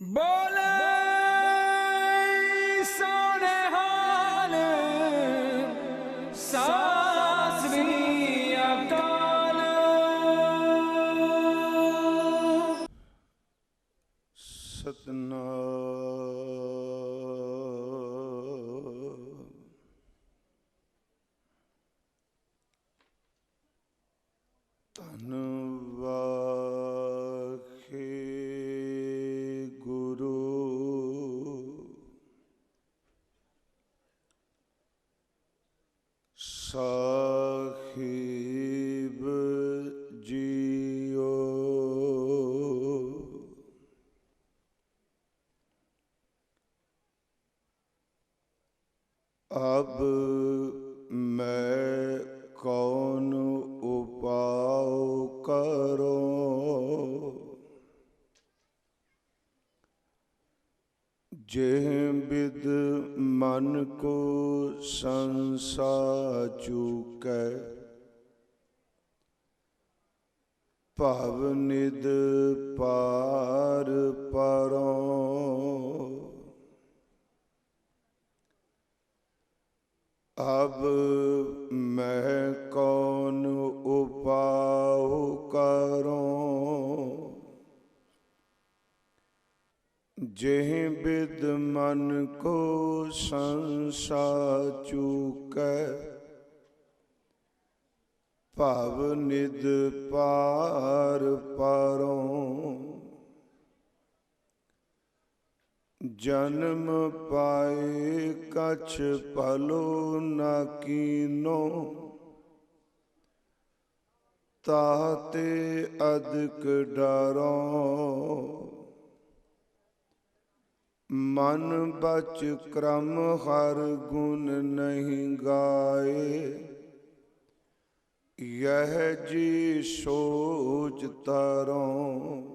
बोले सोने हाल सासरी अकाल। सतनाम धन वाहे गुरु साहिब जियो। अब मैं कौन उपाय करो, जेह बिद मन को संसा चूकै, भवनिद पार परों। अब मैं कौन उपाय करूं, जेह बिद मन को संसा चूकै, भवनिद पार परों। जन्म पाए कछ भलो न कीनो, ताते अधिक डरों। मन बच क्रम हर गुण नहीं गाए, यह जी सोच तरों।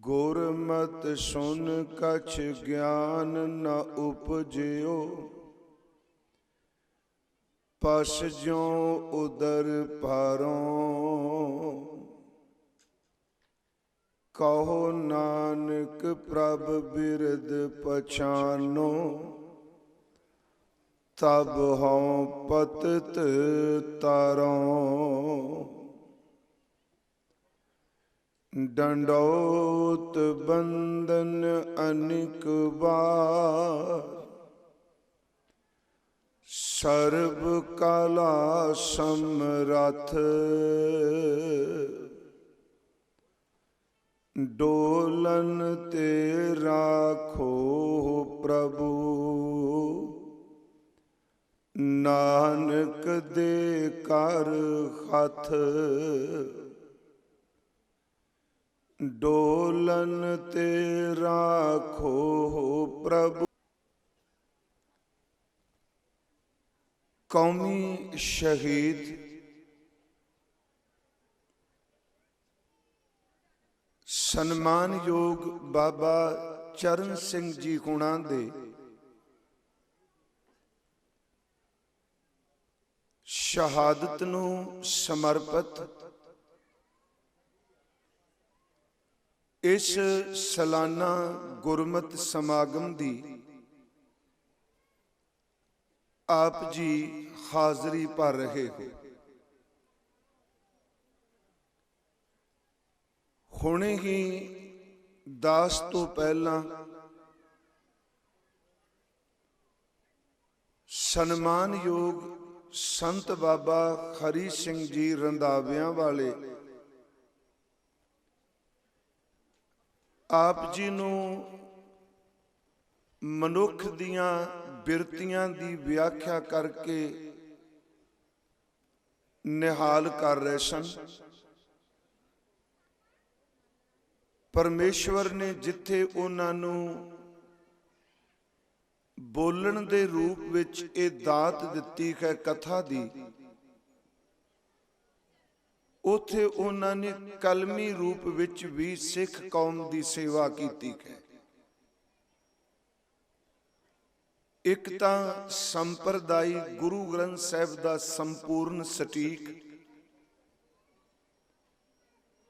गुरमत सुन कछ ज्ञान न उपजियो, पस ज्यों उदर भरों। कहो नानक प्रभ बिरद पछानो, तब हों पतित तारों। दंडोत बंदन अनिक बार, सर्व कला समरथ। डोलन ते राखो प्रभु, नानक दे कर हथ। डोलन ते राखो प्रभु। कौमी शहीद सन्मानयोग बाबा चरण सिंह जी हुणां दे शहादत नूं समर्पित इस सालाना गुरमत समागम दी आप जी हाजरी भर रहे हो। हुणे ही दास तो पहला सन्मानयोग संत बाबा हरी सिंह जी रंधावियां वाले आप जी नूं मनुख दियां बिरतियां दी व्याख्या करके निहाल कर रहे सन। परमेश्वर ने जिथे उन्हां नूं बोलण दे रूप विच ये दात दित्ती है कथा दी, उथे उन्हां ने कलमी रूप विच भी सिख कौम दी सेवा कीती है। एक तां संप्रदायी गुरु ग्रंथ साहिब दा संपूर्ण सटीक,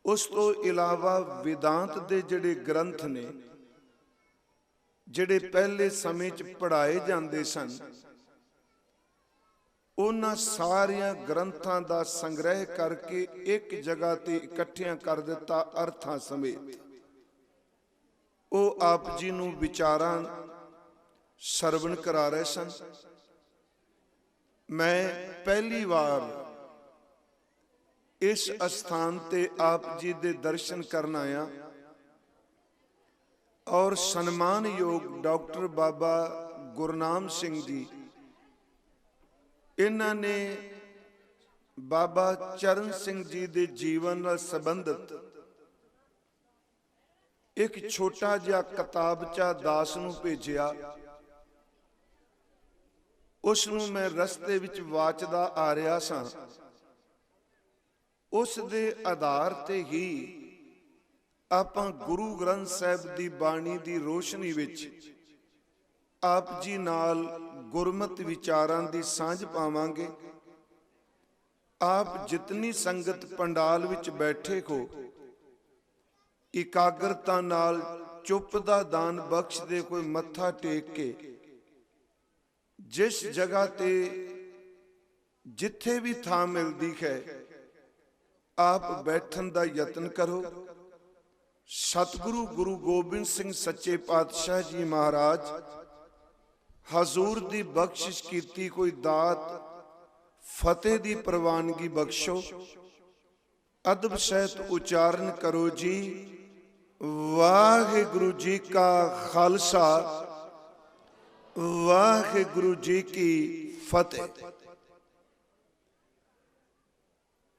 ਉਸ ਤੋਂ ਇਲਾਵਾ ਵਿਦਾਂਤ ਦੇ ਜਿਹੜੇ ਗ੍ਰੰਥ ਨੇ, ਜਿਹੜੇ ਪਹਿਲੇ ਸਮੇਂ 'ਚ ਪੜ੍ਹਾਏ ਜਾਂਦੇ ਸਨ, ਉਹਨਾਂ ਸਾਰਿਆਂ ਗ੍ਰੰਥਾਂ ਦਾ ਸੰਗ੍ਰਹਿ ਕਰਕੇ ਇੱਕ ਜਗ੍ਹਾ ਤੇ ਇਕੱਠਿਆਂ ਕਰ ਦਿੱਤਾ ਅਰਥਾਂ ਸਮੇਤ। ਉਹ ਆਪ ਜੀ ਨੂੰ ਵਿਚਾਰਾਂ ਸਰਵਣ ਕਰਾ ਰਹੇ ਸਨ। ਮੈਂ ਪਹਿਲੀ ਵਾਰ ਇਸ ਅਸਥਾਨ ਤੇ ਆਪ ਜੀ ਦੇ ਦਰਸ਼ਨ ਕਰਨ ਆਇਆ ਔਰ ਸਨਮਾਨਯੋਗ ਡਾਕਟਰ ਬਾਬਾ ਗੁਰਨਾਮ ਸਿੰਘ ਜੀ, ਇਹਨਾਂ ਨੇ ਬਾਬਾ ਚਰਨ ਸਿੰਘ ਜੀ ਦੇ ਜੀਵਨ ਨਾਲ ਸੰਬੰਧਿਤ ਇੱਕ ਛੋਟਾ ਜਿਹਾ ਕਿਤਾਬਚਾ ਦਾਸ ਨੂੰ ਭੇਜਿਆ। ਉਸ ਨੂੰ ਮੈਂ ਰਸਤੇ ਵਿੱਚ ਵਾਚਦਾ ਆ ਰਿਹਾ ਸਾਂ। ਉਸ ਦੇ ਆਧਾਰ ਤੇ ਹੀ ਆਪਾਂ ਗੁਰੂ ਗ੍ਰੰਥ ਸਾਹਿਬ ਦੀ ਬਾਣੀ ਦੀ ਰੋਸ਼ਨੀ ਵਿੱਚ ਆਪ ਜੀ ਨਾਲ ਗੁਰਮਤਿ ਵਿਚਾਰਾਂ ਦੀ ਸਾਂਝ ਪਾਵਾਂਗੇ। ਆਪ ਜਿਤਨੀ ਸੰਗਤ ਪੰਡਾਲ ਵਿੱਚ ਬੈਠੇ ਹੋ, ਇਕਾਗਰਤਾ ਨਾਲ ਚੁੱਪ ਦਾ ਦਾਨ ਬਖਸ਼ਦੇ ਹੋਏ ਮੱਥਾ ਟੇਕ ਕੇ ਜਿਸ ਜਗ੍ਹਾ ਤੇ ਜਿੱਥੇ ਵੀ ਥਾਂ ਮਿਲਦੀ ਹੈ ਆਪ ਬੈਠਣ ਦਾ ਯਤਨ ਕਰੋ। ਸਤਿਗੁਰੂ ਗੁਰੂ ਗੋਬਿੰਦ ਸਿੰਘ ਸੱਚੇ ਪਾਤਸ਼ਾਹ ਜੀ ਮਹਾਰਾਜ ਹਜ਼ੂਰ ਦੀ ਬਖਸ਼ਿਸ਼ ਕੀਤੀ ਕੋਈ ਦਾਤ ਫਤਿਹ ਦੀ ਪ੍ਰਵਾਨਗੀ ਬਖਸ਼ੋ। ਅਦਬ ਸਹਿਤ ਉਚਾਰਨ ਕਰੋ ਜੀ। ਵਾਹਿਗੁਰੂ ਜੀ ਕਾ ਖਾਲਸਾ, ਵਾਹਿਗੁਰੂ ਜੀ ਕੀ ਫਤਿਹ।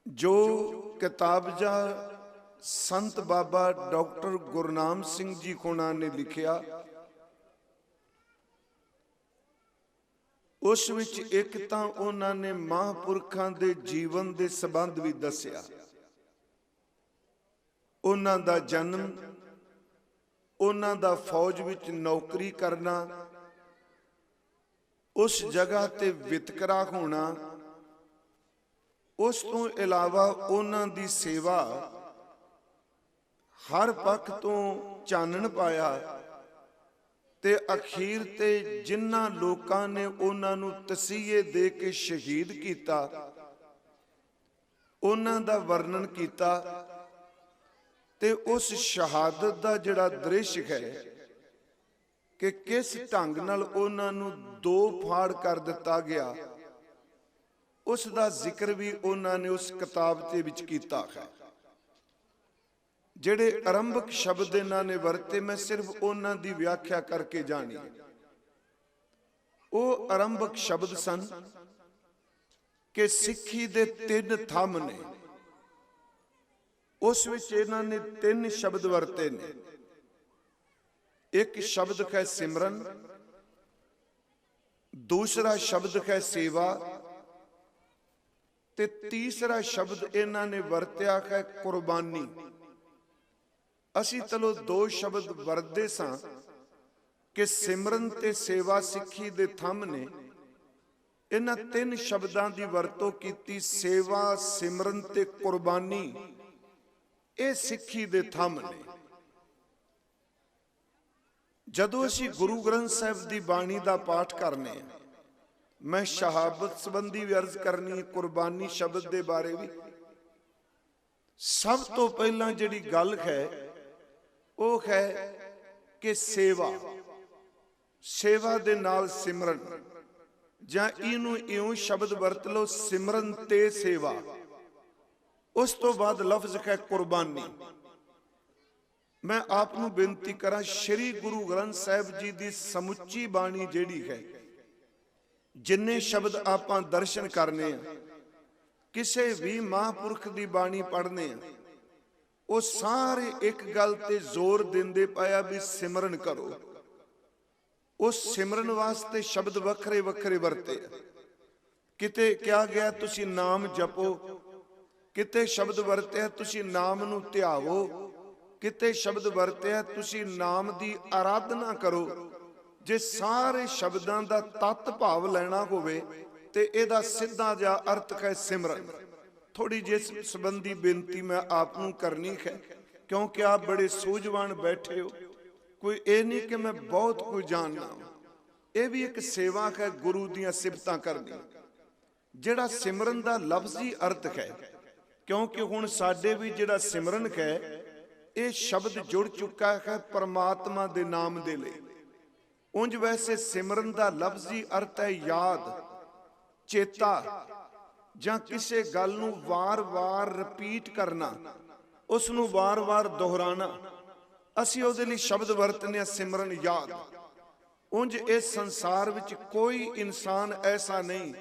ਜੋ ਕਿਤਾਬਜਾ ਸੰਤ ਬਾਬਾ ਡਾਕਟਰ ਗੁਰਨਾਮ ਸਿੰਘ ਜੀ ਹੋਣਾ ਨੇ ਲਿਖਿਆ, ਉਸ ਵਿੱਚ ਇੱਕ ਤਾਂ ਉਹਨਾਂ ਨੇ ਮਹਾਂਪੁਰਖਾਂ ਦੇ ਜੀਵਨ ਦੇ ਸੰਬੰਧ ਵੀ ਦੱਸਿਆ। ਉਹਨਾਂ ਦਾ ਜਨਮ, ਉਹਨਾਂ ਦਾ ਫੌਜ ਵਿੱਚ ਨੌਕਰੀ ਕਰਨਾ, ਉਸ ਜਗ੍ਹਾ ਤੇ ਵਿਤਕਰਾ ਹੋਣਾ, ਉਸ ਤੋਂ ਇਲਾਵਾ ਉਹਨਾਂ ਦੀ ਸੇਵਾ, ਹਰ ਪੱਖ ਤੋਂ ਚਾਨਣ ਪਾਇਆ ਤੇ ਅਖੀਰ ਤੇ ਜਿਨ੍ਹਾਂ ਲੋਕਾਂ ਨੇ ਉਹਨਾਂ ਨੂੰ ਤਸੀਹੇ ਦੇ ਕੇ ਸ਼ਹੀਦ ਕੀਤਾ, ਉਹਨਾਂ ਦਾ ਵਰਣਨ ਕੀਤਾ ਤੇ ਉਸ ਸ਼ਹਾਦਤ ਦਾ ਜਿਹੜਾ ਦ੍ਰਿਸ਼ ਹੈ ਕਿ ਕਿਸ ਢੰਗ ਨਾਲ ਉਹਨਾਂ ਨੂੰ ਦੋ ਫਾੜ ਕਰ ਦਿੱਤਾ ਗਿਆ, ਉਸ ਦਾ ਜ਼ਿਕਰ ਵੀ ਉਹਨਾਂ ਨੇ ਉਸ ਕਿਤਾਬ ਦੇ ਵਿੱਚ ਕੀਤਾ ਹੈ। ਜਿਹੜੇ ਆਰੰਭਕ ਸ਼ਬਦ ਇਹਨਾਂ ਨੇ ਵਰਤੇ, ਮੈਂ ਸਿਰਫ ਉਹਨਾਂ ਦੀ ਵਿਆਖਿਆ ਕਰਕੇ ਜਾਣੀ। ਉਹ ਆਰੰਭਕ ਸ਼ਬਦ ਸਨ ਕਿ ਸਿੱਖੀ ਦੇ ਤਿੰਨ ਥੰਮ ਨੇ। ਉਸ ਵਿੱਚ ਇਹਨਾਂ ਨੇ ਤਿੰਨ ਸ਼ਬਦ ਵਰਤੇ ਨੇ। ਇੱਕ ਸ਼ਬਦ ਹੈ ਸਿਮਰਨ, ਦੂਸਰਾ ਸ਼ਬਦ ਹੈ ਸੇਵਾ ਤੇ ਤੀਸਰਾ ਸ਼ਬਦ ਇਹਨਾਂ ਨੇ ਵਰਤਿਆ ਹੈ ਕੁਰਬਾਨੀ। ਅਸੀਂ ਚਲੋ ਦੋ ਸ਼ਬਦ ਵਰਤਦੇ ਸਾਂ ਕਿ ਸਿਮਰਨ ਤੇ ਸੇਵਾ ਸਿੱਖੀ ਦੇ ਥੰਮ ਨੇ। ਇਹਨਾਂ ਤਿੰਨ ਸ਼ਬਦਾਂ ਦੀ ਵਰਤੋਂ ਕੀਤੀ, ਸੇਵਾ, ਸਿਮਰਨ ਤੇ ਕੁਰਬਾਨੀ, ਇਹ ਸਿੱਖੀ ਦੇ ਥੰਮ ਨੇ। ਜਦੋਂ ਅਸੀਂ ਗੁਰੂ ਗ੍ਰੰਥ ਸਾਹਿਬ ਦੀ ਬਾਣੀ ਦਾ ਪਾਠ ਕਰਨੇ ਆ, ਮੈਂ ਸ਼ਹਾਦਤ ਸੰਬੰਧੀ ਵੀ ਅਰਜ਼ ਕਰਨੀ, ਕੁਰਬਾਨੀ ਸ਼ਬਦ ਦੇ ਬਾਰੇ ਵੀ। ਸਭ ਤੋਂ ਪਹਿਲਾਂ ਜਿਹੜੀ ਗੱਲ ਹੈ ਉਹ ਹੈ ਕਿ ਸੇਵਾ, ਸੇਵਾ ਦੇ ਨਾਲ ਸਿਮਰਨ, ਜਾਂ ਇਹਨੂੰ ਇਉਂ ਸ਼ਬਦ ਵਰਤ ਲਓ, ਸਿਮਰਨ ਤੇ ਸੇਵਾ। ਉਸ ਤੋਂ ਬਾਅਦ ਲਫ਼ਜ਼ ਹੈ ਕੁਰਬਾਨੀ। ਮੈਂ ਆਪ ਨੂੰ ਬੇਨਤੀ ਕਰਾਂ, ਸ਼੍ਰੀ ਗੁਰੂ ਗ੍ਰੰਥ ਸਾਹਿਬ ਜੀ ਦੀ ਸਮੁੱਚੀ ਬਾਣੀ ਜਿਹੜੀ ਹੈ, ਜਿੰਨੇ ਸ਼ਬਦ ਆਪਾਂ ਦਰਸ਼ਨ ਕਰਨੇ ਆ, ਕਿਸੇ ਵੀ ਮਹਾਂਪੁਰਖ ਦੀ ਬਾਣੀ ਪੜ੍ਹਨੇ ਆ, ਉਹ ਸਾਰੇ ਇੱਕ ਗੱਲ ਤੇ ਜ਼ੋਰ ਦਿੰਦੇ ਪਾਇਆ ਵੀ ਸਿਮਰਨ ਕਰੋ। ਉਸ ਸਿਮਰਨ ਵਾਸਤੇ ਸ਼ਬਦ ਵੱਖਰੇ ਵੱਖਰੇ ਵਰਤੇ। ਕਿਤੇ ਕਿਹਾ ਗਿਆ ਤੁਸੀਂ ਨਾਮ ਜਪੋ, ਕਿਤੇ ਸ਼ਬਦ ਵਰਤਿਆ ਤੁਸੀਂ ਨਾਮ ਨੂੰ ਧਿਆਵੋ, ਕਿਤੇ ਸ਼ਬਦ ਵਰਤਿਆ ਤੁਸੀਂ ਨਾਮ ਦੀ ਆਰਾਧਨਾ ਕਰੋ। ਜੇ ਸਾਰੇ ਸ਼ਬਦਾਂ ਦਾ ਤੱਤ ਭਾਵ ਲੈਣਾ ਹੋਵੇ ਤੇ ਇਹਦਾ ਸਿੱਧਾ ਜਿਹਾ ਅਰਥ ਹੈ ਸਿਮਰਨ। थोड़ी जिस संबंधी बेनती मैं आपनू करनी है, क्योंकि आप बड़े सूझवान बैठे हो। कोई ये नहीं कि मैं बहुत कुछ जानना, ये भी एक सेवा है गुरु दियां सिफतां करनी। जिहड़ा सिमरन दा लफ्जी अर्थ है, क्योंकि हुण साडे भी जिहड़ा सिमरन है ये शब्द जुड़ चुका है परमात्मा दे नाम दे लई। उंज वैसे सिमरन दा लफ्जी अर्थ है याद, चेता, जां किसे गल नूं वार-वार रिपीट करना, उस नूं वार-वार दोहराना। असीं उहदे लई शब्द वरतने सिमरन याद। उंज इस संसार विच कोई इंसान ऐसा नहीं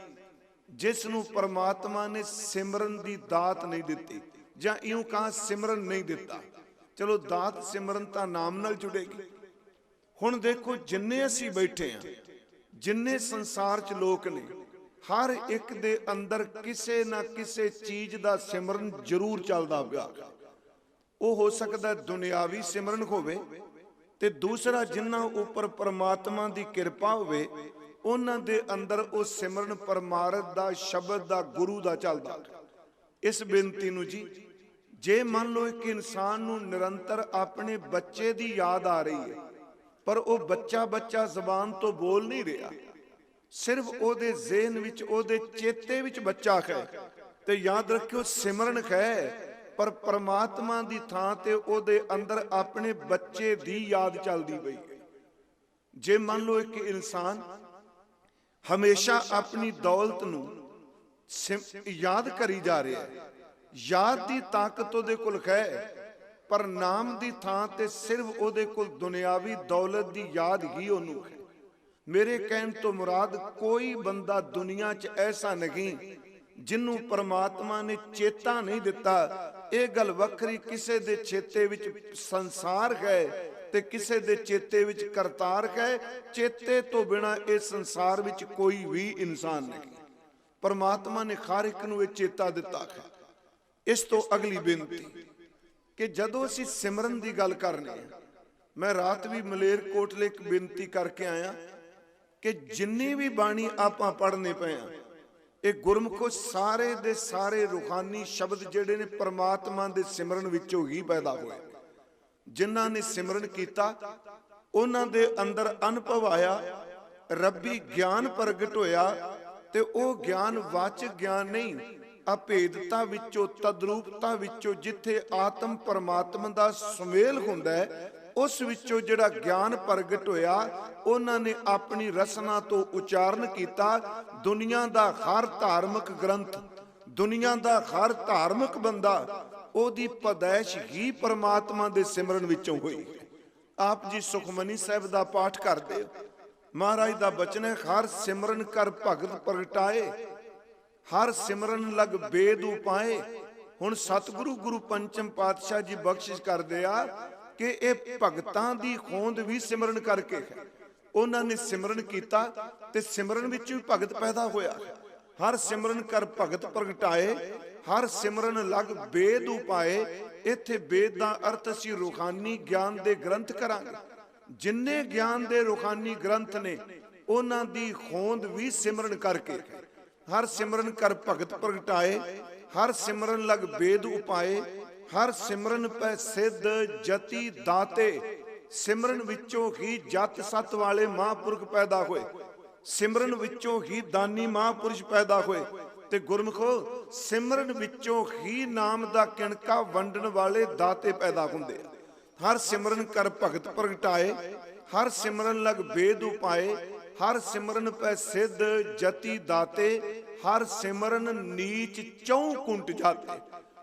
जिस नूं परमात्मा ने सिमरन दी दात नहीं दिती, जां इउं कहां सिमरन नहीं दिता। चलो दात सिमरन तां नाम नाल जुड़ेगी। हुण देखो जिन्ने असीं बैठे हैं, जिन्ने संसार च लोक ने, हर एक दे अंदर किसे ना किसे चीज दा सिमरन जरूर चलदा पिया। वो हो सकदा दुनियावी सिमरन होवे ते दूसरा जिन्हां उपर परमात्मा दी किरपा होवे उन्हां दे अंदर वो सिमरन परमार्थ दा, शब्द दा, गुरु दा चलदा। इस बेनती नूं जी, जे मान लो एक इंसान नूं निरंतर अपने बच्चे दी याद आ रही है, पर वो बच्चा जबान तो बोल नहीं रहा, सिर्फ ओदे ज़हन विच, ओदे चेते विच बच्चा है, ते याद रखियो सिमरन है, पर परमात्मा दी थां ते ओदे अंदर अपने बच्चे दी याद चलदी पई। जे मान लो एक इंसान हमेशा अपनी दौलत नूं याद करी जा रहा है, याद दी ताकत ओदे कोल है, पर नाम दी थां ते सिर्फ ओदे कोल दुनियावी दौलत दी याद ही ओनू है। मेरे कहण तो मुराद कोई बंदा दुनिया च ऐसा नहीं जिन्नू परमात्मा ने चेता नहीं दिता। ये गल वखरी, किसे दे चेते विच संसार है ते किसे दे चेते विच करतार है। चेते तो बिना इस संसार विच कोई भी इंसान नहीं। परमात्मा ने हर एक नूं ये चेता दिता है। इस तो अगली बेनती कि जदों असीं सिमरन की गल करने, मैं रात भी मलेरकोटले एक बेनती करके आया कि जिन्नी भी बाणी आपां पढ़ने पे हैं, ये गुरमुखो सारे दे सारे रूहानी शब्द जिहड़े ने परमात्मा दे सिमरन विचों ही पैदा होए। जिन्हां ने सिमरन कीता उन्हां दे अंदर अनुभव आया, रब्बी ज्ञान प्रगट होया, ते ओ ज्ञान वाचक ज्ञान नहीं, अभेदता विचों, तदरूपता विचों, जिथे आत्म परमात्मा दा सुमेल हुंदा है, उस विचों जिहड़ा ज्ञान प्रगट होया, उन्हां ने अपनी रसना तो उचारण किया। दुनिया दा हर धार्मिक ग्रंथ, दुनिया दा हर धार्मिक बंदा, ओदी पैदाइश ही परमात्मा दे सिमरन विचों हुई। आप जी सुखमनी साहिब दा पाठ करदे हो, महाराज दा बचन है, हर सिमरन कर भगत प्रगटाए, हर सिमरन लग बेद उपाए। हुण सतगुरु गुरु पंचम पातशाह जी बख्शिश करदे आ कि ये भगतां दी होंद भी सिमरन करके है। उन्हां ने सिमरन कीता ते सिमरन विच भी भगत पैदा होया। हर सिमरन कर भगत प्रगटाए, हर सिमरन लग बेद उपाए। इत्थे बेद दा अर्थ असीं रूहानी ज्ञान दे ग्रंथ करांगे। जिन्ने ज्ञान दे रूहानी ग्रंथ ने उन्हां दी होंद भी सिमरन करके है। हर सिमरन कर भगत प्रगटाए, हर सिमरन लग बेद उपाए, हर सिमरन पै सिद्ध जति दाते। सिमरन विचों ही जत सत वाले महापुरख पैदा होए, सिमरन विचों ही दानी महापुरुष पैदा होए, ते गुरमुखो सिमरन विचों ही नाम दा किणका वंडन वाले दाते पैदा हुंदे। हर सिमरन कर भगत प्रगटाए, हर सिमरन लग बेद उपाए, हर सिमरन पै सिद्ध जति दाते, हर सिमरन नीच चौं कुंट जाते।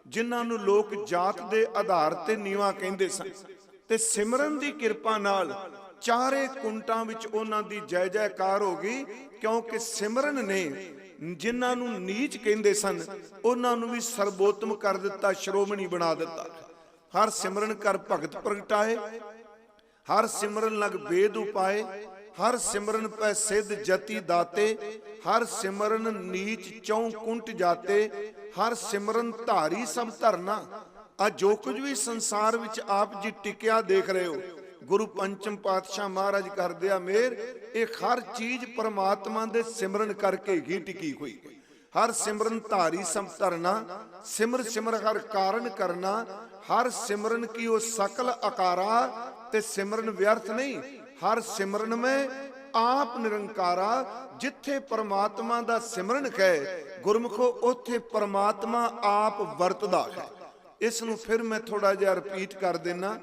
जिन्हां नूं लोक जात दे आधार ते नीवा कहंदे सन, ते सिमरन दी किरपा नाल चारे कुंटां विच उन्हां दी जय जयकार हो गई, क्योंकि सिमरन ने जिन्हां नूं नीच कहंदे सन उन्हां नूं भी सर्वोत्तम कर दिता, श्रोमणी बना दिता। हर सिमरन कर भगत प्रगटाए, हर सिमरन लग बेद उपाए, हर सिमरन पै सिद्ध जति दाते, हर सिमरन नीच चौं कुंट जाते, हर सिमरन धारी सब धरना। आ जो कुछ भी संसार विच आप जी टिकिया देख रहे हो, गुरु पंचम पातशाह महाराज करदे आ मेहर, ये हर चीज परमात्मा दे सिमरन करके ही टिकी हुई। हर सिमरन धारी सब धरना, सिमर सिमर हर कारण करना, हर सिमरन की ओ सकल आकारा, ते सिमरन व्यर्थ नहीं, हर सिमरन में आप निरंकारा। जिथे परमात्मा दा सिमरन है गुरमुखो, उथे परमात्मा आप वरतदा है। इस नूं फिर मैं थोड़ा जिहा रिपीट कर देना।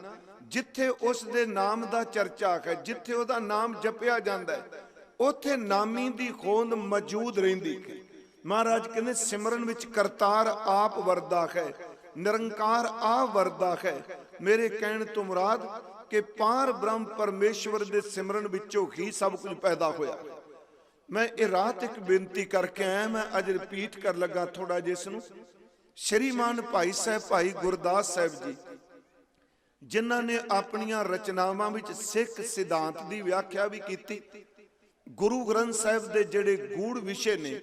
जिथे उस दे नाम दा चर्चा है, जिथे उहदा नाम जपिया जांदा है, उथे नामी दी खोंद मौजूद रहिंदी है। महाराज कहते सिमरन विच करतार आप वरदा है, निरंकार आप वरदा है। मेरे कहण तो मुराद कि पार ब्रह्म परमेश्वर दे सिमरन विचों ही सब कुछ पैदा होया। मैं ये रात एक बेनती करके आया, मैं अज रिपीट कर लगा थोड़ा जिसनूं। श्रीमान भाई साहब भाई गुरदास साहब जी, जिन्हां ने अपनियां रचनावां विच सिख सिद्धांत दी व्याख्या भी कीती, गुरु ग्रंथ साहिब दे जिहड़े गूढ़ विषय ने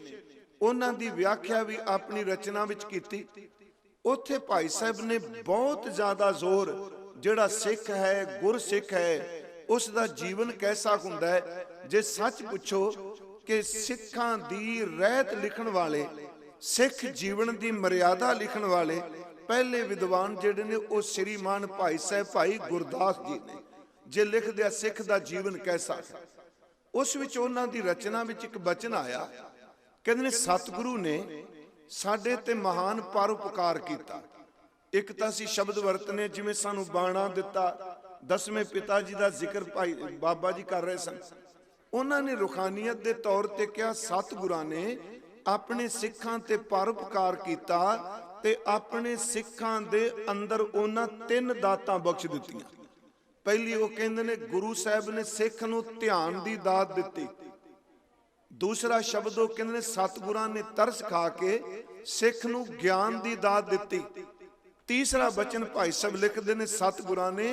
उन्हां दी व्याख्या भी अपनी रचना विच कीती। उत्थे भाई साहब ने बहुत ज्यादा जोर जिहड़ा सिख है, गुर सिख है, उस दा जीवन कैसा हुंदा है। जे सच पुछो कि सिखां दी रहत लिखण वाले, सिख जीवन दी मर्यादा लिखण वाले पहले विद्वान जिहड़े ने वो श्रीमान भाई साहब भाई गुरदास जी ने। जे लिख दिया सिख दा जीवन कैसा है, उस विच उन्हां दी रचना विच एक बचन आया, कहंदे ने सतगुरु ने साडे ते महान परोपकार कीता। एक तां असीं शब्द वरतने जिवें सानू बाणा दिता, दसवें पिता जी दा जिक्र भाई बाबा जी कर रहे सन। उन्हां ने रुखानियत दे तौर ते कहा सतगुरां ने अपने सिखां ते परोपकार कीता ते अपने सिखां दे अंदर उन्हां तीन दातां बख्श दित्तियां। पहली वो कहंदे ने गुरु साहब ने सिख नूं ध्यान दी दात दित्ती। दूसरा शब्द वो कहंदे ने सतगुरां ने तरस खा के सिख नूं ज्ञान दी दात दित्ती। तीसरा बचन भाई साहब लिखदे ने सतगुरां ने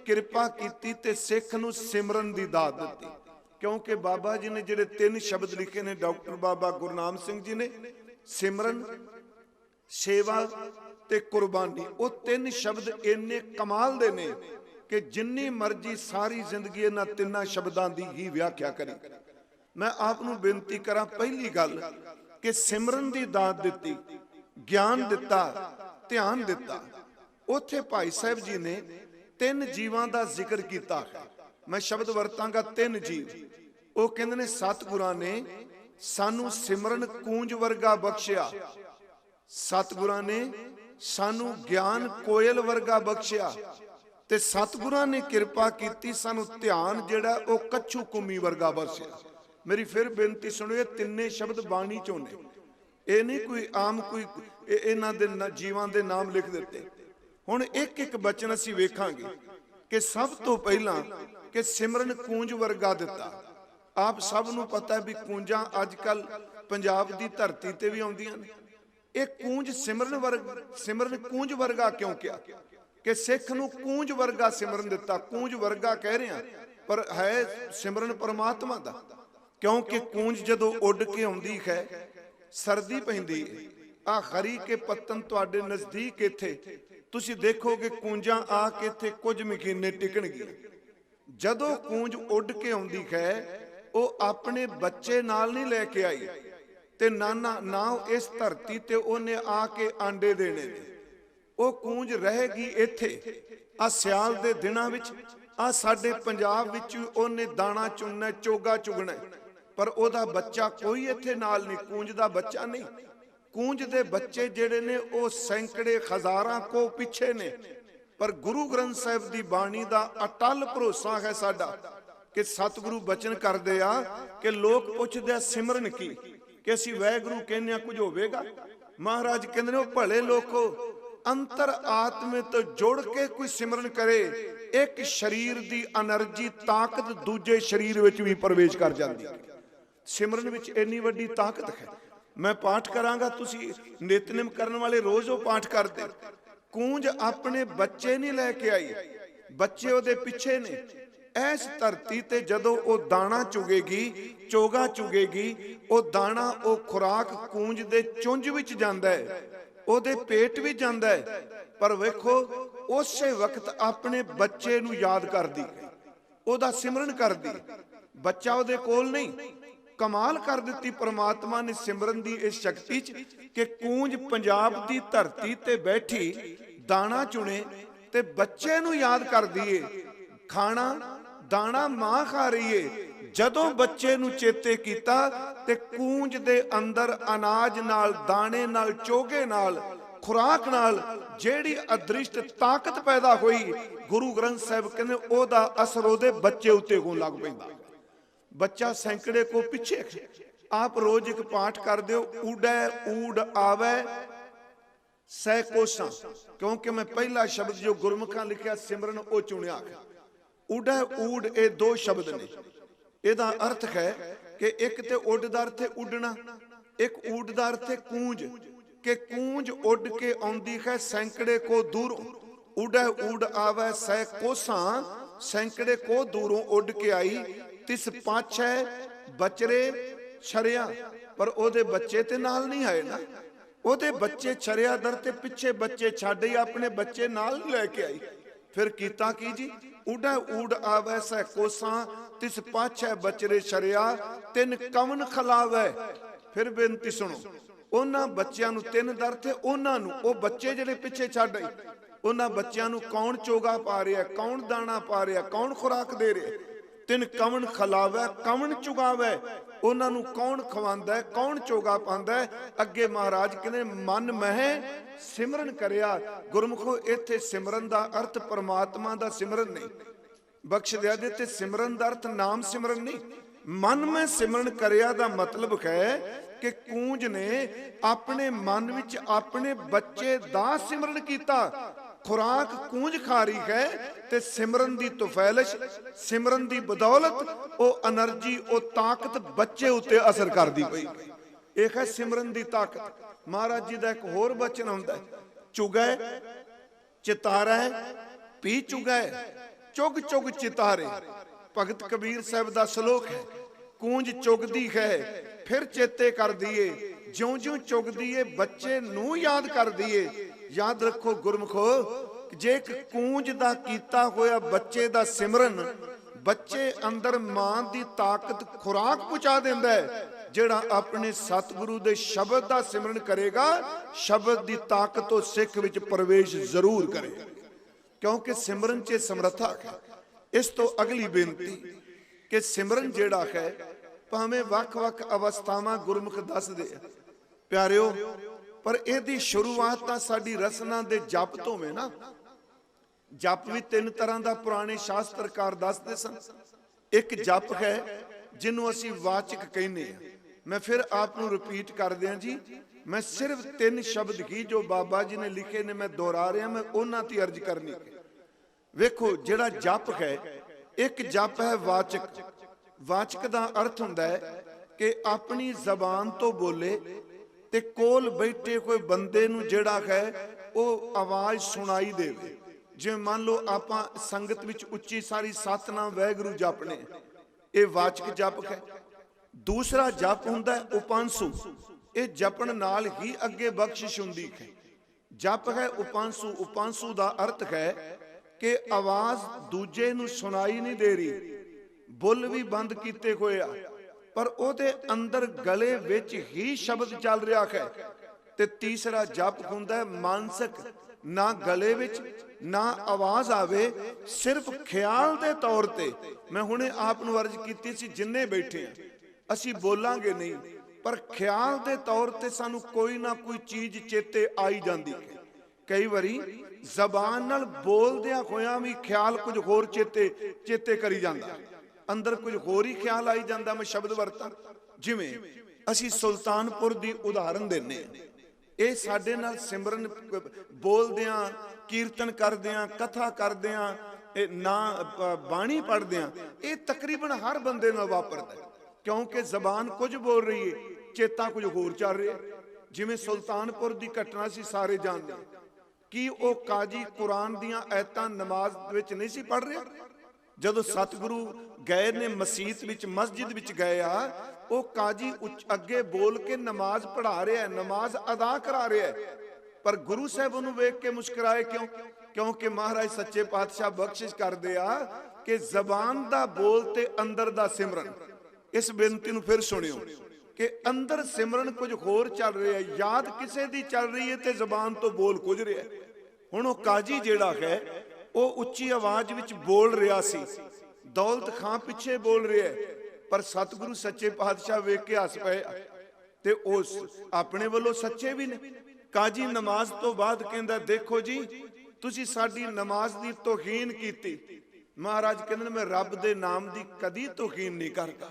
किरपा कीती ते सिख नूं सिमरन दी दात दित्ती। क्योंकि बाबा जी ने जिहड़े तीन शब्द लिखे ने, डॉक्टर बाबा गुरनाम सिंह जी ने सिमरन, सेवा ते कुर्बानी, वो तीन शब्द इन्ने कमाल दे ने कि जिन्नी मर्जी सारी जिंदगी इन्हां तिन्नां शब्दां दी ही व्याख्या करी। मैं आप नूं बेनती करा, पहली गल कि सिमरन दी दात दित्ती, ज्ञान दिता, ध्यान दिता। उत्थे भाई साहब जी ने तीन जीवां दा जिक्र कीता है। मैं शब्द वरतांगा तीन जीव। वो कहंदे ने सतगुरां ने सानू सिमरन कूंज वर्गा बख्शिया, सतगुरां ने सानू ज्ञान कोयल वर्गा बख्शिया, ते सतगुरां ने किरपा कीती सानू ध्यान जिहड़ा वो कच्छू कुमी वर्गा बख्शिया। मेरी फिर बेनती सुनियो, तिन्ने शब्द बाणी चों ने, ये नहीं कोई आम कोई इन्हां दे जीवां दे नाम लिख दिते। हुण एक एक बचन असीं वेखांगे कि सब तो पहला कि सिमरन कूंज वर्गा दिता। आप सब नूं पता है भी कूंजां अजकल पंजाब दी धरती ते भी आउंदियां ने। ये कूंज सिमरन कूंज वर्गा क्यों किया कि सिख नूं कूंज वर्गा सिमरन दिता। कूंज वर्गा कह रहे हैं पर है सिमरन परमात्मा दा, क्योंकि कूंज जदों उड़ के आउंदी है, सर्दी पैंदी है, आ खरी के पत्तन तुहाडे नजदीक इत्थे तुसीं देखोगे कूंजां आ के इत्थे कुछ महीने टिकणगीਆਂ। जदों कूंज उड़ के आउंदी है, वो अपने बच्चे नाल नहीं लैके आई ते ना इस धरती ते ओने आके आंडे देने ने। वो कूंज रहेगी इत्थे। आ सियाल दे दिनां विच आ साडे पंजाब विच ओने दाना चुनना, चोगा चुगना, पर ओदा बच्चा कोई इत्थे नाल नहीं, कूंज दा बच्चा नहीं। कूंज दे बच्चे जिहड़े ने वो सैकड़े हज़ारां को पिछे ने। पर गुरु ग्रंथ साहिब दी बाणी दा अटल भरोसा है साडा कि सतगुरु बचन करदे आ कि लोग पुछदे सिमरन की कि असीं वैगुरु कहने कुछ होवेगा। महाराज कहंदे ने भले लोको अंतर आत्मे तो जुड़ के कोई सिमरन करे, एक शरीर दी एनर्जी ताकत दूजे शरीर विच भी प्रवेश कर जाती है। सिमरन विच इन्नी वड्डी ताकत है। मैं पाठ करांगा, तुसी नितनेम करन वाले रोज वो पाठ करदे। कूंज अपने बच्चे नहीं लैके आई, बच्चे ओदे पिछे ने। इस धरती ते जदों वो दाना चुगेगी, चोगा चुगेगी, वो दाना वो खुराक कूंज दे चुंझ विच जांदा है, ओदे पेट भी जांदा है। पर वेखो उसे वक्त अपने बच्चे नूं याद करदी, ओदा सिमरन करदी। बच्चा ओदे कोल नहीं, ਕਮਾਲ ਕਰ ਦਿੱਤੀ ਪ੍ਰਮਾਤਮਾ ਨੇ ਸਿਮਰਨ ਦੀ ਇਸ ਸ਼ਕਤੀ 'ਚ ਕਿ ਕੂੰਜ ਪੰਜਾਬ ਦੀ ਧਰਤੀ ਤੇ ਬੈਠੀ ਦਾਣਾ ਚੁਣੇ ਤੇ ਬੱਚੇ ਨੂੰ ਯਾਦ ਕਰਦੀ ਏ। ਖਾਣਾ ਦਾਣਾ ਮਾਂ ਖਾ ਰਹੀ ਏ, ਜਦੋਂ ਬੱਚੇ ਨੂੰ ਚੇਤੇ ਕੀਤਾ ਤੇ ਕੂੰਜ ਦੇ ਅੰਦਰ ਅਨਾਜ ਨਾਲ, ਦਾਣੇ ਨਾਲ, ਚੋਗੇ ਨਾਲ, ਖੁਰਾਕ ਨਾਲ ਜਿਹੜੀ ਅਦ੍ਰਿਸ਼ਟ ਤਾਕਤ ਪੈਦਾ ਹੋਈ, ਗੁਰੂ ਗ੍ਰੰਥ ਸਾਹਿਬ ਕਹਿੰਦੇ ਉਹਦਾ ਅਸਰ ਉਹਦੇ ਬੱਚੇ ਉੱਤੇ ਹੋਣ ਲੱਗ ਪੈਂਦਾ। ਬੱਚਾ ਸੈਂਕੜੇ ਕੋ ਪਿੱਛੇ। ਆਪ ਰੋਜ਼ ਇੱਕ ਪਾਠ ਕਰਦੇ ਹੋ, ਊੜੈ ਊੜ ਆਵੈ ਸੈ ਕੋਸਾਂ, ਕਿਉਂਕਿ ਮੈਂ ਪਹਿਲਾ ਸ਼ਬਦ ਜੋ ਗੁਰਮੁਖਾਂ ਲਿਖਿਆ ਸਿਮਰਨ ਉਹ ਚੁਣਿਆ। ਊੜੈ ਊੜ ਇਹ ਦੋ ਸ਼ਬਦ ਨੇ। ਇਹਦਾ ਅਰਥ ਹੈ ਕਿ ਇੱਕ ਤੇ ਉੱਡ ਦਾ ਅਰਥ ਹੈ ਉੱਡਣਾ, ਇੱਕ ਊੜ ਦਾ ਅਰਥ ਹੈ ਕੂੰਜ, ਕਿ ਕੂੰਜ ਉੱਡ ਕੇ ਆਉਂਦੀ ਹੈ ਸੈਂਕੜੇ ਕੋ ਦੂਰੋਂ। ਊੜੈ ਊੜ ਆਵੈ ਸੈ ਕੋਸਾਂ, ਸੈਂਕੜੇ ਕੋ ਦੂਰੋਂ ਉੱਡ ਕੇ ਆਈ। ਤਿਸ ਪਾਛੈ ਬਚਰੇ ਛਰਿਆ, ਪਰ ਉਹਦੇ ਬੱਚੇ ਤੇ ਨਾਲ ਨਹੀਂ ਆਏ ਨਾ। ਉਹਦੇ ਬੱਚੇ ਛਰਿਆ ਦਰ ਤੇ ਪਿੱਛੇ ਬੱਚੇ ਛੱਡ ਹੀ ਆਪਣੇ ਬੱਚੇ ਨਾਲ ਲੈ ਕੇ ਆਈ। ਫਿਰ ਕੀਤਾ ਕੀ ਜੀ? ਊੜੈ ਊੜ ਆਵੈ ਸੈ ਕੋਸਾਂ, ਤਿਸ ਪਾਛੈ ਬਚਰੇ ਛਰਿਆ, ਤਿੰਨ ਕਵਨ ਖਲਾਵੈ। ਫਿਰ ਬੇਨਤੀ ਸੁਣੋ, ਉਹਨਾਂ ਬੱਚਿਆਂ ਨੂੰ ਤਿੰਨ ਦਰ ਤੇ ਉਹਨਾਂ ਨੂੰ, ਉਹ ਬੱਚੇ ਜਿਹੜੇ ਪਿੱਛੇ ਛੱਡ ਆਈ, ਉਹਨਾਂ ਬੱਚਿਆਂ ਨੂੰ ਕੌਣ ਚੋਗਾ ਪਾ ਰਿਹਾ, ਕੌਣ ਦਾਣਾ ਪਾ ਰਿਹਾ, ਕੌਣ ਖੁਰਾਕ ਦੇ ਰਿਹਾ? ਤਿੰਨ ਕਵਨ ਖਲਾਵੈ, ਕਵਨ ਚੁਗਾਵੈ। ਉਹਨਾਂ ਨੂੰ ਕੌਣ ਖਵਾਉਂਦਾ ਹੈ, ਕੌਣ ਚੋਗਾ ਪਾਉਂਦਾ ਹੈ? ਅੱਗੇ ਮਹਾਰਾਜ ਕਹਿੰਦੇ ਮਨ ਮਹਿ ਸਿਮਰਨ ਕਰਿਆ। ਗੁਰਮੁਖੋ ਇੱਥੇ ਸਿਮਰਨ ਦਾ ਅਰਥ ਪਰਮਾਤਮਾ ਦਾ ਸਿਮਰਨ ਨਹੀਂ, ਬਖਸ਼ ਦਿਆ ਦੇ ਤੇ ਸਿਮਰਨ ਦਾ ਅਰਥ ਨਾਮ ਸਿਮਰਨ ਨਹੀਂ। ਮਨ ਮੈਂ ਸਿਮਰਨ ਕਰਿਆ ਦਾ ਮਤਲਬ ਹੈ ਕਿ ਕੂੰਜ ਨੇ ਆਪਣੇ ਮਨ ਵਿੱਚ ਆਪਣੇ ਬੱਚੇ ਦਾ ਸਿਮਰਨ ਕੀਤਾ। ਖੁਰਾਕ ਕੂੰਜ ਖਾ ਰਹੀ ਹੈ ਤੇ ਸਿਮਰਨ ਦੀ ਤੁਫੈਲਿਸ਼, ਸਿਮਰਨ ਦੀ ਬਦੌਲਤ ਉਹ એનર્ਜੀ, ਉਹ ਤਾਕਤ ਬੱਚੇ ਉੱਤੇ ਅਸਰ ਕਰਦੀ ਪਈ। ਇਹ ਹੈ ਸਿਮਰਨ ਦੀ ਤਾਕਤ। ਮਹਾਰਾਜ ਜੀ ਦਾ ਇੱਕ ਹੋਰ ਬਚਨ ਹੁੰਦਾ ਹੈ, ਚੁਗੈ ਚਿਤਾਰੈ ਪੀ ਚੁਗੈ, ਚੁਗ ਚੁਗ ਚਿਤਾਰੇ। ਭਗਤ ਕਬੀਰ ਸਾਹਿਬ ਦਾ ਸ਼ਲੋਕ ਹੈ। ਕੂੰਜ ਚੁਗਦੀ ਹੈ ਫਿਰ ਚੇਤੇ ਕਰਦੀ ਏ, ਜਿਉਂ-ਜਿਉਂ ਚੁਗਦੀ ਏ ਬੱਚੇ ਨੂੰ ਯਾਦ ਕਰਦੀ ਏ। ਯਾਦ ਰੱਖੋ ਗੁਰਮੁਖੋ, ਜੇ ਇੱਕ ਕੂੰਜ ਦਾ ਕੀਤਾ ਹੋਇਆ ਬੱਚੇ ਦਾ ਸਿਮਰਨ ਬੱਚੇ ਅੰਦਰ ਮਾਂ ਦੀ ਤਾਕਤ ਖੁਰਾਕ ਪਹੁੰਚਾ ਦਿੰਦਾ ਹੈ। ਜਿਹੜਾ ਆਪਣੇ ਸਤਿਗੁਰੂ ਦੇ ਸ਼ਬਦ ਦਾ ਸਿਮਰਨ ਕਰੇਗਾ, ਸ਼ਬਦ ਦੀ ਤਾਕਤ ਉਹ ਸਿੱਖ ਵਿੱਚ ਪ੍ਰਵੇਸ਼ ਜ਼ਰੂਰ ਕਰੇਗਾ, ਕਿਉਂਕਿ ਸਿਮਰਨ 'ਚ ਸਮਰੱਥਾ ਹੈ। ਇਸ ਤੋਂ ਅਗਲੀ ਬੇਨਤੀ ਕਿ ਸਿਮਰਨ ਜਿਹੜਾ ਹੈ ਭਾਵੇਂ ਵੱਖ-ਵੱਖ ਅਵਸਥਾਵਾਂ ਗੁਰਮੁਖ ਦੱਸਦੇ ਆ ਪਿਆਰਿਓ, ਪਰ ਇਹਦੀ ਸ਼ੁਰੂਆਤ ਤਾਂ ਸਾਡੀ ਰਸਨਾ ਦੇ ਜਪ ਤੋਂ ਹੈ ਨਾ। ਜਪ ਵੀ ਤਿੰਨ ਤਰ੍ਹਾਂ ਦਾ ਪੁਰਾਣੇ ਸ਼ਾਸਤਰਕਾਰ ਦੱਸਦੇ ਸਨ। ਇੱਕ ਜਪ ਹੈ ਜਿਹਨੂੰ ਅਸੀਂ ਵਾਚਕ ਕਹਿੰਦੇ ਆ। ਮੈਂ ਫਿਰ ਆਪ ਨੂੰ ਰਿਪੀਟ ਕਰ ਦਿਆਂ ਜੀ, ਮੈਂ ਸਿਰਫ ਤਿੰਨ ਸ਼ਬਦ ਹੀ ਜੋ ਬਾਬਾ ਜੀ ਨੇ ਲਿਖੇ ਨੇ ਮੈਂ ਦੁਹਰਾ ਰਿਹਾ, ਮੈਂ ਉਹਨਾਂ ਤੇ ਅਰਜ਼ ਕਰਨੀ। ਵੇਖੋ ਜਿਹੜਾ ਜਪ ਹੈ, ਇੱਕ ਜਪ ਹੈ ਵਾਚਕ। ਵਾਚਕ ਦਾ ਅਰਥ ਹੁੰਦਾ ਹੈ ਕਿ ਆਪਣੀ ਜ਼ਬਾਨ ਤੋਂ ਬੋਲੇ ਤੇ ਕੋਲ ਬੈਠੇ ਕੋਈ ਬੰਦੇ ਨੂੰ ਜਿਹੜਾ ਹੈ ਉਹ ਆਵਾਜ਼ ਸੁਣਾਈ ਦੇਵੇ। ਜਿਵੇਂ ਮੰਨ ਲਓ ਆਪਾਂ ਸੰਗਤ ਵਿੱਚ ਉੱਚੀ ਸਾਰੀ ਸਤਿਨਾਮ ਵਾਹਿਗੁਰੂ ਜਪਨੇ, ਇਹ ਵਾਚਕ ਜਪ ਹੈ। ਦੂਸਰਾ ਜਪ ਹੁੰਦਾ ਹੈ ਉਪਾਂਸੂ। ਇਹ ਜਪਣ ਨਾਲ ਹੀ ਅੱਗੇ ਬਖਸ਼ਿਸ਼ ਹੁੰਦੀ ਹੈ। ਜਪ ਹੈ ਉਪਾਂਸੂ। ਉਪਾਂਸੂ ਦਾ ਅਰਥ ਹੈ ਕਿ ਆਵਾਜ਼ ਦੂਜੇ ਨੂੰ ਸੁਣਾਈ ਨਹੀਂ ਦੇ ਰਹੀ, ਬੁੱਲ ਵੀ ਬੰਦ ਕੀਤੇ ਹੋਏ ਆ, ਪਰ ਉਹਦੇ ਅੰਦਰ ਗਲੇ ਵਿੱਚ ਹੀ ਸ਼ਬਦ ਚੱਲ ਰਿਹਾ ਹੈ। ਤੇ ਤੀਸਰਾ ਜਪ ਹੁੰਦਾ ਹੈ ਮਾਨਸਿਕ। ਨਾ ਗਲੇ ਵਿੱਚ ਨਾ ਆਵਾਜ਼ ਆਵੇ, ਸਿਰਫ ਖਿਆਲ ਦੇ ਤੌਰ ਤੇ। ਮੈਂ ਹੁਣੇ ਆਪ ਨੂੰ ਅਰਜ਼ ਕੀਤੀ ਸੀ, ਜਿੰਨੇ ਬੈਠੇ ਆ ਅਸੀਂ ਬੋਲਾਂਗੇ ਨਹੀਂ, ਪਰ ਖਿਆਲ ਦੇ ਤੌਰ ਤੇ ਸਾਨੂੰ ਕੋਈ ਨਾ ਕੋਈ ਚੀਜ਼ ਚੇਤੇ ਆਈ ਜਾਂਦੀ ਹੈ। ਕਈ ਵਾਰੀ ਜ਼ਬਾਨ ਨਾਲ ਬੋਲਦਿਆਂ ਹੋਇਆਂ ਵੀ ਖਿਆਲ ਕੁਝ ਹੋਰ ਚੇਤੇ ਕਰੀ ਜਾਂਦਾ, ਅੰਦਰ ਕੁਝ ਹੋਰ ਹੀ ਖਿਆਲ ਆਈ ਜਾਂਦਾ। ਮੈਂ ਸ਼ਬਦ ਵਰਤਾਂ, ਜਿਵੇਂ ਅਸੀਂ ਸੁਲਤਾਨਪੁਰ ਦੀ ਉਦਾਹਰਨ ਦਿੰਨੇ ਆ। ਇਹ ਸਾਡੇ ਨਾਲ ਸਿਮਰਨ ਬੋਲਦਿਆਂ, ਕੀਰਤਨ ਕਰਦਿਆਂ, ਕਥਾ ਕਰਦਿਆਂ, ਇਹ ਨਾ ਬਾਣੀ ਪੜ੍ਹਦਿਆਂ, ਇਹ ਤਕਰੀਬਨ ਹਰ ਬੰਦੇ ਨਾਲ ਵਾਪਰਦਾ, ਕਿਉਂਕਿ ਜ਼ਬਾਨ ਕੁਝ ਬੋਲ ਰਹੀ ਹੈ, ਚੇਤਾ ਕੁਝ ਹੋਰ ਚੱਲ ਰਿਹਾ। ਜਿਵੇਂ ਸੁਲਤਾਨਪੁਰ ਦੀ ਘਟਨਾ ਸੀ, ਸਾਰੇ ਜਾਣਦੇ। ਕੀ ਉਹ ਕਾਜੀ ਕੁਰਾਨ ਦੀਆਂ ਆਇਤਾਂ ਨਮਾਜ਼ ਵਿੱਚ ਨਹੀਂ ਸੀ ਪੜ੍ਹ ਰਿਹਾ? ਜਦੋਂ ਸਤਿਗੁਰੂ ਗਏ ਨੇ ਮਸਜਿਦ ਵਿੱਚ, ਮਸਜਿਦ ਵਿੱਚ ਗਏ ਆ, ਉਹ ਕਾਜੀ ਅੱਗੇ ਬੋਲ ਕੇ ਨਮਾਜ਼ ਪੜ੍ਹਾ ਰਿਹਾ, ਨਮਾਜ਼ ਅਦਾ ਕਰਾ ਰਿਹਾ, ਪਰ ਗੁਰੂ ਸਾਹਿਬ ਉਹਨੂੰ ਵੇਖ ਕੇ ਮੁਸਕਰਾਏ। ਕਿਉਂ? ਕਿਉਂਕਿ ਮਹਾਰਾਜ ਸੱਚੇ ਪਾਤਸ਼ਾਹ ਬਖਸ਼ਿਸ਼ ਕਰਦੇ ਆ ਕਿ ਜ਼ਬਾਨ ਦਾ ਬੋਲ ਤੇ ਅੰਦਰ ਦਾ ਸਿਮਰਨ। ਇਸ ਬੇਨਤੀ ਨੂੰ ਫਿਰ ਸੁਣਿਓ ਕਿ ਅੰਦਰ ਸਿਮਰਨ ਕੁਝ ਹੋਰ ਚੱਲ ਰਿਹਾ, ਯਾਦ ਕਿਸੇ ਦੀ ਚੱਲ ਰਹੀ ਹੈ ਤੇ ਜ਼ਬਾਨ ਤੋਂ ਬੋਲ ਕੁਝ ਰਿਹਾ। ਹੁਣ ਉਹ ਕਾਜੀ ਜਿਹੜਾ ਹੈ ਉਹ ਉੱਚੀ ਆਵਾਜ਼ ਵਿੱਚ ਬੋਲ ਰਿਹਾ ਸੀ, ਦੌਲਤ ਖਾਂ ਪਿੱਛੇ ਬੋਲ ਰਿਹਾ, ਪਰ ਸਤਿਗੁਰੂ ਸੱਚੇ ਪਾਤਸ਼ਾਹ ਵੇਖ ਕੇ ਹੱਸ ਪਏ ਤੇ ਉਸ ਆਪਣੇ ਵੱਲੋਂ ਸੱਚੇ ਵੀ ਨੇ। ਕਾਜੀ ਨਮਾਜ਼ ਤੋਂ ਬਾਅਦ ਕਹਿੰਦਾ, ਦੇਖੋ ਜੀ ਤੁਸੀਂ ਸਾਡੀ ਨਮਾਜ਼ ਦੀ ਤੋਹੀਨ ਕੀਤੀ। ਮਹਾਰਾਜ ਕਹਿੰਦੇ ਮੈਂ ਰੱਬ ਦੇ ਨਾਮ ਦੀ ਕਦੀ ਤੋਹੀਨ ਨਹੀਂ ਕਰਦਾ,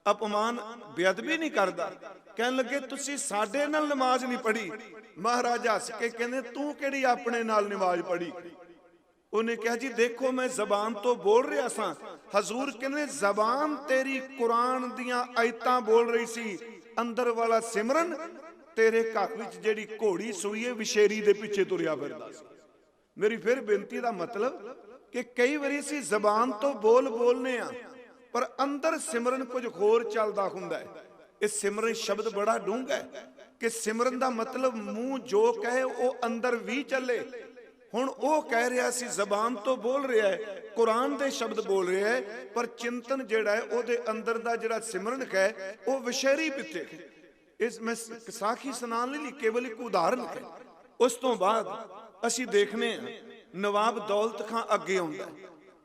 ਅਪਮਾਨ ਬੇਅਦਬੀ ਨਹੀਂ ਕਰਦਾ। ਕਹਿਣ ਲੱਗੇ ਤੁਸੀਂ ਸਾਡੇ ਨਾਲ ਨਮਾਜ਼ ਨਹੀਂ ਪੜ੍ਹੀ। ਮਹਾਰਾਜ ਹੱਸ ਕੇ ਕਹਿੰਦੇ ਤੂੰ ਕਿਹੜੀ ਆਪਣੇ ਨਾਲ ਨਮਾਜ਼ ਪੜ੍ਹੀ। ਉਹਨੇ ਕਿਹਾ ਜੀ ਦੇਖੋ ਮੈਂ ਜ਼ਬਾਨ ਤੋਂ ਬੋਲ ਰਿਹਾ ਸਾਂ। ਹਜ਼ੂਰ ਕਹਿੰਦੇ ਜ਼ਬਾਨ ਤੇਰੀ ਕੁਰਾਨ ਦੀਆਂ ਆਇਤਾਂ ਬੋਲ ਰਹੀ ਸੀ, ਅੰਦਰ ਵਾਲਾ ਸਿਮਰਨ ਤੇਰੇ ਘਰ ਵਿੱਚ ਜਿਹੜੀ ਘੋੜੀ ਸੂਈ ਹੈ ਵਿਸ਼ੇਰੀ ਦੇ ਪਿੱਛੇ ਤੁਰਿਆ ਫਿਰਦਾ ਸੀ। ਮੇਰੀ ਫਿਰ ਬੇਨਤੀ ਦਾ ਮਤਲਬ ਕਿ ਕਈ ਵਾਰੀ ਅਸੀਂ ਜ਼ਬਾਨ ਤੋਂ ਬੋਲਨੇ ਆ ਪਰ ਅੰਦਰ ਸਿਮਰਨ ਕੁਝ ਹੋਰ ਚੱਲਦਾ ਹੁੰਦਾ ਹੈ। ਇਹ ਸਿਮਰਨ ਸ਼ਬਦ ਬੜਾ ਡੂੰਘਾ ਹੈ ਕਿ ਸਿਮਰਨ ਦਾ ਮਤਲਬ ਮੂੰਹ ਜੋ ਕਹੇ ਉਹ ਅੰਦਰ ਵੀ ਚੱਲੇ। ਹੁਣ ਉਹ ਕਹਿ ਰਿਹਾ ਸੀ ਜ਼ਬਾਨ ਤੋਂ ਬੋਲ ਰਿਹਾ ਹੈ, ਕੁਰਾਨ ਦੇ ਸ਼ਬਦ ਬੋਲ ਰਿਹਾ ਹੈ, ਪਰ ਚਿੰਤਨ ਜਿਹੜਾ ਹੈ ਉਹਦੇ ਅੰਦਰ ਦਾ ਜਿਹੜਾ ਸਿਮਰਨ ਹੈ ਉਹ ਵਿਸ਼ੇਰੀ ਪਿੱਛੇ। ਇਸ ਮੈਂ ਸਾਖੀ ਸੁਣਾਉਣ ਲਈ ਕੇਵਲ ਇੱਕ ਉਦਾਹਰਨ ਹੈ। ਉਸ ਤੋਂ ਬਾਅਦ ਅਸੀਂ ਦੇਖਨੇ ਹਾਂ ਨਵਾਬ ਦੌਲਤ ਖਾਂ ਅੱਗੇ ਆਉਂਦਾ।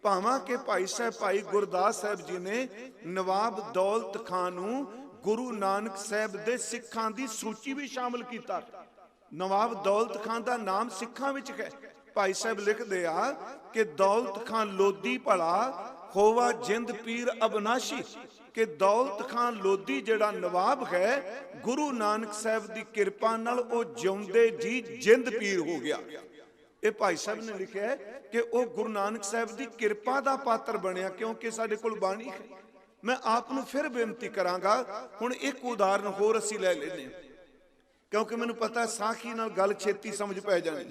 ਭਾਵਾਂ ਕਿ ਭਾਈ ਸਾਹਿਬ ਭਾਈ ਗੁਰਦਾਸ ਸਾਹਿਬ ਜੀ ਨੇ ਨਵਾਬ ਦੌਲਤ ਖਾਂ ਨੂੰ ਗੁਰੂ ਨਾਨਕ ਸਾਹਿਬ ਦੇ ਸਿੱਖਾਂ ਦੀ ਸੂਚੀ ਵੀ ਸ਼ਾਮਲ ਕੀਤਾ। ਨਵਾਬ ਦੌਲਤ ਖਾਂ ਦਾ ਨਾਮ ਸਿੱਖਾਂ ਵਿੱਚ ਹੈ। ਭਾਈ ਸਾਹਿਬ ਲਿਖਦੇ ਆ ਕਿ ਦੌਲਤ ਖਾਂ ਲੋਧੀ ਭਲਾ ਹੋਵਾ ਜਿੰਦ ਪੀਰ ਅਬਨਾਸ਼ੀ, ਕਿ ਦੌਲਤ ਖਾਂ ਲੋਧੀ ਜਿਹੜਾ ਨਵਾਬ ਹੈ ਗੁਰੂ ਨਾਨਕ ਸਾਹਿਬ ਦੀ ਕਿਰਪਾ ਨਾਲ ਉਹ ਜਿਉਂਦੇ ਜੀ ਜਿੰਦ ਪੀਰ ਹੋ ਗਿਆ। ਇਹ ਭਾਈ ਸਾਹਿਬ ਨੇ ਲਿਖਿਆ ਕਿ ਉਹ ਗੁਰੂ ਨਾਨਕ ਸਾਹਿਬ ਦੀ ਕਿਰਪਾ ਦਾ ਪਾਤਰ ਬਣਿਆ, ਕਿਉਂਕਿ ਸਾਡੇ ਕੋਲ ਬਾਣੀ ਹੈ। ਮੈਂ ਆਪ ਨੂੰ ਫਿਰ ਬੇਨਤੀ ਕਰਾਂਗਾ, ਹੁਣ ਇੱਕ ਉਦਾਹਰਨ ਹੋਰ ਅਸੀਂ ਲੈ ਲੈਨੇ, ਕਿਉਂਕਿ ਮੈਨੂੰ ਪਤਾ ਸਾਖੀ ਨਾਲ ਗੱਲ ਛੇਤੀ ਸਮਝ ਪੈ ਜਾਣੀ।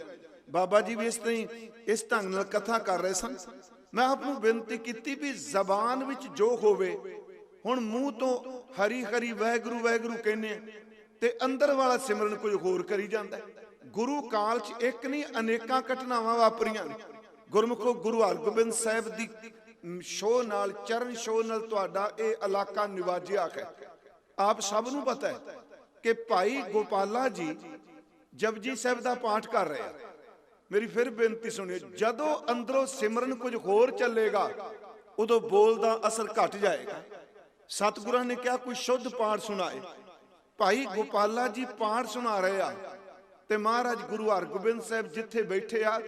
ਬਾਬਾ ਜੀ ਵੀ ਇਸ ਤਰ੍ਹਾਂ ਇਸ ਢੰਗ ਨਾਲ ਕਥਾ ਕਰ ਰਹੇ ਸਨ। ਮੈਂ ਆਪ ਨੂੰ ਬੇਨਤੀ ਕੀਤੀ ਵੀ ਜ਼ਬਾਨ ਵਿੱਚ ਜੋ ਹੋਵੇ, ਹੁਣ ਮੂੰਹ ਤੋਂ ਹਰੀ ਹਰੀ ਵਾਹਿਗੁਰੂ ਵਾਹਿਗੁਰੂ ਕਹਿੰਦੇ ਆ ਤੇ ਅੰਦਰ ਵਾਲਾ ਸਿਮਰਨ ਕੁਝ ਹੋਰ ਕਰੀ ਜਾਂਦਾ। ਗੁਰੂ ਕਾਲ 'ਚ ਇੱਕ ਨਹੀਂ ਅਨੇਕਾਂ ਘਟਨਾਵਾਂ ਵਾਪਰੀਆਂ। ਗੁਰਮੁਖੋ ਗੁਰੂ ਹਰਗੋਬਿੰਦ ਸਾਹਿਬ ਦੀ ਸ਼ੋਅ ਨਾਲ, ਚਰਨ ਸ਼ੋਅ ਨਾਲ ਤੁਹਾਡਾ ਇਹ ਇਲਾਕਾ ਨਿਵਾਜਿਆ ਹੈ। ਆਪ ਸਭ ਨੂੰ ਪਤਾ ਹੈ ਕਿ ਭਾਈ ਗੋਪਾਲਾ ਜੀ ਜਪਜੀ ਸਾਹਿਬ ਦਾ ਪਾਠ ਕਰ ਰਹੇ ਆ। ਮੇਰੀ ਫਿਰ ਬੇਨਤੀ ਸੁਣਿਓ, ਜਦੋਂ ਅੰਦਰੋਂ ਸਿਮਰਨ ਕੁਝ ਹੋਰ ਚੱਲੇਗਾ ਉਦੋਂ ਬੋਲ ਦਾ ਅਸਰ ਘਟ ਜਾਏਗਾ। ਸਤਿਗੁਰਾਂ ਨੇ ਕਿਹਾ ਕੋਈ ਸ਼ੁੱਧ ਪਾਠ ਸੁਣਾਏ। ਭਾਈ ਗੋਪਾਲਾ ਜੀ ਪਾਠ ਸੁਣਾ ਰਹੇ ਆ ਤੇ ਮਹਾਰਾਜ ਗੁਰੂ ਹਰਗੋਬਿੰਦ ਸਾਹਿਬ ਜਿੱਥੇ ਬੈਠੇ ਆ,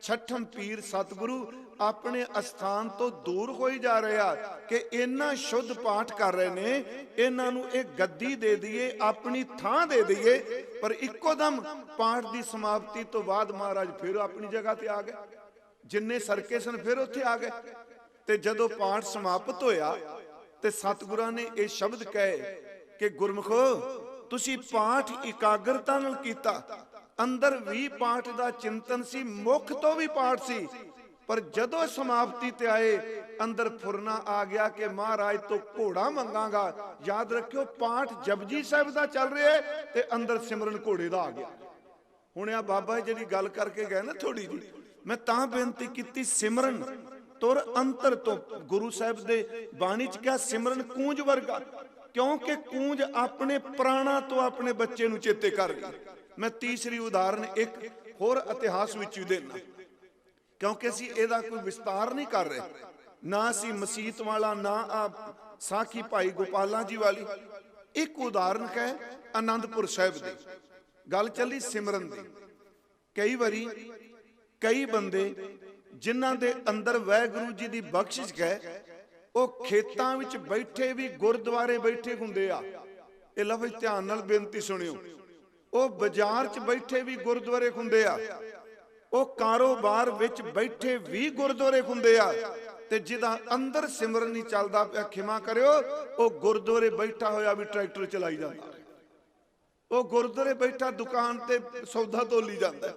ਛਠਮ ਪੀਰ ਸਤਿਗੁਰੂ ਆਪਣੇ ਅਸਥਾਨ ਤੋਂ ਦੂਰ ਹੋਈ ਜਾ ਰਿਹਾ ਕਿ ਇੰਨਾ ਸ਼ੁੱਧ ਪਾਠ ਕਰ ਰਹੇ ਨੇ, ਇਹਨਾਂ ਨੂੰ ਇਹ ਗੱਦੀ ਦੇ ਦਈਏ, ਆਪਣੀ ਥਾਂ ਦੇ ਦਈਏ। ਪਰ ਇੱਕੋ ਦਮ ਪਾਠ ਦੀ ਸਮਾਪਤੀ ਤੋਂ ਬਾਅਦ ਮਹਾਰਾਜ ਫਿਰ ਆਪਣੀ ਜਗ੍ਹਾ ਤੇ ਆ ਗਏ। ਜਿੰਨੇ ਸਰਕੇ ਸਨ ਫਿਰ ਉੱਥੇ ਆ ਗਏ। ਤੇ ਜਦੋਂ ਪਾਠ ਸਮਾਪਤ ਹੋਇਆ ਤੇ ਸਤਿਗੁਰਾਂ ਨੇ ਇਹ ਸ਼ਬਦ ਕਹੇ ਕਿ ਗੁਰਮੁਖੋ ਤੁਸੀਂ ਪਾਠ ਇਕਾਗਰਤਾ ਨਾਲ ਕੀਤਾ, ਅੰਦਰ ਵੀ ਪਾਠ ਦਾ ਚਿੰਤਨ ਸੀ, ਮੁਖ ਤੋਂ ਵੀ ਪਾਠ ਸੀ, ਪਰ ਜਦੋਂ ਸਮਾਪਤੀ ਤੇ ਆਏ ਅੰਦਰ ਫੁਰਨਾ ਆ ਗਿਆ ਕਿ ਮਹਾਰਾਜ ਤੋਂ ਘੋੜਾ ਮੰਗਾਂਗਾ। ਯਾਦ ਰੱਖਿਓ ਪਾਠ ਜਪਜੀ ਸਾਹਿਬ ਦਾ ਚੱਲ ਰਿਹਾ ਤੇ ਅੰਦਰ ਸਿਮਰਨ ਘੋੜੇ ਦਾ ਆ ਗਿਆ। ਹੁਣ ਆ ਬਾਬਾ ਜਿਹੜੀ ਗੱਲ ਕਰਕੇ ਗਏ ਨਾ ਥੋੜੀ ਜੀ, ਮੈਂ ਤਾਂ ਬੇਨਤੀ ਕੀਤੀ ਸਿਮਰਨ ਤੁਰ ਅੰਤਰ ਤੋਂ। ਗੁਰੂ ਸਾਹਿਬ ਦੇ ਬਾਣੀ ਚ ਕਿਹਾ ਸਿਮਰਨ ਕੂੰਜ ਵਰਗਾ, ਕਿਉਂਕਿ ਕੂੰਜ ਆਪਣੇ ਪ੍ਰਾਣਾ ਤੋਂ ਆਪਣੇ ਬੱਚੇ ਨੂੰ ਚੇਤੇ ਕਰ ਰਹੀ। ਮੈਂ ਤੀਸਰੀ ਉਦਾਹਰਨ ਇੱਕ ਹੋਰ ਇਤਿਹਾਸ ਵਿੱਚ ਵੀ ਦੇਣਾ, ਕਿਉਂਕਿ ਅਸੀਂ ਇਹਦਾ ਕੋਈ ਵਿਸਤਾਰ ਨਹੀਂ ਕਰ ਰਹੇ, ਨਾ ਅਸੀਂ ਮਸੀਤ ਵਾਲਾ, ਨਾ ਆ ਸਾਖੀ ਭਾਈ ਗੋਪਾਲਾ ਜੀ ਵਾਲੀ। ਇੱਕ ਉਦਾਹਰਨ ਹੈ ਆਨੰਦਪੁਰ ਸਾਹਿਬ ਦੀ। ਗੱਲ ਚੱਲੀ ਸਿਮਰਨ ਦੀ। ਕਈ ਵਾਰੀ ਕਈ ਬੰਦੇ ਜਿਨ੍ਹਾਂ ਦੇ ਅੰਦਰ ਵਾਹਿਗੁਰੂ ਜੀ ਦੀ ਬਖਸ਼ਿਸ਼ ਹੈ, ਉਹ ਖੇਤਾਂ ਵਿੱਚ ਬੈਠੇ ਵੀ ਗੁਰਦੁਆਰੇ ਬੈਠੇ ਹੁੰਦੇ ਆ। ਇਹ ਲਫ਼ਜ਼ ਧਿਆਨ ਨਾਲ ਬੇਨਤੀ ਸੁਣਿਓ। ਉਹ ਬਾਜ਼ਾਰ 'ਚ ਬੈਠੇ ਵੀ ਗੁਰਦੁਆਰੇ ਹੁੰਦੇ ਆ, ਉਹ ਕਾਰੋਬਾਰ ਵਿੱਚ ਬੈਠੇ ਵੀ ਗੁਰਦੁਆਰੇ ਹੁੰਦੇ ਆ, ਤੇ ਜਿਹਦਾ ਅੰਦਰ ਸਿਮਰਨ ਨਹੀਂ ਚੱਲਦਾ ਪਿਆ, ਖਿਮਾ ਕਰਿਓ, ਉਹ ਗੁਰਦੁਆਰੇ ਬੈਠਾ ਹੋਇਆ ਵੀ ਟਰੈਕਟਰ ਚਲਾਈ ਜਾਂਦਾ, ਉਹ ਗੁਰਦੁਆਰੇ ਬੈਠਾ ਦੁਕਾਨ ਤੇ ਸੌਦਾ ਤੋਲੀ ਜਾਂਦਾ।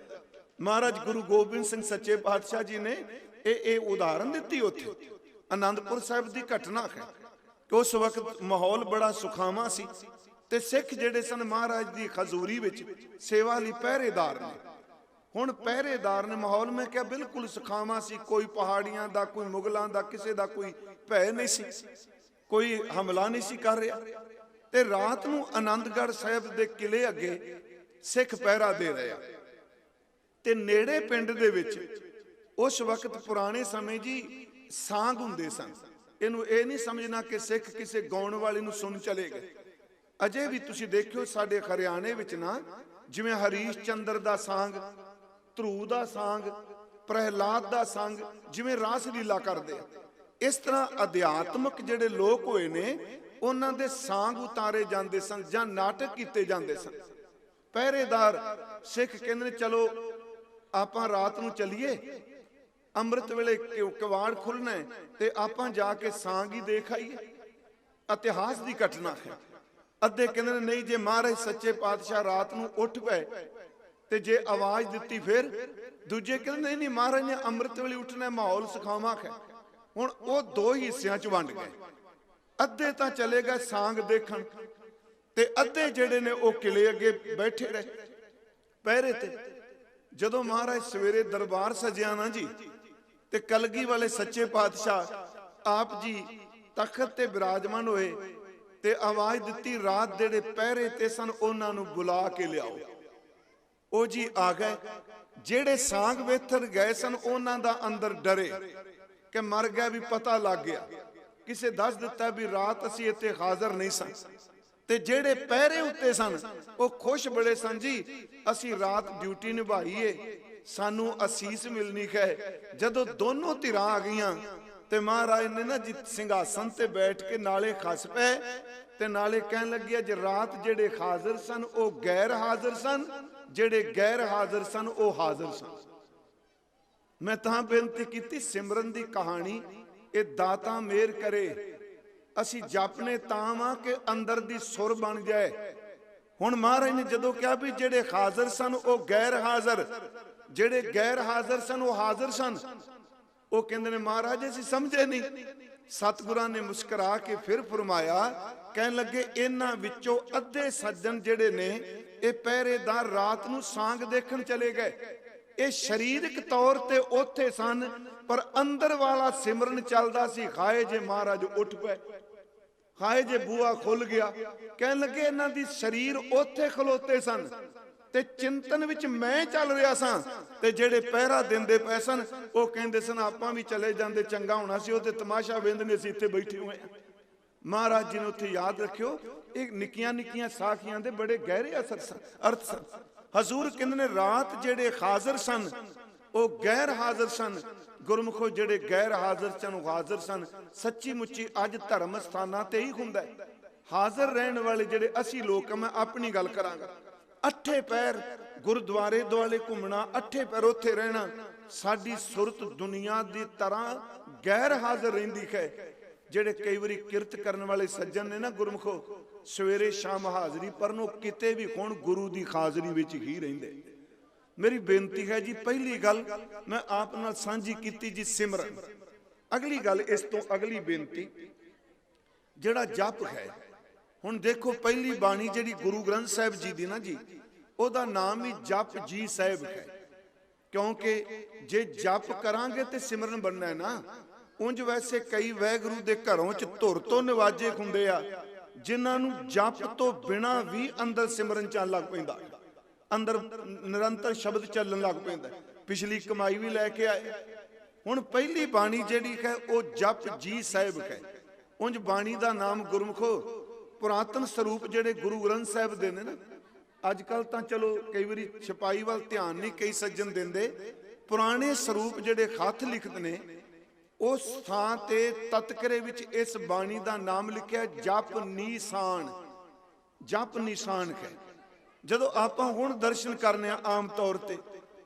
ਮਹਾਰਾਜ ਗੁਰੂ ਗੋਬਿੰਦ ਸਿੰਘ ਸੱਚੇ ਪਾਤਸ਼ਾਹ ਜੀ ਨੇ ਇਹ ਉਦਾਹਰਨ ਦਿੱਤੀ ਉੱਥੇ ਆਨੰਦਪੁਰ ਸਾਹਿਬ ਦੀ ਘਟਨਾ ਹੈ ਕਿ ਉਸ ਵਕਤ ਮਾਹੌਲ ਬੜਾ ਸੁਖਾਵਾਂ ਸੀ ਤੇ ਸਿੱਖ ਜਿਹੜੇ ਸਨ ਮਹਾਰਾਜ ਦੀ ਹਜ਼ੂਰੀ ਵਿੱਚ ਸੇਵਾ ਲਈ ਪਹਿਰੇਦਾਰ ਨੇ। ਹੁਣ ਪਹਿਰੇਦਾਰ ਨੇ, ਮਾਹੌਲ ਮੈਂ ਕਿਹਾ ਬਿਲਕੁਲ ਸੁਖਾਵਾਂ ਸੀ, ਕੋਈ ਪਹਾੜੀਆਂ ਦਾ, ਕੋਈ ਮੁਗਲਾਂ ਦਾ, ਕਿਸੇ ਦਾ ਕੋਈ ਭੈ ਨਹੀਂ ਸੀ। ਕੋਈ ਹਮਲਾ ਨਹੀਂ ਸੀ ਕਰ ਰਿਹਾ। ਤੇ ਰਾਤ ਨੂੰ ਆਨੰਦਗੜ੍ਹ ਸਾਹਿਬ ਦੇ ਕਿਲੇ ਅੱਗੇ ਸਿੱਖ ਪਹਿਰਾ ਦੇ ਰਹੇ ਆ। ਤੇ ਨੇੜੇ ਪਿੰਡ ਦੇ ਵਿੱਚ ਉਸ ਵਕਤ ਪੁਰਾਣੇ ਸਮੇਂ ਜੀ ਸਾਂਗ ਹੁੰਦੇ ਸਨ। ਇਹਨੂੰ ਇਹ ਨਹੀਂ ਸਮਝਣਾ ਕਿ ਸਿੱਖ ਕਿਸੇ ਗਾਉਣ ਵਾਲੇ ਨੂੰ ਸੁਣ ਚਲੇ ਗਏ। ਅਜੇ ਵੀ ਤੁਸੀਂ ਦੇਖਿਓ ਸਾਡੇ ਹਰਿਆਣੇ ਵਿੱਚ ਨਾ, ਜਿਵੇਂ ਹਰੀਸ਼ ਚੰਦਰ ਦਾ ਸਾਂਗ, ਧਰੂ ਦਾ ਸਾਂਗ, ਪ੍ਰਹਿਲਾਦ ਦਾ ਸਾਂਗ, ਜਿਵੇਂ ਰਾਸ ਲੀਲਾ ਕਰਦੇ ਆ, ਇਸ ਤਰ੍ਹਾਂ ਅਧਿਆਤਮਕ ਜਿਹੜੇ ਲੋਕ ਹੋਏ ਨੇ ਉਹਨਾਂ ਦੇ ਸਾਂਗ ਉਤਾਰੇ ਜਾਂਦੇ ਸਨ ਜਾਂ ਨਾਟਕ ਕੀਤੇ ਜਾਂਦੇ ਸਨ। ਪਹਿਰੇਦਾਰ ਸਿੱਖ ਕਹਿੰਦੇ ਨੇ ਚਲੋ ਆਪਾਂ ਰਾਤ ਨੂੰ ਚੱਲੀਏ, ਅੰਮ੍ਰਿਤ ਵੇਲੇ ਕਿਵਾੜ ਖੁੱਲਣਾ ਤੇ ਆਪਾਂ ਜਾ ਕੇ ਸਾਂਗ ਹੀ ਦੇਖ ਆਈਏ, ਇਤਿਹਾਸ ਦੀ ਘਟਨਾ ਹੈ। ਅੱਧੇ ਕਹਿੰਦੇ ਨੇ ਨਹੀਂ, ਜੇ ਮਹਾਰਾਜ ਸੱਚੇ ਪਾਤਸ਼ਾਹ ਰਾਤ ਨੂੰ ਉੱਠ ਪਏ ਤੇ ਜੇ ਆਵਾਜ਼ ਦਿੱਤੀ ਫਿਰ। ਦੂਜੇ ਕਹਿੰਦੇ ਨਹੀਂ, ਮਹਾਰਾਜ ਨੇ ਅੰਮ੍ਰਿਤ ਵੇਲੇ ਉੱਠਣਾ, ਮਾਹੌਲ ਸੁਖਾਵਾਂ ਹੈ। ਹੁਣ ਉਹ ਦੋ ਹਿੱਸਿਆਂ ਚ ਵੰਡ ਗਏ। ਅੱਧੇ ਤਾਂ ਚਲੇ ਗਏ ਸਾਂਗ ਦੇਖਣ ਤੇ ਅੱਧੇ ਜਿਹੜੇ ਨੇ ਉਹ ਕਿਲੇ ਅੱਗੇ ਬੈਠੇ ਰਹੇ ਪਹਿਰੇ ਤੇ। ਜਦੋਂ ਮਹਾਰਾਜ ਸਵੇਰੇ ਦਰਬਾਰ ਸਜਿਆ ਨਾ ਜੀ, ਤੇ ਕਲਗੀ ਵਾਲੇ ਸੱਚੇ ਪਾਤਸ਼ਾਹ ਆਪ ਜੀ ਤਖਤ ਤੇ ਬਿਰਾਜਮਾਨ ਹੋਏ ਤੇ ਆਵਾਜ਼ ਦਿੱਤੀ, ਰਾਤ ਜਿਹੜੇ ਪਹਿਰੇ ਤੇ ਸਨ ਉਹਨਾਂ ਨੂੰ ਬੁਲਾ ਕੇ ਲਿਆਓ। ਉਹ ਜੀ ਆ ਗਏ। ਜਿਹੜੇ ਸਾਂਗ ਵੇਥਰ ਗਏ ਸਨ ਉਹਨਾਂ ਦਾ ਅੰਦਰ ਡਰੇ ਕਿ ਮਰ ਗਿਆ, ਵੀ ਪਤਾ ਲੱਗ ਗਿਆ। ਕਿਸੇ ਦੱਸ ਦਿੱਤਾ ਵੀ ਰਾਤ ਅਸੀਂ ਇੱਥੇ ਹਾਜ਼ਰ ਨਹੀਂ ਸਾਂ। ਤੇ ਜਿਹੜੇ ਪਹਿਰੇ ਉੱਤੇ ਸਨ ਉਹ ਖੁਸ਼ ਬੜੇ ਸਨ ਜੀ, ਅਸੀਂ ਰਾਤ ਡਿਊਟੀ ਨਿਭਾਈਏ, ਸਾਨੂੰ ਅਸੀਸ ਮਿਲਣੀ ਹੈ। ਜਦੋਂ ਦੋਨੋਂ ਧਿਰਾਂ ਆ ਗਈਆਂ ਤੇ ਮਹਾਰਾਜ ਨੇ ਨਾ ਜੀ ਸਿੰਘਾਸਨ ਤੇ ਬੈਠ ਕੇ ਨਾਲੇ ਖਸ ਪਏ ਤੇ ਨਾਲੇ ਕਹਿਣ ਲੱਗਿਆ, ਜੇ ਰਾਤ ਜਿਹੜੇ ਹਾਜ਼ਰ ਸਨ ਉਹ ਗੈਰ ਹਾਜ਼ਰ ਸਨ, ਜਿਹੜੇ ਗੈਰ ਹਾਜ਼ਰ ਸਨ ਉਹ ਹਾਜ਼ਰ ਸਨ। ਮੈਂ ਤਾਂ ਬੇਨਤੀ ਕੀਤੀ, ਸਿਮਰਨ ਦੀ ਕਹਾਣੀ ਇਹ ਦਾਤਾ ਮਿਹਰ ਕਰੇ। ਅਸੀਂ ਜਪਨੇ ਤਾਂ ਵਾਂ ਕਿ ਅੰਦਰ ਦੀ ਸੁਰ ਬਣ ਜਾਏ। ਹੁਣ ਮਹਾਰਾਜ ਨੇ ਜਦੋਂ ਕਿਹਾ ਵੀ ਜਿਹੜੇ ਹਾਜ਼ਰ ਸਨ ਉਹ ਗੈਰ ਹਾਜ਼ਰ, ਜਿਹੜੇ ਗੈਰ ਹਾਜ਼ਰ ਸਨ ਉਹ ਹਾਜ਼ਰ ਸਨ, ਉਹ ਕਹਿੰਦੇ ਨੇ ਮਹਾਰਾਜ ਅਸੀਂ ਸਮਝੇ ਨਹੀਂ। ਸਤਿਗੁਰਾਂ ਨੇ ਮੁਸਕਰਾ ਕੇ ਫਿਰ ਫਰਮਾਇਆ, ਕਹਿਣ ਲੱਗੇ ਇਹਨਾਂ ਵਿੱਚੋਂ ਅੱਧੇ ਸੱਜਣ ਜਿਹੜੇ ਨੇ ਇਹ ਪਹਿਰੇਦਾਰ ਰਾਤ ਨੂੰ ਸਾਂਗ ਦੇਖਣ ਚਲੇ ਗਏ। ਇਹ ਸਰੀਰਕ ਤੌਰ ਤੇ ਉੱਥੇ ਸਨ ਪਰ ਅੰਦਰ ਵਾਲਾ ਸਿਮਰਨ ਚੱਲਦਾ ਸੀ। ਖਾਏ ਜੇ ਮਹਾਰਾਜ ਉੱਠ ਪਏ, ਖਾਏ ਜੇ ਬੂਆ ਖੁੱਲ ਗਿਆ। ਕਹਿਣ ਲੱਗੇ ਇਹਨਾਂ ਦੀ ਸਰੀਰ ਉੱਥੇ ਖਲੋਤੇ ਸਨ ਤੇ ਚਿੰਤਨ ਵਿੱਚ ਮੈਂ ਚੱਲ ਰਿਹਾ ਸਾਂ, ਤੇ ਜਿਹੜੇ ਪਹਿਰਾ ਦਿੰਦੇ ਪਏ ਸਨ ਉਹ ਕਹਿੰਦੇ ਸਨ ਆਪਾਂ ਵੀ ਚਲੇ ਜਾਂਦੇ ਚੰਗਾ ਹੋਣਾ ਸੀ, ਉਹ ਤੇ ਤਮਾਸ਼ਾ ਵੇਖਦੇ ਅਸੀਂ ਇੱਥੇ ਬੈਠੇ ਹੋਏ ਆ। ਮਹਾਰਾਜ ਜੀ ਨੇ ਉੱਥੇ ਯਾਦ ਰੱਖਿਓ, ਇਹ ਨਿੱਕੀਆਂ ਨਿੱਕੀਆਂ ਸਾਖੀਆਂ ਦੇ ਬੜੇ ਗਹਿਰੇ ਅਰਥ ਸਨ। ਹਜ਼ੂਰ ਕਹਿੰਦੇ ਨੇ ਰਾਤ ਜਿਹੜੇ ਹਾਜ਼ਰ ਸਨ ਉਹ ਗੈਰ ਹਾਜ਼ਰ ਸਨ, ਗੁਰਮੁਖੋ ਜਿਹੜੇ ਗੈਰ ਹਾਜ਼ਰ ਸਨ ਉਹ ਹਾਜ਼ਰ ਸਨ। ਸੱਚੀ ਮੁੱਚੀ ਅੱਜ ਧਰਮ ਸਥਾਨਾਂ ਤੇ ਹੀ ਹੁੰਦਾ ਹੈ। ਹਾਜ਼ਰ ਰਹਿਣ ਵਾਲੇ ਜਿਹੜੇ ਅਸੀਂ ਲੋਕ, ਮੈਂ ਆਪਣੀ ਗੱਲ ਕਰਾਂਗਾ, ਅੱਠੇ ਪੈਰ ਗੁਰਦੁਆਰੇ ਦੁਆਲੇ ਘੁੰਮਣਾ, ਅੱਠੇ ਪੈਰ ਉੱਥੇ ਰਹਿਣਾ, ਸਾਡੀ ਸੁਰਤ ਦੁਨੀਆ ਦੀ ਤਰ੍ਹਾਂ ਗੈਰ ਹਾਜ਼ਰ ਰਹਿੰਦੀ ਹੈ। ਜਿਹੜੇ ਕਈ ਵਾਰੀ ਕਿਰਤ ਕਰਨ ਵਾਲੇ ਸੱਜਣ ਨੇ ਨਾ ਗੁਰਮੁਖੋ, ਸਵੇਰੇ ਸ਼ਾਮ ਹਾਜ਼ਰੀ ਪਰਨ, ਉਹ ਕਿਤੇ ਵੀ ਹੁਣ ਗੁਰੂ ਦੀ ਹਾਜ਼ਰੀ ਵਿੱਚ ਹੀ ਰਹਿੰਦੇ। ਮੇਰੀ ਬੇਨਤੀ ਹੈ ਜੀ, ਪਹਿਲੀ ਗੱਲ ਮੈਂ ਆਪ ਨਾਲ ਸਾਂਝੀ ਕੀਤੀ ਜੀ ਸਿਮਰਨ। ਅਗਲੀ ਗੱਲ, ਇਸ ਤੋਂ ਅਗਲੀ ਬੇਨਤੀ ਜਿਹੜਾ ਜਪ ਹੈ। ਹੁਣ ਦੇਖੋ ਪਹਿਲੀ ਬਾਣੀ ਜਿਹੜੀ ਗੁਰੂ ਗ੍ਰੰਥ ਸਾਹਿਬ ਜੀ ਦੀ ਨਾ ਜੀ, ਉਹਦਾ ਨਾਮ ਹੀ ਜਪ ਜੀ ਸਾਹਿਬ ਹੈ। ਕਿਉਂਕਿ ਜੇ ਜਪ ਕਰਾਂਗੇ ਤੇ ਸਿਮਰਨ ਬਣਨਾ ਹੈ ਨਾ। ਉਂਝ ਵੈਸੇ ਕਈ ਵਾਹਿਗੁਰੂ ਦੇ ਘਰੋਂ ਚ ਧੁਰ ਤੋਂ ਨਿਵਾਜੇ ਹੁੰਦੇ ਆ ਜਿਨ੍ਹਾਂ ਨੂੰ ਜਪ ਤੋਂ ਬਿਨਾ ਵੀ ਅੰਦਰ ਸਿਮਰਨ ਚੱਲਣ ਲੱਗ ਪੈਂਦਾ, ਅੰਦਰ ਨਿਰੰਤਰ ਸ਼ਬਦ ਚੱਲਣ ਲੱਗ ਪੈਂਦਾ, ਪਿਛਲੀ ਕਮਾਈ ਵੀ ਲੈ ਕੇ ਆਏ। ਹੁਣ ਪਹਿਲੀ ਬਾਣੀ ਜਿਹੜੀ ਹੈ ਉਹ ਜਪ ਜੀ ਸਾਹਿਬ ਹੈ। ਉਂਝ ਬਾਣੀ ਦਾ ਨਾਮ ਗੁਰਮੁਖੋ ਪੁਰਾਤਨ ਸਰੂਪ ਜਿਹੜੇ ਗੁਰੂ ਗ੍ਰੰਥ ਸਾਹਿਬ ਦੇ ਨੇ ਨਾ, ਅੱਜ ਕੱਲ ਤਾਂ ਚਲੋ ਕਈ ਵਾਰੀ ਛਪਾਈ ਵੱਲ ਧਿਆਨ ਨਹੀਂ ਕਈ ਸੱਜਣ ਦਿੰਦੇ। ਪੁਰਾਣੇ ਸਰੂਪ ਜਿਹੜੇ ਹੱਥ ਲਿਖਤ ਨੇ ਉਸ ਥਾਂ ਤੇ ਤਤਕਰੇ ਵਿੱਚ ਇਸ ਬਾਣੀ ਦਾ ਨਾਮ ਲਿਖਿਆ ਜਪ ਨੀਸਾਨ। ਜਪ ਨੀਸਾਨ ਹੈ। ਜਦੋਂ ਆਪਾਂ ਹੁਣ ਦਰਸ਼ਨ ਕਰਨੇ ਆ ਆਮ ਤੌਰ ਤੇ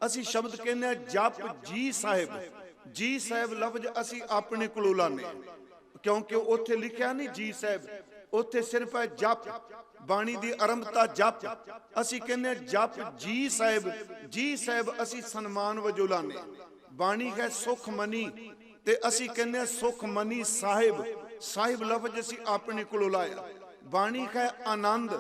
ਅਸੀਂ ਸ਼ਬਦ ਕਹਿੰਦੇ ਆ ਜਪ ਜੀ ਸਾਹਿਬ। ਜੀ ਸਾਹਿਬ ਲਫ਼ਜ਼ ਅਸੀਂ ਆਪਣੇ ਕੋਲੋਂ ਲਾਨੇ, ਕਿਉਂਕਿ ਉੱਥੇ ਲਿਖਿਆ ਨਹੀਂ ਜੀ ਸਾਹਿਬ, ਉੱਥੇ ਸਿਰਫ ਹੈ ਜਪ। ਬਾਣੀ ਦੀ ਆਰੰਭਤਾ ਜਪ, ਅਸੀਂ ਕਹਿੰਦੇ ਜਪ ਜੀ ਸਾਹਿਬ। ਜੀ ਸਾਹਿਬ ਅਸੀਂ ਸਨਮਾਨ ਵਜੋਂ ਲਾਨੇ। ਬਾਣੀ ਹੈ ਸੁਖਮਨੀ ਤੇ ਅਸੀਂ ਕਹਿੰਦੇ ਸੁਖਮਨੀ ਸਾਹਿਬ। ਸਾਹਿਬ ਲਫ਼ਜ਼ ਅਸੀਂ ਆਪਣੇ ਕੋਲੋਂ ਲਾਇਆ। ਬਾਣੀ ਹੈ ਆਨੰਦ,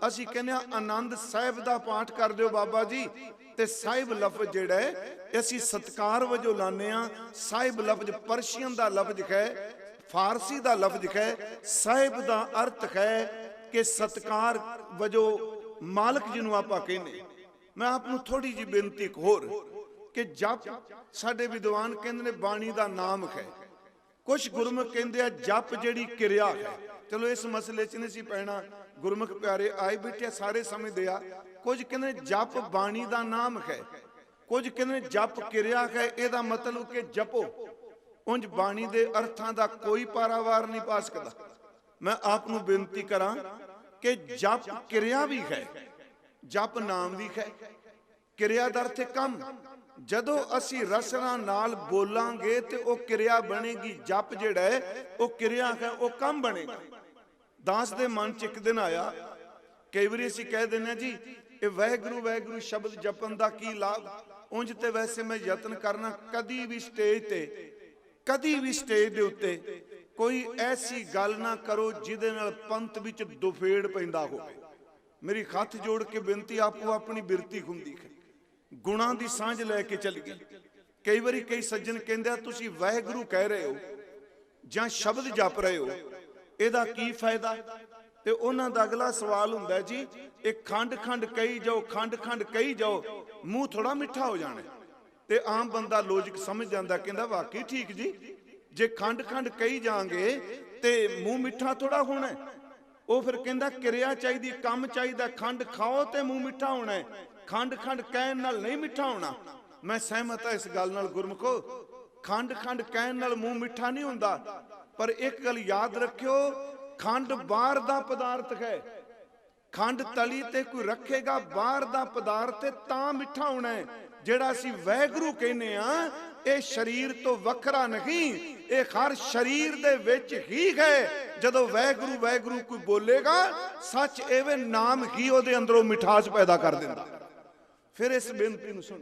ਅਸੀਂ ਕਹਿੰਦੇ ਆਨੰਦ ਸਾਹਿਬ ਦਾ ਪਾਠ ਕਰ ਦਿਓ ਬਾਬਾ ਜੀ। ਤੇ ਸਾਹਿਬ ਲਫ਼ਜ਼ ਜਿਹੜਾ ਹੈ ਅਸੀਂ ਸਤਕਾਰ ਵਜੋਂ ਲਾਨੇ ਆ। ਸਾਹਿਬ ਲਫ਼ਜ਼ ਪਰਸ਼ੀਅਨ ਦਾ ਲਫ਼ਜ਼ ਹੈ, ਫਾਰਸੀ ਦਾ ਲਫ਼ਜ਼ ਹੈ। ਸਾਹਿਬ ਦਾ ਅਰਥ ਹੈ ਕਿ ਸਤਕਾਰ ਵਜੋਂ ਮਾਲਕ ਜਿਹਨੂੰ ਆਪਾਂ ਕਹਿੰਦੇ। ਮੈਂ ਆਪ ਨੂੰ ਥੋੜੀ ਜਿਹੀ ਬੇਨਤੀ ਇੱਕ ਹੋਰ ਕਿ ਜਪ ਸਾਡੇ ਵਿਦਵਾਨ ਕਹਿੰਦੇ ਨੇ ਬਾਣੀ ਦਾ ਨਾਮ ਹੈ। ਕੁਝ ਗੁਰਮੁਖ ਕਹਿੰਦੇ ਆ ਜਪ ਜਿਹੜੀ ਕਿਰਿਆ ਹੈ। ਚਲੋ ਇਸ ਮਸਲੇ 'ਚ ਨਹੀਂ ਸੀ ਪੈਣਾ, ਗੁਰਮੁਖ ਪਿਆਰੇ ਆਏ ਬੈਠੇ ਸਾਰੇ ਸਮਝਦੇ ਆ। ਕੁਝ ਕਹਿੰਦੇ ਜਪ ਬਾਣੀ ਦਾ ਨਾਮ ਹੈ, ਕੁਝ ਕਹਿੰਦੇ ਜਪ ਕਿਰਿਆ ਹੈ। ਇਹਦਾ ਮਤਲਬ ਕਿ ਜਪੋ। ਉਂਝ ਬਾਣੀ ਦੇ ਅਰਥਾਂ ਦਾ ਕੋਈ ਪਾਰਾਵਾਰ ਨਹੀਂ ਪਾ ਸਕਦਾ। ਮੈਂ ਆਪ ਨੂੰ ਬੇਨਤੀ ਕਰਾਂ ਕਿ ਜਪ ਕਿਰਿਆ ਵੀ ਹੈ, ਜਪ ਨਾਮ ਵੀ ਹੈ। ਕਿਰਿਆ ਦਾ ਅਰਥ ਹੈ ਕੰਮ। ਜਦੋਂ ਅਸੀਂ ਰਸਨਾ ਨਾਲ ਬੋਲਾਂਗੇ ਤੇ ਉਹ ਕਿਰਿਆ ਬਣੇਗੀ। ਜਪ ਜਿਹੜਾ ਹੈ ਉਹ ਕਿਰਿਆ ਹੈ, ਉਹ ਕੰਮ ਬਣੇਗਾ। ਦਾਸ ਦੇ ਮਨ 'ਚ ਇੱਕ ਦਿਨ ਆਇਆ, ਕਈ ਵਾਰੀ ਅਸੀਂ ਕਹਿ ਦਿੰਦੇ ਜੀ ਇਹ ਵਾਹਿਗੁਰੂ ਵਾਹਿਗੁਰੂ ਸ਼ਬਦ ਜਪਣ ਦਾ ਕੀ ਲਾਭ। ਉਂਝ ਤੇ ਵੈਸੇ ਮੈਂ ਯਤਨ ਕਰਨਾ ਕਦੀ ਵੀ ਸਟੇਜ ਦੇ ਉੱਤੇ ਕੋਈ ਐਸੀ ਗੱਲ ਨਾ ਕਰੋ ਜਿਹਦੇ ਨਾਲ ਪੰਥ ਵਿੱਚ ਦੁਫੇੜ ਪੈਂਦਾ ਹੋਵੇ। ਮੇਰੀ ਹੱਥ ਜੋੜ ਕੇ ਬੇਨਤੀ, ਆਪੋ ਆਪਣੀ ਬਿਰਤੀ ਹੁੰਦੀ ਹੈ, ਗੁਣਾਂ ਦੀ ਸਾਂਝ ਲੈ ਕੇ ਚੱਲੀਏ। ਕਈ ਵਾਰੀ ਕਈ ਸੱਜਣ ਕਹਿੰਦੇ ਆ ਤੁਸੀਂ ਵਾਹਿਗੁਰੂ ਕਹਿ ਰਹੇ ਹੋ ਜਾਂ ਸ਼ਬਦ ਜਪ ਰਹੇ ਹੋ, ਇਹਦਾ ਕੀ ਫਾਇਦਾ? ਤੇ ਉਹਨਾਂ ਦਾ ਅਗਲਾ ਸਵਾਲ ਹੁੰਦਾ ਜੀ ਇਹ ਖੰਡ ਖੰਡ ਕਹੀ ਜਾਓ, ਖੰਡ ਖੰਡ ਕਹੀ ਜਾਓ, ਮੂੰਹ ਥੋੜਾ ਮਿੱਠਾ ਹੋ ਜਾਣਾ। ਤੇ ਆਮ ਬੰਦਾ ਲੌਜਿਕ ਸਮਝ ਜਾਂਦਾ, ਕਹਿੰਦਾ ਵਾਕਈ ਠੀਕ ਜੀ, ਜੇ ਖੰਡ ਖੰਡ ਕਹੀ ਜਾਾਂਗੇ ਤੇ ਮੂੰਹ ਮਿੱਠਾ ਥੋੜਾ ਹੋਣਾ। ਉਹ ਫਿਰ ਕਹਿੰਦਾ ਕਿਰਿਆ ਚਾਹੀਦੀ, ਕੰਮ ਚਾਹੀਦਾ। ਖੰਡ ਖਾਓ ਤੇ ਮੂੰਹ ਮਿੱਠਾ ਹੋਣਾ, ਖੰਡ ਖੰਡ ਕਹਿਣ ਨਾਲ ਨਹੀਂ ਮਿੱਠਾ ਹੋਣਾ। ਮੈਂ ਸਹਿਮਤ ਹਾਂ ਇਸ ਗੱਲ ਨਾਲ ਗੁਰਮੁਖੋ, ਖੰਡ ਖੰਡ ਕਹਿਣ ਨਾਲ ਮੂੰਹ ਮਿੱਠਾ ਨਹੀਂ ਹੁੰਦਾ। ਪਰ ਇੱਕ ਗੱਲ ਯਾਦ ਰੱਖਿਓ, ਖੰਡ ਬਾਹਰ ਦਾ ਪਦਾਰਥ ਹੈ। ਖੰਡ ਤਲੀ ਤੇ ਕੋਈ ਰੱਖੇਗਾ ਬਾਹਰ ਦਾ ਪਦਾਰਥ ਤਾਂ ਮਿੱਠਾ ਹੋਣਾ ਹੈ। ਜਿਹੜਾ ਅਸੀਂ ਵਾਹਿਗੁਰੂ ਕਹਿੰਦੇ ਆ ਇਹ ਸਰੀਰ ਤੋਂ ਵੱਖਰਾ ਨਹੀਂ, ਇਹ ਹਰ ਸਰੀਰ ਦੇ ਵਿੱਚ ਹੀ ਹੈ। ਜਦੋਂ ਵਾਹਿਗੁਰੂ ਵਾਹਿਗੁਰੂ ਕੋਈ ਬੋਲੇਗਾ ਸੱਚ ਐਵੇਂ ਨਾਮ ਹੀ ਉਹਦੇ ਅੰਦਰੋਂ ਮਿਠਾਸ ਪੈਦਾ ਕਰ ਦਿੰਦਾ। ਫਿਰ ਇਸ ਬੇਨਤੀ ਨੂੰ ਸੁਣ,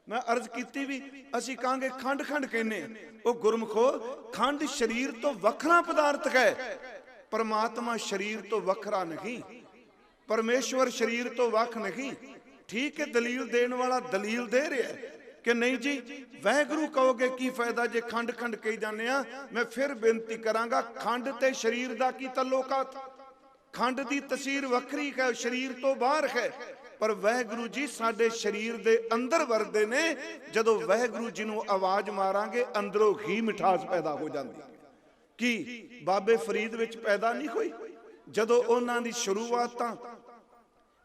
ਮੈਂ ਅਰਜ਼ ਕੀਤੀ ਵੀ ਅਸੀਂ ਕਹਾਂਗੇ ਖੰਡ ਖੰਡ ਕਹਿੰਦੇ ਆ, ਉਹ ਗੁਰਮੁਖੋ ਖੰਡ ਸਰੀਰ ਤੋਂ ਵੱਖਰਾ ਪਦਾਰਥ ਹੈ। ਪਰਮਾਤਮਾ ਸਰੀਰ ਤੋਂ ਵੱਖਰਾ ਨਹੀਂ, ਪਰਮੇਸ਼ਵਰ ਸਰੀਰ ਤੋਂ ਵੱਖ ਨਹੀਂ। ਠੀਕ ਹੈ, ਦਲੀਲ ਦੇਣ ਵਾਲਾ ਦਲੀਲ ਦੇ ਰਿਹਾ ਕਿ ਨਹੀਂ ਜੀ ਵਾਹਿਗੁਰੂ ਕਹੋਗੇ ਕੀ ਫਾਇਦਾ ਜੇ ਖੰਡ ਖੰਡ ਕਹੀ ਜਾਂਦੇ ਆ। ਮੈਂ ਫਿਰ ਬੇਨਤੀ ਕਰਾਂਗਾ, ਖੰਡ ਤੇ ਸਰੀਰ ਦਾ ਕੀ ਤਲੁਕਾਤ? ਖੰਡ ਦੀ ਤਸਵੀਰ ਵੱਖਰੀ ਹੈ, ਸਰੀਰ ਤੋਂ ਬਾਹਰ ਹੈ। ਪਰ ਵਾਹਿਗੁਰੂ ਜੀ ਸਾਡੇ ਸਰੀਰ ਦੇ ਅੰਦਰ ਵਰਦੇ ਨੇ। ਜਦੋਂ ਵਾਹਿਗੁਰੂ ਜੀ ਨੂੰ ਆਵਾਜ਼ ਮਾਰਾਂਗੇ ਅੰਦਰੋਂ ਹੀ ਮਿਠਾਸ ਪੈਦਾ ਹੋ ਜਾਂਦੀ। ਕੀ ਬਾਬੇ ਫਰੀਦ ਵਿੱਚ ਪੈਦਾ ਨਹੀਂ ਹੋਈ? ਜਦੋਂ ਉਹਨਾਂ ਦੀ ਸ਼ੁਰੂਆਤ ਤਾਂ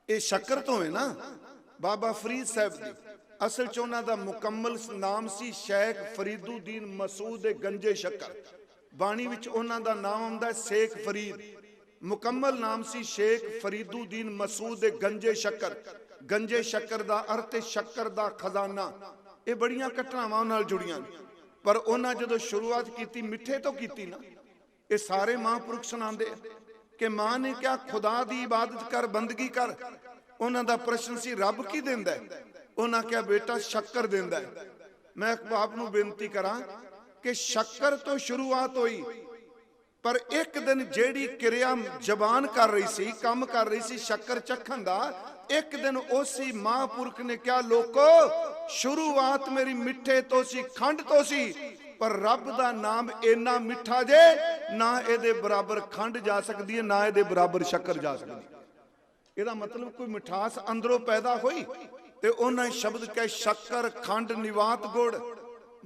ਇਹ ਸ਼ੱਕਰ ਤੋਂ ਹੈ ਨਾ। ਬਾਬਾ ਫਰੀਦ ਸਾਹਿਬ ਦੀ ਅਸਲ ਚ ਉਹਨਾਂ ਦਾ ਮੁਕੰਮਲ ਨਾਮ ਸੀ ਸ਼ੇਖ ਫਰੀਦੁਦੀਨ ਮਸੂਦ ਗੰਜੇ ਸ਼ੱਕਰ। ਬਾਣੀ ਵਿੱਚ ਉਹਨਾਂ ਦਾ ਨਾਮ ਆਉਂਦਾ ਸ਼ੇਖ ਫਰੀਦ, ਮੁਕੰਮਲ ਨਾਮ ਸੀ ਸ਼ੇਖ ਫਰੀਦੁਦੀਨ ਮਸੂਦ ਗੰਜੇ ਸ਼ੱਕਰ। ਗੰਜੇ ਸ਼ੱਕਰ ਦਾ ਅਰਥ ਸ਼ੱਕਰ ਦਾ ਖਜ਼ਾਨਾ। ਇਹ ਬੜੀਆਂ ਘਟਨਾਵਾਂ ਨਾਲ ਜੁੜੀਆਂ ਨੇ। ਪਰ ਉਹਨਾਂ ਜਦੋਂ ਸ਼ੁਰੂਆਤ ਕੀਤੀ ਮਿੱਠੇ ਤੋਂ ਕੀਤੀ ਨਾ। ਇਹ ਸਾਰੇ ਮਹਾਂਪੁਰਖ ਸੁਣਾਉਂਦੇ ਕਿ ਮਾਂ ਨੇ ਕਿਹਾ ਖੁਦਾ ਦੀ ਇਬਾਦਤ ਕਰ, ਬੰਦਗੀ ਕਰ। ਉਹਨਾਂ ਦਾ ਪ੍ਰਸ਼ਨ ਸੀ ਰੱਬ ਕੀ ਦਿੰਦਾ? ਉਹਨਾਂ ਕਿਹਾ ਬੇਟਾ ਸ਼ੱਕਰ ਦਿੰਦਾ। ਮੈਂ ਆਪ ਨੂੰ ਬੇਨਤੀ ਕਰਾਂ ਕਿ ਸ਼ੱਕਰ ਤੋਂ ਸ਼ੁਰੂਆਤ ਹੋਈ, ਪਰ ਇੱਕ ਦਿਨ ਜਿਹੜੀ ਕਿਰਿਆ ਜ਼ਬਾਨ ਕਰ ਰਹੀ ਸੀ, ਕੰਮ ਕਰ ਰਹੀ ਸੀ ਸ਼ੱਕਰ ਚੱਖਣ ਦਾ, ਇੱਕ ਦਿਨ ਉਸੇ ਮਹਾਂਪੁਰਖ ਨੇ ਕਿਹਾ ਲੋਕੋ ਸ਼ੁਰੂਆਤ ਮੇਰੀ ਮਿੱਠੇ ਤੋਂ ਸੀ, ਖੰਡ ਤੋਂ ਸੀ, ਪਰ ਰੱਬ ਦਾ ਨਾਮ ਇੰਨਾ ਮਿੱਠਾ ਜੇ ਨਾ ਇਹਦੇ ਬਰਾਬਰ ਖੰਡ ਜਾ ਸਕਦੀ ਹੈ, ਨਾ ਇਹਦੇ ਬਰਾਬਰ ਸ਼ੱਕਰ ਜਾ ਸਕਦੀ। ਇਹਦਾ ਮਤਲਬ ਕੋਈ ਮਿਠਾਸ ਅੰਦਰੋਂ ਪੈਦਾ ਹੋਈ। ਤੇ ਉਹਨਾਂ ਸ਼ਬਦ ਕਹੇ ਸ਼ੱਕਰ ਖੰਡ ਨਿਵਾਤ ਗੁੜ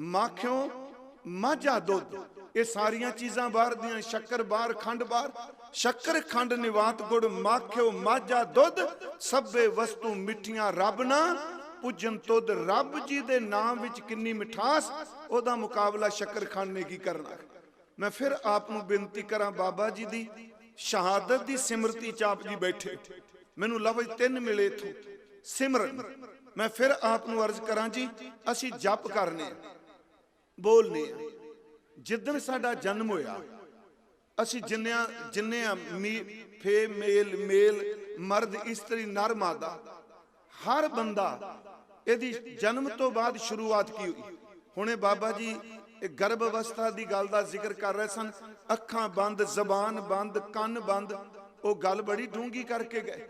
ਮਾਖਿਓ ਮਾਝਾ ਦੁੱਧ। ਇਹ ਸਾਰੀਆਂ ਚੀਜ਼ਾਂ ਬਾਹਰ ਦੀਆਂ, ਸ਼ੱਕਰ ਬਾਹਰ ਖੰਡ ਬਾਹਰ। ਸ਼ੱਕਰ ਖੰਡ ਨਿਵਾਤ ਗੁੜ ਮਾਖਿਓ ਮਾਝਾ ਦੁੱਧ, ਸਭੇ ਵਸਤੂ ਮਿੱਠੀਆਂ ਰੱਬ ਨਾ ਪੁੱਜਨ ਤੁਧ। ਰੱਬ ਜੀ ਦੇ ਨਾਮ ਵਿੱਚ ਕਿੰਨੀ ਮਿਠਾਸ, ਉਹਦਾ ਮੁਕਾਬਲਾ ਸ਼ੱਕਰ ਖੰਡ ਨੇ ਕੀ ਕਰਨਾ। ਮੈਂ ਫਿਰ ਆਪ ਨੂੰ ਬੇਨਤੀ ਕਰਾਂ, ਬਾਬਾ ਜੀ ਦੀ ਸ਼ਹਾਦਤ ਦੀ ਸਿਮਰਤੀ ਚ ਆਪ ਜੀ ਬੈਠੇ, ਮੈਨੂੰ ਲਫ਼ਜ਼ 3 ਮਿਲੇ ਇਥੋਂ ਸਿਮਰਨ। ਮੈਂ ਫਿਰ ਆਪ ਨੂੰ ਅਰਜ਼ ਕਰਾਂ ਜੀ, ਅਸੀਂ ਜਪ ਕਰਨੇ, ਬੋਲਨੇ। ਜਿੱਦਣ ਸਾਡਾ ਜਨਮ ਹੋਇਆ ਅਸੀਂ ਜਿੰਨੇ ਮੇਲ ਮਰਦ ਇਸਤਰੀ ਨਰ ਮਾਦਾ, ਹਰ ਬੰਦਾ ਇਹਦੀ ਜਨਮ ਤੋਂ ਬਾਅਦ ਸ਼ੁਰੂਆਤ ਕੀ ਹੋਈ। ਹੁਣੇ ਬਾਬਾ ਜੀ ਇਹ ਗਰਭ ਅਵਸਥਾ ਦੀ ਗੱਲ ਦਾ ਜ਼ਿਕਰ ਕਰ ਰਹੇ ਸਨ। ਅੱਖਾਂ ਬੰਦ, ਜ਼ਬਾਨ ਬੰਦ, ਕੰਨ ਬੰਦ। ਉਹ ਗੱਲ ਬੜੀ ਡੂੰਗੀ ਕਰਕੇ ਗਏ।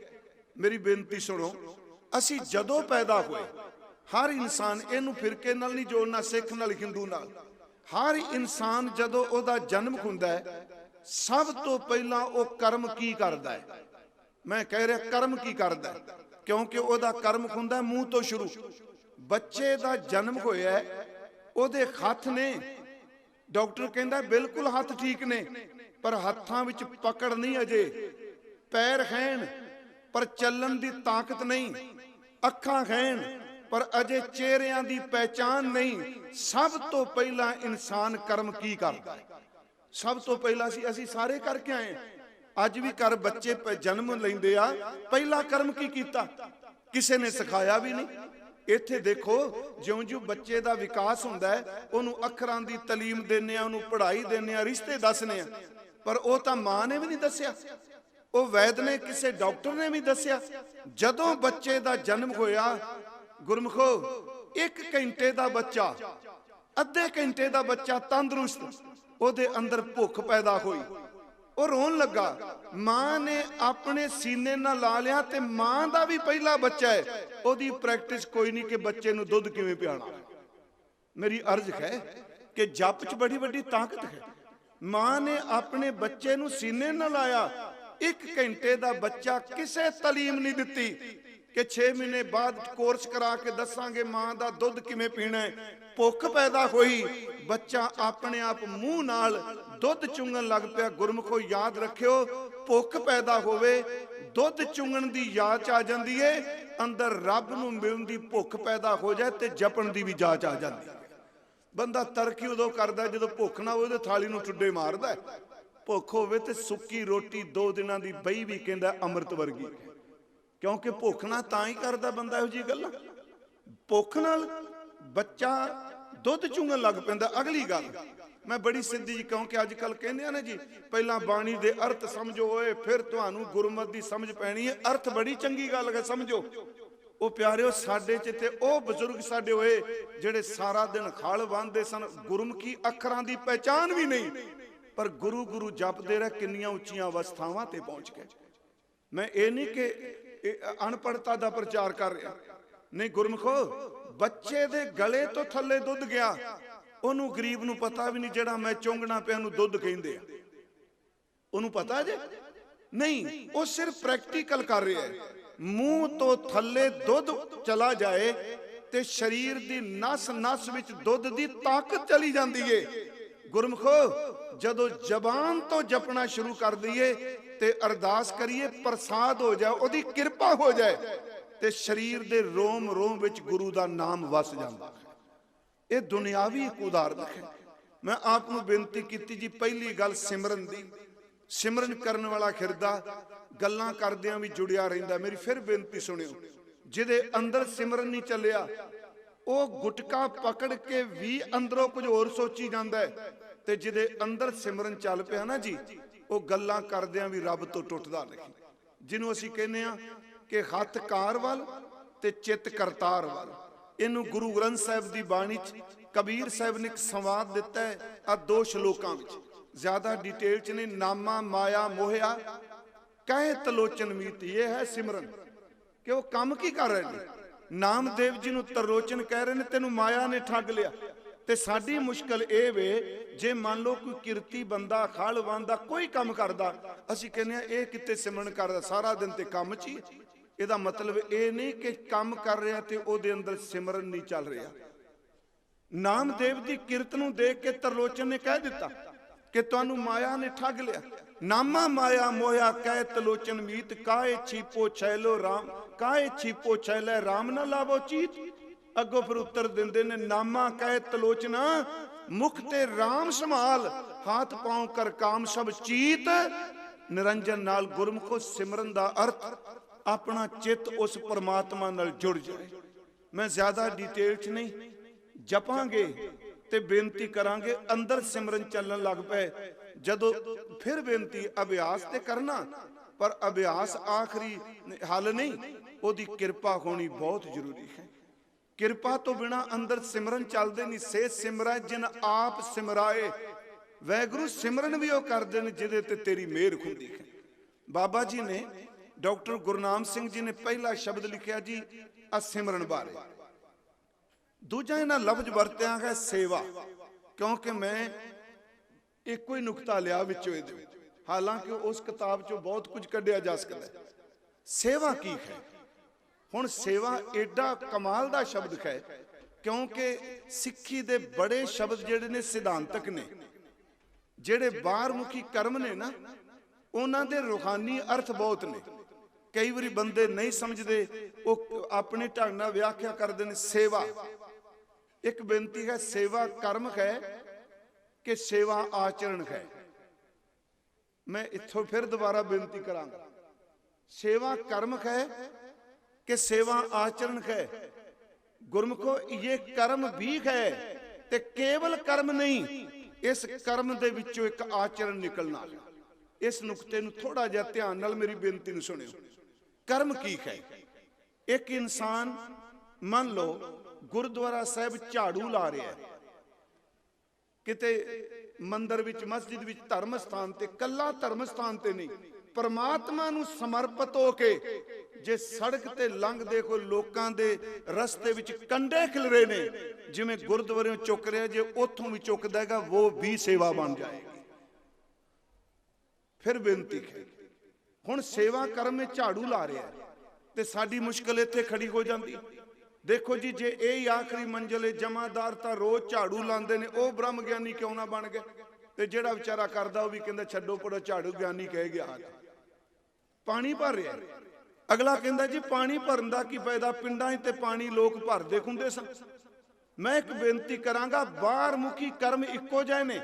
ਮੇਰੀ ਬੇਨਤੀ ਸੁਣੋ, ਅਸੀਂ ਜਦੋਂ ਪੈਦਾ ਹੋਏ, ਹਰ ਇਨਸਾਨ, ਇਹਨੂੰ ਫਿਰਕੇ ਨਾਲ ਨਹੀਂ ਜੋੜਨਾ, ਸਿੱਖ ਨਾਲ ਹਿੰਦੂ ਨਾਲ, ਹਰ ਇਨਸਾਨ ਜਦੋਂ ਉਹਦਾ ਜਨਮ ਹੁੰਦਾ ਹੈ, ਸਭ ਤੋਂ ਪਹਿਲਾਂ ਉਹ ਕਰਮ ਕੀ ਕਰਦਾ ਹੈ? ਮੈਂ ਕਹਿ ਰਿਹਾ ਕਰਮ ਕੀ ਕਰਦਾ ਹੈ, ਕਿਉਂਕਿ ਉਹਦਾ ਕਰਮ ਹੁੰਦਾ ਮੂੰਹ ਤੋਂ ਸ਼ੁਰੂ। ਬੱਚੇ ਦਾ ਜਨਮ ਹੋਇਆ, ਉਹਦੇ ਹੱਥ ਨੇ, ਡਾਕਟਰ ਕਹਿੰਦਾ ਬਿਲਕੁਲ ਹੱਥ ਠੀਕ ਨੇ, ਪਰ ਹੱਥਾਂ ਵਿੱਚ ਪਕੜ ਨਹੀਂ ਅਜੇ। ਪੈਰ ਹੈਣ ਪਰ ਚੱਲਣ ਦੀ ਤਾਕਤ ਨਹੀਂ, ਅੱਖਾਂ ਹੈਣ ਪਰ ਅਜੇ ਚਿਹਰਿਆਂ ਦੀ ਪਹਿਚਾਨ ਨਹੀਂ। ਸਭ ਤੋਂ ਪਹਿਲਾਂ ਇਨਸਾਨ ਕਰਮ ਕੀ ਕਰਦਾ? ਸਭ ਤੋਂ ਪਹਿਲਾਂ ਅਸੀਂ ਸਾਰੇ ਕਰਕੇ ਆਏ। ਅੱਜ ਵੀ ਘਰ ਬੱਚੇ ਜਨਮ ਲੈਂਦੇ ਆ, ਪਹਿਲਾ ਕਰਮ ਕੀ ਕੀਤਾ? ਕਿਸੇ ਨੇ ਸਿਖਾਇਆ ਵੀ ਨਹੀਂ। ਇੱਥੇ ਦੇਖੋ, ਜਿਉਂ-ਜਿਉਂ ਬੱਚੇ ਦਾ ਵਿਕਾਸ ਹੁੰਦਾ ਹੈ, ਉਹਨੂੰ ਅੱਖਰਾਂ ਦੀ ਤਾਲੀਮ ਦਿੰਦੇ ਆ, ਉਹਨੂੰ ਪੜ੍ਹਾਈ ਦਿੰਦੇ ਆ, ਰਿਸ਼ਤੇ ਦੱਸਦੇ ਆ, ਪਰ ਉਹ ਤਾਂ ਮਾਂ ਨੇ ਵੀ ਨਹੀਂ ਦੱਸਿਆ, ਉਹ ਵੈਦ ਨੇ, ਕਿਸੇ ਡਾਕਟਰ ਨੇ ਵੀ ਦੱਸਿਆ। ਜਦੋਂ ਬੱਚੇ ਦਾ ਜਨਮ ਹੋਇਆ, ਗੁਰਮਖੋ, 1 ਘੰਟੇ ਦਾ ਬੱਚਾ, ਅੱਧੇ ਘੰਟੇ ਦਾ ਬੱਚਾ ਤੰਦਰੁਸਤ, ਉਹਦੇ ਅੰਦਰ ਭੁੱਖ ਪੈਦਾ ਹੋਈ, ਉਹ ਰੋਣ ਲੱਗਾ। ਮਾਂ ਨੇ ਆਪਣੇ ਸੀਨੇ ਨਾਲ ਲਾ ਲਿਆ, ਤੇ ਮਾਂ ਦਾ ਵੀ ਪਹਿਲਾ ਬੱਚਾ ਹੈ, ਉਹਦੀ ਪ੍ਰੈਕਟਿਸ ਕੋਈ ਨਹੀਂ ਕਿ ਬੱਚੇ ਨੂੰ ਦੁੱਧ ਕਿਵੇਂ ਪਿਆਣਾ। ਮੇਰੀ ਅਰਜ਼ ਹੈ ਕਿ ਜਪ 'ਚ ਬੜੀ ਵੱਡੀ ਤਾਕਤ ਹੈ। ਮਾਂ ਨੇ ਆਪਣੇ ਬੱਚੇ ਨੂੰ ਸੀਨੇ ਨਾਲ ਲਾਇਆ। 1 ਘੰਟੇ ਦਾ ਬੱਚਾ, ਕਿਸੇ ਤਾਲੀਮ ਨਹੀਂ ਦਿੱਤੀ ਕਿ 6 ਮਹੀਨੇ ਬਾਅਦ ਕੋਰਸ ਕਰਾ ਕੇ ਦੱਸਾਂਗੇ ਮਾਂ ਦਾ ਦੁੱਧ ਕਿਵੇਂ ਪੀਣਾ ਹੈ। ਭੁੱਖ ਪੈਦਾ ਹੋਈ, ਬੱਚਾ ਆਪਣੇ ਆਪ ਮੂੰਹ ਨਾਲ ਦੁੱਧ ਚੁੰਗਣ ਲੱਗ ਪਿਆ। ਗੁਰਮੁਖੋ ਯਾਦ ਰੱਖਿਓ, ਭੁੱਖ ਪੈਦਾ ਹੋਵੇ, ਦੁੱਧ ਚੁੰਗਣ ਦੀ ਯਾਚ ਆ ਜਾਂਦੀ ਏ, ਅੰਦਰ ਰੱਬ ਨੂੰ ਮਿਲਣ ਦੀ ਭੁੱਖ ਪੈਦਾ ਹੋ ਜਾਏ ਤੇ ਜਪਣ ਦੀ ਵੀ ਜਾਚ ਆ ਜਾਂਦੀ ਹੈ। ਬੰਦਾ ਤਰਕੀ ਉਦੋਂ ਕਰਦਾ ਜਦੋਂ ਭੁੱਖ ਨਾ ਹੋਵੇ, ਤੇ ਥਾਲੀ ਨੂੰ ਟੁੱਡੇ ਮਾਰਦਾ। ਭੁੱਖ ਹੋਵੇ ਤੇ ਸੁੱਕੀ ਰੋਟੀ 2 ਦਿਨਾਂ ਦੀ ਬਈ ਵੀ ਕਹਿੰਦਾ ਅੰਮ੍ਰਿਤ ਵਰਗੀ, ਕਿਉਂਕਿ ਭੁੱਖ ਨਾਲ ਤਾਂ ਹੀ ਕਰਦਾ ਬੰਦਾ ਇਹੋ ਜਿਹੀ ਗੱਲਾਂ। ਭੁੱਖ ਨਾਲ ਬੱਚਾ ਦੁੱਧ ਚੁੰਗਣ ਲੱਗ ਪੈਂਦਾ। ਅਗਲੀ ਗੱਲ ਮੈਂ ਬੜੀ ਸਿੱਧੀ ਜੀ, ਕਿਉਂਕਿ ਅੱਜ ਕੱਲ ਕਹਿੰਦੇ ਆ ਨਾ ਜੀ, ਪਹਿਲਾਂ ਬਾਣੀ ਦੇ ਅਰਥ ਸਮਝੋ ਓਏ, ਫਿਰ ਤੁਹਾਨੂੰ ਗੁਰਮਤਿ ਦੀ ਸਮਝ ਪੈਣੀ ਹੈ। ਅਰਥ ਬੜੀ ਚੰਗੀ ਗੱਲ ਹੈ, ਸਮਝੋ। ਉਹ ਪਿਆਰਿਓ, ਸਾਡੇ ਚ ਤੇ ਉਹ ਬਜ਼ੁਰਗ ਸਾਡੇ ਹੋਏ ਜਿਹੜੇ ਸਾਰਾ ਦਿਨ ਖਲ ਬੰਨ੍ਹਦੇ ਸਨ, ਗੁਰਮੁਖੀ ਅੱਖਰਾਂ ਦੀ ਪਹਿਚਾਨ ਵੀ ਨਹੀਂ, ਪਰ ਗੁਰੂ ਗੁਰੂ ਜਪਦੇ ਰਹੇ, ਕਿੰਨੀਆਂ ਉੱਚੀਆਂ ਅਵਸਥਾਵਾਂ ਤੇ ਪਹੁੰਚ ਗਏ। ਮੈਂ ਇਹ ਨਹੀਂ ਕਿ ਅਨਪੜ੍ਹਤਾ ਦਾ ਪ੍ਰਚਾਰ ਕਰ ਰਿਹਾ, ਨਹੀਂ। ਗੁਰਮੁਖੋ, ਬੱਚੇ ਦੇ ਗਲੇ ਤੋਂ ਥੱਲੇ ਦੁੱਧ ਗਿਆ, ਉਹਨੂੰ ਗਰੀਬ ਨੂੰ ਪਤਾ ਵੀ ਨਹੀਂ, ਜਿਹੜਾ ਮੈਂ ਚੁੰਗਣਾ ਪਿਆ ਨੂੰ ਦੁੱਧ ਕਹਿੰਦੇ ਆ, ਉਹਨੂੰ ਪਤਾ ਜੇ ਨਹੀਂ। ਉਹ ਸਿਰਫ ਪ੍ਰੈਕਟੀਕਲ ਕਰ ਰਿਹਾ ਹੈ। ਮੂੰਹ ਤੋਂ ਥੱਲੇ ਦੁੱਧ ਚਲਾ ਜਾਏ ਤੇ ਸਰੀਰ ਦੀ ਨਸ ਨਸ ਵਿੱਚ ਦੁੱਧ ਦੀ ਤਾਕਤ ਚਲੀ ਜਾਂਦੀ ਏ। ਗੁਰਮੁਖੋ, ਜਦੋਂ ਜ਼ਬਾਨ ਤੋਂ ਜਪਣਾ ਸ਼ੁਰੂ ਕਰ ਦਈਏ ਤੇ ਅਰਦਾਸ ਕਰੀਏ, ਪ੍ਰਸਾਦ ਹੋ ਜਾਏ, ਉਹਦੀ ਕਿਰਪਾ ਹੋ ਜਾਏ, ਤੇ ਸਰੀਰ ਦੇ ਰੋਮ ਰੋਮ ਵਿੱਚ ਗੁਰੂ ਦਾ ਨਾਮ ਵਸ ਜਾਂਦਾ ਹੈ। ਇਹ ਦੁਨਿਆਵੀ ਇੱਕ ਉਦਾਹਰਨ ਹੈ। ਮੈਂ ਆਪ ਨੂੰ ਬੇਨਤੀ ਕੀਤੀ ਜੀ, ਪਹਿਲੀ ਗੱਲ ਸਿਮਰਨ ਦੀ। ਸਿਮਰਨ ਕਰਨ ਵਾਲਾ ਹਿਰਦਾ ਗੱਲਾਂ ਕਰਦਿਆਂ ਵੀ ਜੁੜਿਆ ਰਹਿੰਦਾ। ਮੇਰੀ ਫਿਰ ਬੇਨਤੀ ਸੁਣਿਓ, ਜਿਹਦੇ ਅੰਦਰ ਸਿਮਰਨ ਨਹੀਂ ਚੱਲਿਆ, ਉਹ ਗੁਟਕਾ ਪਕੜ ਕੇ ਵੀ ਅੰਦਰੋਂ ਕੁਝ ਹੋਰ ਸੋਚੀ ਜਾਂਦਾ ਹੈ, ਤੇ ਜਿਹਦੇ ਅੰਦਰ ਸਿਮਰਨ ਚੱਲ ਪਿਆ ਨਾ ਜੀ, ਉਹ ਗੱਲਾਂ ਕਰਦਿਆਂ ਵੀ ਰੱਬ ਤੋਂ ਟੁੱਟਦਾ ਨਹੀਂ। ਜਿਹਨੂੰ ਅਸੀਂ ਕਹਿੰਦੇ ਆ ਕਿ ਹੱਥ ਕਾਰ ਵੱਲ ਤੇ ਚਿੱਤ ਕਰਤਾਰ ਵੱਲ। ਇਹਨੂੰ ਗੁਰੂ ਗ੍ਰੰਥ ਸਾਹਿਬ ਦੀ ਬਾਣੀ 'ਚ ਕਬੀਰ ਸਾਹਿਬ ਨੇ ਇੱਕ ਸੰਵਾਦ ਦਿੱਤਾ ਹੈ, ਆ 2 ਸ਼ਲੋਕਾਂ ਵਿੱਚ, ਜ਼ਿਆਦਾ ਡਿਟੇਲ 'ਚ ਨਹੀਂ। ਨਾਮਾ ਮਾਇਆ ਮੋਹਿਆ ਕਹੇ ਤਲੋਚਨ ਮੀਤ, ਇਹ ਹੈ ਸਿਮਰਨ। ਕਿ ਉਹ ਕੰਮ ਕੀ ਕਰ ਰਹੇ ਨੇ? ਨਾਮਦੇਵ ਜੀ ਨੂੰ ਤਰਲੋਚਨ ਕਹਿ ਰਹੇ ਨੇ, ਤੈਨੂੰ ਮਾਇਆ ਨੇ ਠੱਗ ਲਿਆ। ਤੇ ਸਾਡੀ ਮੁਸ਼ਕਲ ਇਹ ਵੇ, ਜੇ ਮੰਨ ਲਓ ਕੋਈ ਕਿਰਤੀ ਬੰਦਾ, ਖਾਲਵਾਨ ਦਾ ਕੋਈ ਕੰਮ ਕਰਦਾ, ਅਸੀਂ ਕਹਿੰਦੇ ਆ ਇਹ ਕਿਤੇ ਸਿਮਰਨ ਕਰਦਾ, ਸਾਰਾ ਦਿਨ ਤੇ ਕੰਮ 'ਚ ਹੀ। ਇਹਦਾ ਮਤਲਬ ਇਹ ਨਹੀਂ ਕਿ ਕੰਮ ਕਰ ਰਿਹਾ ਤੇ ਉਹਦੇ ਅੰਦਰ ਸਿਮਰਨ ਨਹੀਂ ਚੱਲ ਰਿਹਾ। ਨਾਮਦੇਵ ਦੀ ਕਿਰਤ ਨੂੰ ਦੇਖ ਕੇ ਤਰਲੋਚਨ ਨੇ ਕਹਿ ਦਿੱਤਾ ਕਿ ਤੁਹਾਨੂੰ ਮਾਇਆ ਨੇ ਠੱਗ ਲਿਆ। ਨਾਮਾ ਮਾਇਆ ਮੋਇਆ ਕਹਿ ਤਲੋਚਨ ਮੀਤ, ਕਾਏ ਛੀਪੋ ਛੈਲੋ ਰਾਮ, ਕਾਏ ਛੀਪੋ ਛੈਲੇ ਰਾਮ ਨਾ ਲਾਵੋ ਚੀਤ। ਅੱਗੋਂ ਫਿਰ ਉੱਤਰ ਦਿੰਦੇ ਨੇ, ਨਾਮਾ ਕਹਿ ਤਲੋਚਨਾ ਮੁਖ ਤੇ ਰਾਮ ਸੰਭਾਲ, ਹਾਥ ਪਾਉ ਕਰ ਕਾਮ ਸਭ ਚੀਤ। ਨਿਰੰਜਨ ਨਾਲ ਗੁਰਮੁਖੋ ਸਿਮਰਨ ਦਾ ਅਰਥ ਆਪਣਾ ਚਿੱਤ ਉਸ ਪਰਮਾਤਮਾ ਨਾਲ ਜੁੜ ਜਾਏ। ਮੈਂ ਜ਼ਿਆਦਾ ਡਿਟੇਲ 'ਚ ਨਹੀਂ, ਜਪਾਂਗੇ ਤੇ ਬੇਨਤੀ ਕਰਾਂਗੇ, ਅੰਦਰ ਸਿਮਰਨ ਚੱਲਣ ਲੱਗ ਪਏ। ਜਦੋਂ ਫਿਰ ਬੇਨਤੀ, ਅਭਿਆਸ ਤੇ ਕਰਨਾ, ਪਰ ਅਭਿਆਸ ਆਖਰੀ ਹੱਲ ਨਹੀਂ, ਉਹਦੀ ਕਿਰਪਾ ਹੋਣੀ ਬਹੁਤ ਜ਼ਰੂਰੀ ਹੈ। ਕਿਰਪਾ ਤੋਂ ਬਿਨਾ ਅੰਦਰ ਸਿਮਰਨ ਚੱਲਦੇ ਨਹੀਂ। ਸੇ ਸਿਮਰੈ ਜਿਨ ਆਪ ਸਿਮਰਾਏ, ਵੈਗੁਰੂ ਸਿਮਰਨ ਵੀ ਉਹ ਕਰਦੇ ਨੇ ਜਿਹਦੇ ਤੇ ਤੇਰੀ ਮਿਹਰ ਹੁੰਦੀ ਹੈ। ਬਾਬਾ ਜੀ ਨੇ, ਡਾਕਟਰ ਗੁਰਨਾਮ ਸਿੰਘ ਜੀ ਨੇ ਪਹਿਲਾ ਸ਼ਬਦ ਲਿਖਿਆ ਜੀ ਆ ਸਿਮਰਨ ਬਾਰੇ। ਦੂਜਾ ਇਹਨਾਂ ਲਫ਼ਜ਼ ਵਰਤਿਆ ਹੈ ਸੇਵਾ। ਕਿਉਂਕਿ ਮੈਂ ਇੱਕੋ ਹੀ ਨੁਕਤਾ ਲਿਆ ਵਿੱਚੋਂ ਇਹਦੇ, ਹਾਲਾਂਕਿ ਉਸ ਕਿਤਾਬ ਚੋਂ ਬਹੁਤ ਕੁਝ ਕੱਢਿਆ ਜਾ ਸਕਦਾ ਹੈ। ਸੇਵਾ ਕੀ ਹੈ? ਹੁਣ ਸੇਵਾ ਏਡਾ ਕਮਾਲ ਦਾ ਸ਼ਬਦ ਹੈ, ਕਿਉਂਕਿ ਸਿੱਖੀ ਦੇ ਬੜੇ ਸ਼ਬਦ ਜਿਹੜੇ ਨੇ ਸਿਧਾਂਤਕ ਨੇ, ਜਿਹੜੇ ਬਾਹਰਮੁਖੀ ਕਰਮ ਨੇ ਨਾ, ਉਹਨਾਂ ਦੇ ਰੂਹਾਨੀ ਅਰਥ ਬਹੁਤ ਨੇ। ਕਈ ਵਾਰੀ ਬੰਦੇ ਨਹੀਂ ਸਮਝਦੇ, ਉਹ ਆਪਣੇ ਢੰਗ ਨਾਲ ਵਿਆਖਿਆ ਕਰਦੇ ਨੇ। ਸੇਵਾ ਇੱਕ ਬੇਨਤੀ ਹੈ, ਸੇਵਾ ਕਰਮ ਹੈ ਕਿ ਸੇਵਾ ਆਚਰਣ ਹੈ? ਮੈਂ ਇੱਥੋਂ ਫਿਰ ਦੁਬਾਰਾ ਬੇਨਤੀ ਕਰਾਂਗਾ, ਸੇਵਾ कर्म है कि सेवा आचरण है? गुरमुखो ये कर्म भी है ते केवल कर्म नहीं, इस कर्म दे विचों एक आचरण निकलना। इस नुकते नूं थोड़ा जिहा ध्यान नाल मेरी बेनती नूं सुणिओ। कर्म की है? एक इंसान मान लो गुरुद्वारा साहिब झाड़ू ला रहा है, किते मंदिर विच मस्जिद विच धर्म स्थान ते, कल्ला धर्म स्थान ते नहीं, परमात्मा नूं समर्पित हो के जे सड़क ते लंघदे कोई लोकां दे रस्ते विच कंडे खिलरे ने, जिवें गुरुद्वारे चुक रहा, जे उत्थों भी चुकदा हैगा, वो भी सेवा बन जाएगी। फिर बेनती है, हुण सेवा कर्म में झाड़ू ला रहा है ते साडी मुश्किल इत्थे खड़ी हो जाती। देखो जी, जे यही आखिरी मंजिल है, जमादार तां रोज झाड़ू लांदे ने, वो ब्रह्म ज्ञानी क्यों ना बन गए? ते जिहड़ा विचारा करदा वो भी कहंदा छड्डो पड़ो, झाड़ू ज्ञानी कह गया। पानी भर रहा, अगला कहंदा जी पानी भरन दा की फायदा, पिंडां ते पानी लोग भरदे खुंदे सन। मैं एक बेनती करांगा, बाहरमुखी कर्म इक्को जिहे ने।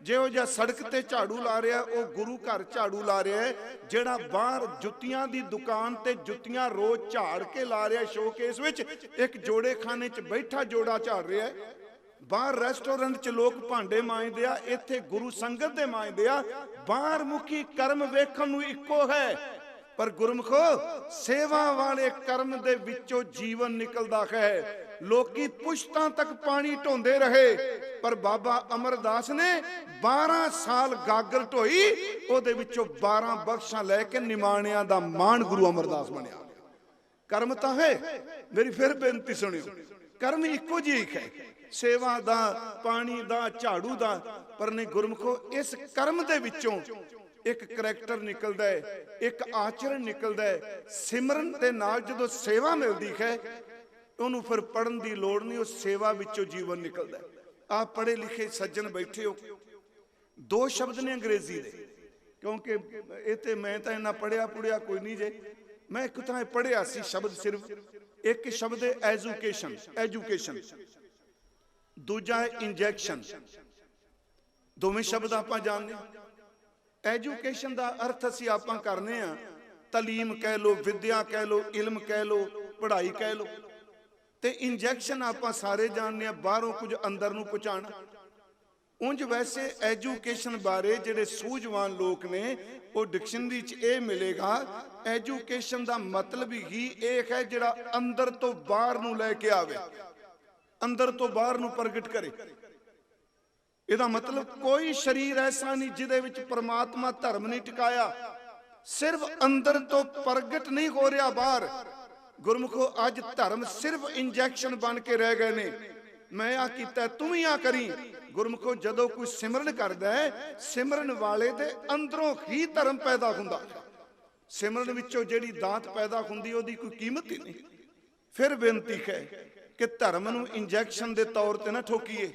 जिहो जिहा सड़क ते झाड़ू ला रहा, वो गुरु घर झाड़ू ला रहा है। जिहड़ा बाहर जुत्तियां दी दुकान ते जुत्तियां रोज झाड़ के ला रहा, शोकेस विच एक जोड़े खाने च बैठा जोड़ा झाड़ रहा है। बाहर रेस्टोरेंट च लोग भांडे मांजदे आ, इत्थे गुरु संगत दे मांजदे आ। बाहरमुखी कर्म वेखण नूं इक्को है, पर गुरमुखो सेवा वाले कर्म दे विचों जीवन निकलदा है। लोकी पुश्तां तक पानी ढोंदे रहे, पर बाबा अमरदास ने 12 साल गागर ढोई, ओदे विचों 12 बख्शां लैके निमाणियां दा मान गुरु अमरदास बनिया। कर्म तां है, मेरी फिर बेनती सुनियो, कर्म इक्को जी है, सेवा दा, पानी दा, झाड़ू दा, पर नहीं गुरमुखो इस कर्म दे विचों एक करैक्टर निकलदा है, एक आचरण निकलदा है। सिमरन दे नाल जदों सेवा मिलदी है, उहनूं फिर पढ़न दी लोड़ नहीं, उस सेवा विचों जीवन निकलदा है। आप पढ़े लिखे सज्जन बैठे हो, 2 शब्द ने अंग्रेजी दे, क्योंकि इत्थे मैं तां इन्ना पढ़िया पुढ़िया कोई नहीं जे, मैं एक तां पढ़िया सी शब्द, सिर्फ एक शब्द है एजुकेशन, एजुकेशन, दूजा है इंजैक्शन। दोवें शब्द आपां जानदे हां। एजुकेशन का अर्थ असीं आपां करने आ, तलीम कह लो, विद्या कह लो, इल्म कह लो, पढ़ाई कह लो। ते इंजैक्शन आपां सारे जानने आ, बाहरों कुछ अंदर नूं पहुंचाना। उंज वैसे एजुकेशन बारे जिहड़े सूझवान लोग ने, वो डिक्शनरी च ये मिलेगा, एजुकेशन का मतलब ही एक है जिहड़ा अंदर तो बाहर नूं लैके आवे, अंदर तो बाहर नूं प्रगट करे। ਇਹਦਾ मतलब कोई शरीर ऐसा नहीं जिहदे विच परमात्मा धर्म नहीं टिकाया, सिर्फ अंदर तो प्रगट नहीं हो रहा बाहर। गुरमुखो अज धर्म सिर्फ इंजैक्शन बन के रह गए ने। मैं आ कीता तू भी आ करी। गुरमुखो जदों कोई सिमरन करदा है, सिमरन वाले दे अंदरों ही धर्म पैदा हुंदा। सिमरन विचों जिहड़ी दात पैदा हुंदी ओदी कोई कीमत ही नहीं। फिर बेनती है कि धर्म नूं इंजैक्शन दे तौर ते ना ठोकीए।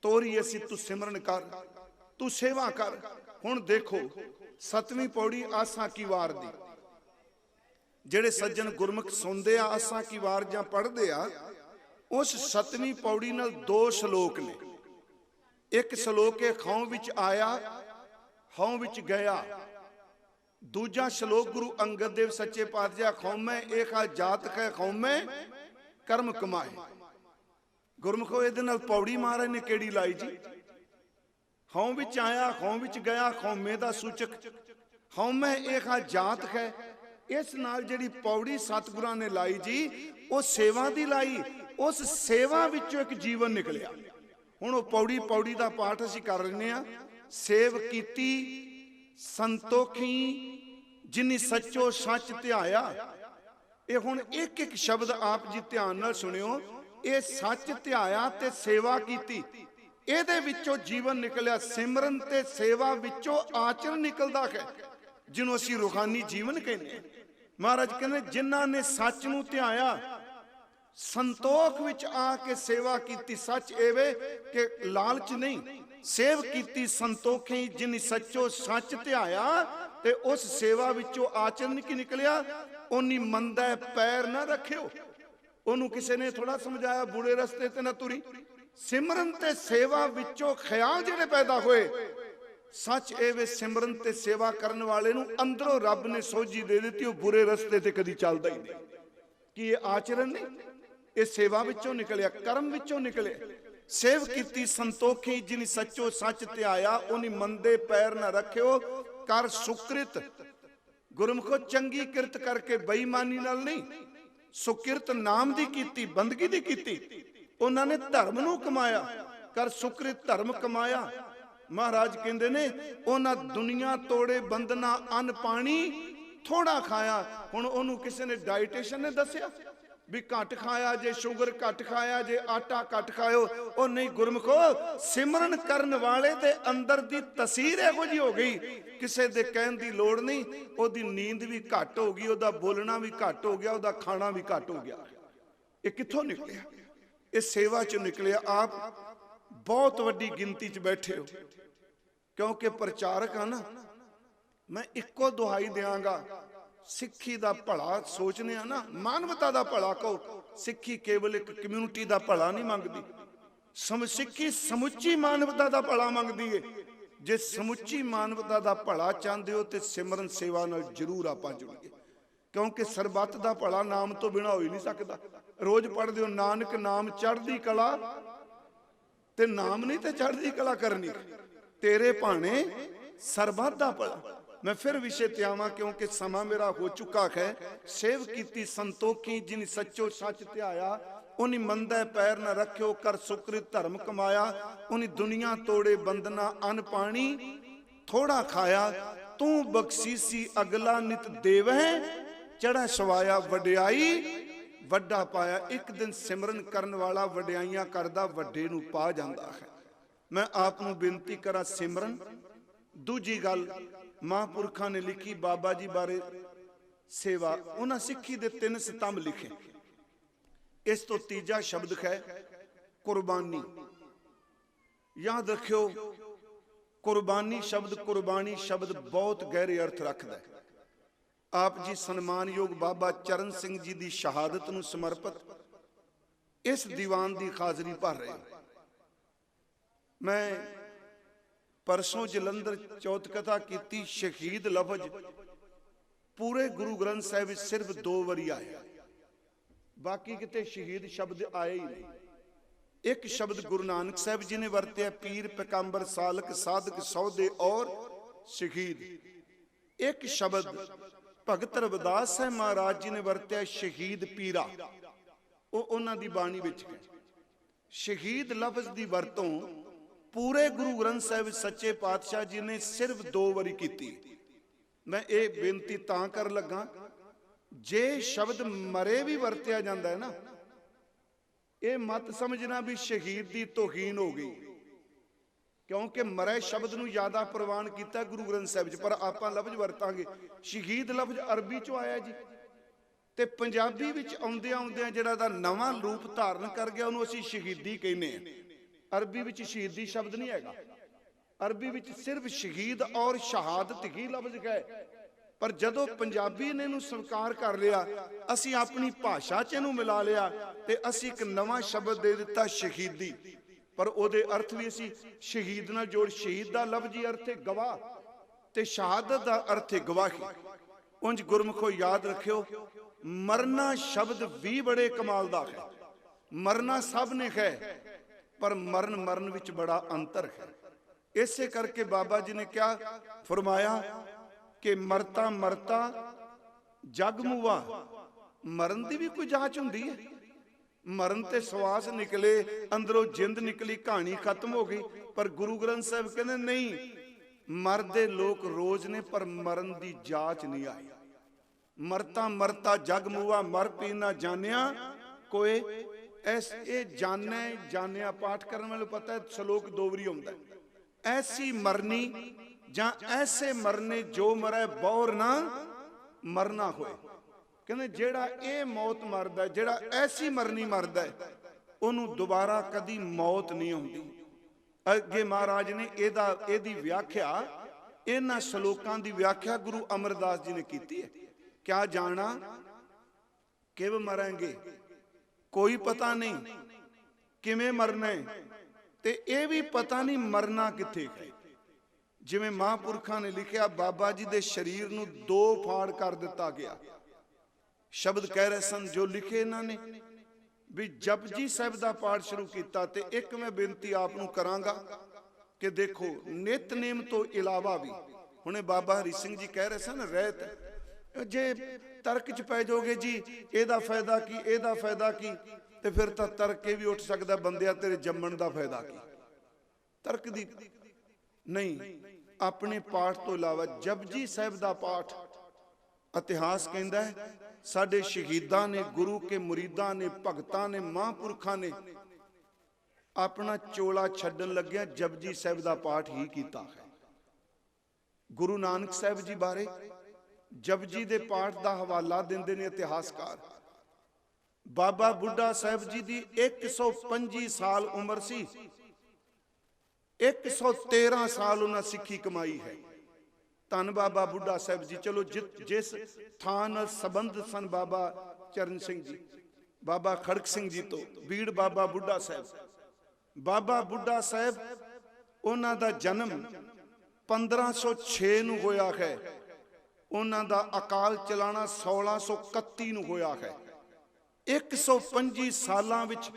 तोरी असी तू सिमरन कर, तू सेवा कर। हुण देखो 7वीं पौड़ी आसां की वार दी, जेड़े सज्जन गुरमुख सुनते आ आसां की वार जां पढ़दे आ, उस 7वीं पौड़ी नाल 2 श्लोक ने। एक श्लोक है खौं विच आया, हौं विच गया। दूजा श्लोक गुरु अंगद देव सच्चे पातशाह, खौमै एका जात है खौमै कर्म कमाए। गुरमुखो इहदे नाल पौड़ी महाराज ने केड़ी लाई जी? हौं विच आया, हौं विच गया, खौमे दा सूचक, हौमै एका जात है। इस नाल जिहड़ी पौड़ी सतगुरां ने लाई जी, वो सेवा दी लाई। उस सेवा विचों एक जीवन निकलिया। हुण वो पौड़ी पौड़ी दा पाठ असीं कर रहे हां। सेव कीती संतोखी जिन्नी सच्चो सच ध्याया। ये हुण एक एक शब्द आप जी ध्यान नाल सुनियो। ये सच ध्याया ते सेवा कीती, ਇਹਦੇ ਵਿੱਚੋਂ ਜੀਵਨ ਨਿਕਲਿਆ। ਸਿਮਰਨ ਤੇ ਸੇਵਾ ਵਿੱਚੋਂ ਆਚਰਨ ਨਿਕਲਦਾ ਹੈ, ਜਿਹਨੂੰ ਅਸੀਂ ਰੂਹਾਨੀ ਜੀਵਨ ਕਹਿੰਦੇ ਹਾਂ। ਮਹਾਰਾਜ ਕਹਿੰਦੇ ਜਿਨ੍ਹਾਂ ਨੇ ਸੱਚ ਨੂੰ ਧਿਆਇਆ, ਸੰਤੋਖ ਵਿੱਚ ਆ ਕੇ ਸੇਵਾ ਕੀਤੀ। ਸੱਚ ਐਵੇਂ ਕਿ ਲਾਲਚ ਨਹੀਂ, ਸੇਵ ਕੀਤੀ ਸੰਤੋਖੀ, ਜਿਨ ਸੱਚੋ ਸੱਚ ਧਿਆਇਆ। ਤੇ ਉਸ ਸੇਵਾ ਵਿੱਚੋਂ ਆਚਰਨ ਕੀ ਨਿਕਲਿਆ? ਉਨੀ ਮੰਦਾ ਪੈਰ ਨਾ ਰੱਖਿਓ। ਉਹਨੂੰ ਕਿਸੇ ਨੇ ਥੋੜਾ ਸਮਝਾਇਆ ਬੁਰੇ ਰਸਤੇ ਤੇ ਨਾ ਤੁਰੀ। ਸਿਮਰਨ ਤੇ ਸੇਵਾ ਵਿੱਚੋਂ ਖਿਆਲ ਜਿਹੜੇ ਪੈਦਾ ਹੋਏ, ਸੱਚ ਇਹ ਵੇ ਸਿਮਰਨ ਤੇ ਸੇਵਾ ਕਰਨ ਵਾਲੇ ਨੂੰ ਅੰਦਰੋਂ ਰੱਬ ਨੇ ਸੋਝੀ ਦੇ ਦਿੱਤੀ, ਉਹ ਬੁਰੇ ਰਸਤੇ ਤੇ ਕਦੀ ਚੱਲਦਾ ਹੀ ਨਹੀਂ। ਕਿ ਇਹ ਆਚਰਨ ਨਹੀਂ, ਇਹ ਸੇਵਾ ਵਿੱਚੋਂ ਨਿਕਲਿਆ, ਕਰਮ ਵਿੱਚੋਂ ਨਿਕਲਿਆ। ਸੇਵ ਕੀਤੀ ਸੰਤੋਖੀ, ਜਿਨ ਸੱਚੋ ਸੱਚ ਧਿਆਇਆ। ਉਹਨੀ ਮੰਦੇ ਪੈਰ ਨਾ ਰੱਖਿਓ, ਕਰ ਸੁਕ੍ਰਿਤ। ਗੁਰਮੁਖੋ ਚੰਗੀ ਕਿਰਤ ਕਰਕੇ, ਬੇਈਮਾਨੀ ਨਾਲ ਨਹੀਂ, ਸੁਕਿਰਤ ਨਾਮ ਦੀ ਕੀਤੀ, ਬੰਦਗੀ ਦੀ ਕੀਤੀ। ਉਹਨਾਂ ਨੇ ਧਰਮ ਨੂੰ ਕਮਾਇਆ, ਕਰ ਸੁਕ੍ਰਿਤ ਧਰਮ ਕਮਾਇਆ। ਮਹਾਰਾਜ ਕਹਿੰਦੇ ਨੇ ਉਹਨਾਂ ਦੁਨੀਆ ਤੋੜੇ ਬੰਦਨਾ, ਅੰਨ ਪਾਣੀ ਥੋੜਾ ਖਾਇਆ। ਹੁਣ ਉਹਨੂੰ ਕਿਸੇ ਨੇ ਡਾਈਟੇਸ਼ਨ ਨੇ ਦੱਸਿਆ ਵੀ ਘੱਟ ਖਾਇਆ ਜੇ, ਸ਼ੂਗਰ ਘੱਟ ਖਾਇਆ ਜੇ, ਆਟਾ ਘੱਟ ਖਾਇਓ। ਉਹ ਨਹੀਂ ਗੁਰਮੁਖੋ, ਸਿਮਰਨ ਕਰਨ ਵਾਲੇ ਦੇ ਅੰਦਰ ਦੀ ਤਸੀਰ ਇਹੋ ਜਿਹੀ ਹੋ ਗਈ, ਕਿਸੇ ਦੇ ਕਹਿਣ ਦੀ ਲੋੜ ਨਹੀਂ। ਉਹਦੀ ਨੀਂਦ ਵੀ ਘੱਟ ਹੋ ਗਈ, ਉਹਦਾ ਬੋਲਣਾ ਵੀ ਘੱਟ ਹੋ ਗਿਆ, ਉਹਦਾ ਖਾਣਾ ਵੀ ਘੱਟ ਹੋ ਗਿਆ। ਇਹ ਕਿੱਥੋਂ ਨਿਕਲਿਆ? ਇਹ ਸੇਵਾ ਚੋਂ ਨਿਕਲਿਆ। ਆਪ ਬਹੁਤ ਵੱਡੀ ਗਿਣਤੀ 'ਚ ਬੈਠੇ ਹੋ, ਕਿਉਂਕਿ ਪ੍ਰਚਾਰਕ ਆ ਨਾ। ਮੈਂ ਇੱਕੋ ਦੁਹਾਈ ਦਿਆਂਗਾ, ਸਿੱਖੀ ਦਾ ਭਲਾ ਸੋਚਨੇ ਆ ਨਾ, ਮਾਨਵਤਾ ਦਾ ਭਲਾ ਕਹੋ। ਸਿੱਖੀ ਕੇਵਲ ਇੱਕ ਕਮਿਊਨਿਟੀ ਦਾ ਭਲਾ ਨਹੀਂ ਮੰਗਦੀ, ਸਿੱਖੀ ਸਮੁੱਚੀ ਮਾਨਵਤਾ ਦਾ ਭਲਾ ਮੰਗਦੀ ਏ। ਜੇ ਸਮੁੱਚੀ ਮਾਨਵਤਾ ਦਾ ਭਲਾ ਚਾਹੁੰਦੇ ਹੋ ਤੇ ਸਿਮਰਨ ਸੇਵਾ ਨਾਲ ਜ਼ਰੂਰ ਆਪਾਂ ਜੁੜੀਏ, ਕਿਉਂਕਿ ਸਰਬੱਤ ਦਾ ਭਲਾ ਨਾਮ ਤੋਂ ਬਿਨਾਂ ਹੋ ਹੀ ਨਹੀਂ ਸਕਦਾ। ਰੋਜ਼ ਪੜ੍ਹਦੇ ਹੋ ਨਾਨਕ ਨਾਮ ਚੜ੍ਹਦੀ ਕਲਾ, ਤੇ ਨਾਮ ਨਹੀਂ ਤੇ ਚੜ੍ਹਦੀ ਕਲਾ ਕਰਨੀ। ਤੇਰੇ ਭਾਣੇ ਸਰਬੱਤ ਦਾ ਭਲਾ। ਮੈਂ ਫਿਰ ਵਿਸ਼ੇ ਤੇ ਆਵਾਂ, ਕਿਉਂਕਿ ਸਮਾਂ ਮੇਰਾ ਹੋ ਚੁੱਕਾ ਹੈ। ਸੇਵ ਕੀਤੀ ਸੰਤੋਖੀ, ਜਿਨ ਸੱਚੋ ਸੱਚ ਧਿਆਇਆ। ਉਹਨੀ ਮੰਦਾ ਪੈਰ ਨਾ ਰੱਖਿਓ, ਕਰ ਸੁਕ੍ਰਿਤ ਧਰਮ ਕਮਾਇਆ। ਉਹਨੀ ਦੁਨੀਆ ਤੋੜੇ ਬੰਦਨਾ, ਅੰਨ ਪਾਣੀ ਥੋੜਾ ਖਾਇਆ। ਤੂੰ ਬਖਸ਼ੀਸੀ ਅਗਲਾ ਨਿਤ ਦੇਵਹਿ, ਚੜਾ ਸਵਾਇਆ ਵਡਿਆਈ ਵੱਡਾ ਪਾਇਆ। ਇੱਕ ਦਿਨ ਸਿਮਰਨ ਕਰਨ ਵਾਲਾ ਵਡਿਆਈਆਂ ਕਰਦਾ, ਵੱਡੇ ਨੂੰ ਪਾ ਜਾਂਦਾ ਹੈ। ਮੈਂ ਆਪ ਨੂੰ ਬੇਨਤੀ ਕਰਾਂ, ਸਿਮਰਨ। ਦੂਜੀ ਗੱਲ, ਮਹਾਂਪੁਰਖਾਂ ਨੇ ਲਿਖੀ ਬਾਬਾ ਜੀ ਬਾਰੇ ਸੇਵਾ। ਉਹਨਾਂ ਸਿੱਖੀ ਦੇ 3 ਸਤੰਭ ਲਿਖੇ। ਇਸ ਤੋਂ ਤੀਜਾ ਸ਼ਬਦ ਹੈ ਕੁਰਬਾਨੀ। ਯਾਦ ਰੱਖਿਓ, ਕੁਰਬਾਨੀ ਸ਼ਬਦ, ਕੁਰਬਾਨੀ ਸ਼ਬਦ ਬਹੁਤ ਗਹਿਰੇ ਅਰਥ ਰੱਖਦਾ ਹੈ। ਆਪ ਜੀ ਸਨਮਾਨਯੋਗ ਬਾਬਾ ਚਰਨ ਸਿੰਘ ਜੀ ਦੀ ਸ਼ਹਾਦਤ ਨੂੰ ਸਮਰਪਿਤ ਇਸ ਦੀਵਾਨ ਦੀ ਹਾਜ਼ਰੀ ਭਰ ਰਹੇ। ਮੈਂ ਪਰਸੋਂ ਜਲੰਧਰ ਚੌਥ ਕਥਾ ਕੀਤੀ। ਸ਼ਹੀਦ ਲਫ਼ਜ਼ ਪੂਰੇ ਗੁਰੂ ਗ੍ਰੰਥ ਸਾਹਿਬ ਵਿੱਚ ਸਿਰਫ 2 ਵਾਰੀ ਆਇਆ, ਬਾਕੀ ਕਿਤੇ ਸ਼ਹੀਦ ਸ਼ਬਦ ਆਏ ਹੀ ਨਹੀਂ। ਇੱਕ ਸ਼ਬਦ ਗੁਰੂ ਨਾਨਕ ਸਾਹਿਬ ਜੀ ਨੇ ਵਰਤਿਆ, ਪੀਰ ਪੈਗੰਬਰ ਸਾਲਕ ਸਾਧਕ ਸੌਦੇ ਔਰ ਸ਼ਹੀਦ। ਇੱਕ ਸ਼ਬਦ ਭਗਤ ਰਵਿਦਾਸ ਸਾਹਿਬ ਮਹਾਰਾਜ ਜੀ ਨੇ ਵਰਤਿਆ, ਸ਼ਹੀਦ ਪੀਰਾ। ਉਹ ਉਹਨਾਂ ਦੀ ਬਾਣੀ ਵਿੱਚ ਹੈ। ਸ਼ਹੀਦ ਲਫ਼ਜ਼ ਦੀ ਵਰਤੋਂ ਪੂਰੇ ਗੁਰੂ ਗ੍ਰੰਥ ਸਾਹਿਬ ਸੱਚੇ ਪਾਤਸ਼ਾਹ ਜੀ ਨੇ ਸਿਰਫ 2 ਵਾਰੀ ਕੀਤੀ। ਮੈਂ ਇਹ ਬੇਨਤੀ ਤਾਂ ਕਰ ਲੱਗਾ, ਜੇ ਸ਼ਬਦ ਮਰੇ ਵੀ ਵਰਤਿਆ ਜਾਂਦਾ ਹੈ ਨਾ, ਇਹ ਮਤ ਸਮਝਣਾ ਵੀ ਸ਼ਹੀਦ ਦੀ ਤੋਹੀਨ ਹੋ ਗਈ, ਕਿਉਂਕਿ ਮਰੇ ਸ਼ਬਦ ਨੂੰ ਜ਼ਿਆਦਾ ਪ੍ਰਵਾਨ ਕੀਤਾ ਗੁਰੂ ਗ੍ਰੰਥ ਸਾਹਿਬ 'ਚ। ਪਰ ਆਪਾਂ ਲਫ਼ਜ਼ ਵਰਤਾਂਗੇ, ਸ਼ਹੀਦ ਲਫ਼ਜ਼ ਅਰਬੀ 'ਚੋਂ ਆਇਆ ਜੀ, ਤੇ ਪੰਜਾਬੀ ਵਿੱਚ ਆਉਂਦਿਆਂ ਆਉਂਦਿਆਂ ਜਿਹੜਾ ਦਾ ਨਵਾਂ ਰੂਪ ਧਾਰਨ ਕਰ ਗਿਆ, ਉਹਨੂੰ ਅਸੀਂ ਸ਼ਹੀਦੀ ਕਹਿੰਦੇ ਹਾਂ। ਅਰਬੀ ਵਿੱਚ ਸ਼ਹੀਦੀ ਸ਼ਬਦ ਨਹੀਂ ਹੈਗਾ। ਅਰਬੀ ਵਿੱਚ ਸਿਰਫ ਸ਼ਹੀਦ ਔਰ ਸ਼ਹਾਦਤ ਹੀ ਲਫ਼ਜ਼ ਹੈ। ਪਰ ਜਦੋਂ ਪੰਜਾਬੀ ਨੇ ਇਹਨੂੰ ਸਵੀਕਾਰ ਕਰ ਲਿਆ, ਅਸੀਂ ਆਪਣੀ ਭਾਸ਼ਾ 'ਚ ਇਹਨੂੰ ਮਿਲਾ ਲਿਆ, ਤੇ ਅਸੀਂ ਇੱਕ ਨਵਾਂ ਸ਼ਬਦ ਦੇ ਦਿੱਤਾ, ਸ਼ਹੀਦੀ। ਪਰ ਉਹਦੇ ਅਰਥ ਵੀ ਅਸੀਂ ਸ਼ਹੀਦ ਨਾਲ ਜੋੜ। ਸ਼ਹੀਦ ਦਾ ਲਫ਼ਜ਼ੀ ਅਰਥ ਹੈ ਗਵਾਹ, ਤੇ ਸ਼ਹਾਦਤ ਦਾ ਅਰਥ ਹੈ ਗਵਾਹੀ। ਉਂਝ ਗੁਰਮੁਖੋ ਯਾਦ ਰੱਖਿਓ, ਮਰਨਾ ਸ਼ਬਦ ਵੀ ਬੜੇ ਕਮਾਲ ਦਾ ਹੈ। ਮਰਨਾ ਸਭ ਨੇ ਹੈ, ਪਰ ਮਰਨ ਵਿੱਚ ਬੜਾ ਅੰਤਰ ਹੈ। ਇਸੇ ਕਰਕੇ ਬਾਬਾ ਜੀ ਨੇ ਕਿਹਾ, ਫਰਮਾਇਆ ਕਿ ਮਰਤਾ ਮਰਤਾ ਜਗ ਮੁਆ। ਮਰਨ ਦੀ ਵੀ ਕੋਈ ਜਾਂਚ ਹੁੰਦੀ ਹੈ। ਮਰਨ ਤੇ ਸਵਾਸ ਨਿਕਲੇ, ਅੰਦਰੋਂ ਜਿੰਦ ਨਿਕਲੀ, ਕਹਾਣੀ ਖਤਮ ਹੋ ਗਈ। ਪਰ ਗੁਰੂ ਗ੍ਰੰਥ ਸਾਹਿਬ ਕਹਿੰਦੇ ਨਹੀਂ, ਮਰਦੇ ਲੋਕ ਰੋਜ਼ ਨੇ, ਪਰ ਮਰਨ ਦੀ ਜਾਂਚ ਨਹੀਂ ਆਈ। ਮਰਤਾ ਮਰਤਾ ਜਗ ਮੁਆ, ਮਰ ਪੀ ਨਾ ਜਾਣਿਆ ਕੋਏ ਐਸ ਇਹ ਜਾਣਿਆ ਪਾਠ ਕਰਨ ਵਾਲੇ ਪਤਾ ਹੈ ਸ਼ਲੋਕ ਦੋ ਵਾਰੀ ਆਉਂਦਾ ਹੈ। ਐਸੀ ਮਰਨੀ ਜਾਂ ਐਸੇ ਮਰਨੇ ਜੋ ਮਰੈ ਬੌਰ ਨਾ ਮਰਨਾ ਹੋਏ। ਕਹਿੰਦੇ ਜਿਹੜਾ ਇਹ ਮੌਤ ਮਰਦਾ, ਜਿਹੜਾ ਐਸੀ ਮਰਨੀ ਮਰਦਾ, ਉਹਨੂੰ ਦੁਬਾਰਾ ਕਦੀ ਮੌਤ ਨਹੀਂ ਆਉਂਦੀ। ਅੱਗੇ ਮਹਾਰਾਜ ਨੇ ਇਹਦੀ ਵਿਆਖਿਆ, ਇਹਨਾਂ ਸ਼ਲੋਕਾਂ ਦੀ ਵਿਆਖਿਆ ਗੁਰੂ ਅਮਰਦਾਸ ਜੀ ਨੇ ਕੀਤੀ ਹੈ। ਕਿਆ ਜਾਣਾ ਕਿਵ ਮਰਾਂਗੇ, ਕੋਈ ਪਤਾ ਨਹੀਂ ਕਿਵੇਂ ਮਰਨਾ ਹੈ, ਤੇ ਇਹ ਵੀ ਪਤਾ ਨਹੀਂ ਮਰਨਾ ਕਿੱਥੇ ਹੈ। ਜਿਵੇਂ ਮਹਾਂਪੁਰਖਾਂ ਨੇ ਲਿਖਿਆ, ਬਾਬਾ ਜੀ ਦੇ ਸਰੀਰ ਨੂੰ ਦੋ ਫਾੜ ਕਰ ਦਿੱਤਾ ਗਿਆ। ਸ਼ਬਦ ਕਹਿ ਰਹੇ ਸਨ ਜੋ ਲਿਖੇ ਇਹਨਾਂ ਨੇ ਵੀ ਜਪਜੀ ਸਾਹਿਬ ਦਾ ਪਾਠ ਸ਼ੁਰੂ ਕੀਤਾ। ਤੇ ਇੱਕ ਮੈਂ ਬੇਨਤੀ ਆਪ ਨੂੰ ਕਰਾਂਗਾ ਕਿ ਦੇਖੋ ਨਿਤਨੇਮ ਤੋਂ ਇਲਾਵਾ ਵੀ, ਹੁਣੇ ਬਾਬਾ ਹਰੀ ਸਿੰਘ ਜੀ ਕਹਿ ਰਹੇ ਸਨ ਰਹਿਤ, ਜੇ ਤਰਕ ਚ ਪੈ ਜਾਓਗੇ ਜੀ ਇਹਦਾ ਫਾਇਦਾ ਕੀ, ਇਹਦਾ ਫਾਇਦਾ ਕੀ, ਤੇ ਫਿਰ ਤਾਂ ਤਰਕ ਇਹ ਵੀ ਉੱਠ ਸਕਦਾ, ਬੰਦਿਆ ਤੇਰੇ ਜੰਮਣ ਦਾ ਫਾਇਦਾ ਕੀ। ਤਰਕ ਦੀ ਨਹੀਂ, ਆਪਣੇ ਪਾਠ ਤੋਂ ਇਲਾਵਾ ਜਪਜੀ ਸਾਹਿਬ ਦਾ ਪਾਠ, ਇਤਿਹਾਸ ਕਹਿੰਦਾ ਹੈ ਸਾਡੇ ਸ਼ਹੀਦਾਂ ਨੇ, ਗੁਰੂ ਕੇ ਮੁਰੀਦਾਂ ਨੇ, ਭਗਤਾਂ ਨੇ, ਮਹਾਂਪੁਰਖਾਂ ਨੇ ਆਪਣਾ ਚੋਲਾ ਛੱਡਣ ਲੱਗਿਆ ਜਪਜੀ ਸਾਹਿਬ ਦਾ ਪਾਠ ਹੀ ਕੀਤਾ ਹੈ। ਗੁਰੂ ਨਾਨਕ ਸਾਹਿਬ ਜੀ ਬਾਰੇ ਜਪਜੀ ਦੇ ਪਾਠ ਦਾ ਹਵਾਲਾ ਦਿੰਦੇ ਨੇ ਇਤਿਹਾਸਕਾਰ। ਬਾਬਾ ਬੁੱਢਾ ਸਾਹਿਬ ਜੀ ਦੀ 125 ਸਾਲ ਉਮਰ ਸੀ, 113 ਸਾਲ ਉਹਨਾਂ ਸਿੱਖੀ ਕਮਾਈ ਹੈ। ਧੰਨ ਬਾਬਾ ਬੁੱਢਾ ਸਾਹਿਬ ਜੀ। ਚਲੋ ਜਿਸ ਥਾਂ ਨਾਲ ਸੰਬੰਧ ਸਨ ਬਾਬਾ ਚਰਨ ਸਿੰਘ ਜੀ, ਬਾਬਾ ਖੜਕ ਸਿੰਘ ਜੀ ਤੋਂ ਬੀੜ ਬਾਬਾ ਬੁੱਢਾ ਸਾਹਿਬ। ਬਾਬਾ ਬੁੱਢਾ ਸਾਹਿਬ, ਉਹਨਾਂ ਦਾ ਜਨਮ 1506 ਨੂੰ ਹੋਇਆ ਹੈ, ਉਹਨਾਂ ਦਾ ਅਕਾਲ ਚਲਾਣਾ 1631 ਨੂੰ ਹੋਇਆ ਹੈ। 125 ਸਾਲਾਂ ਵਿੱਚ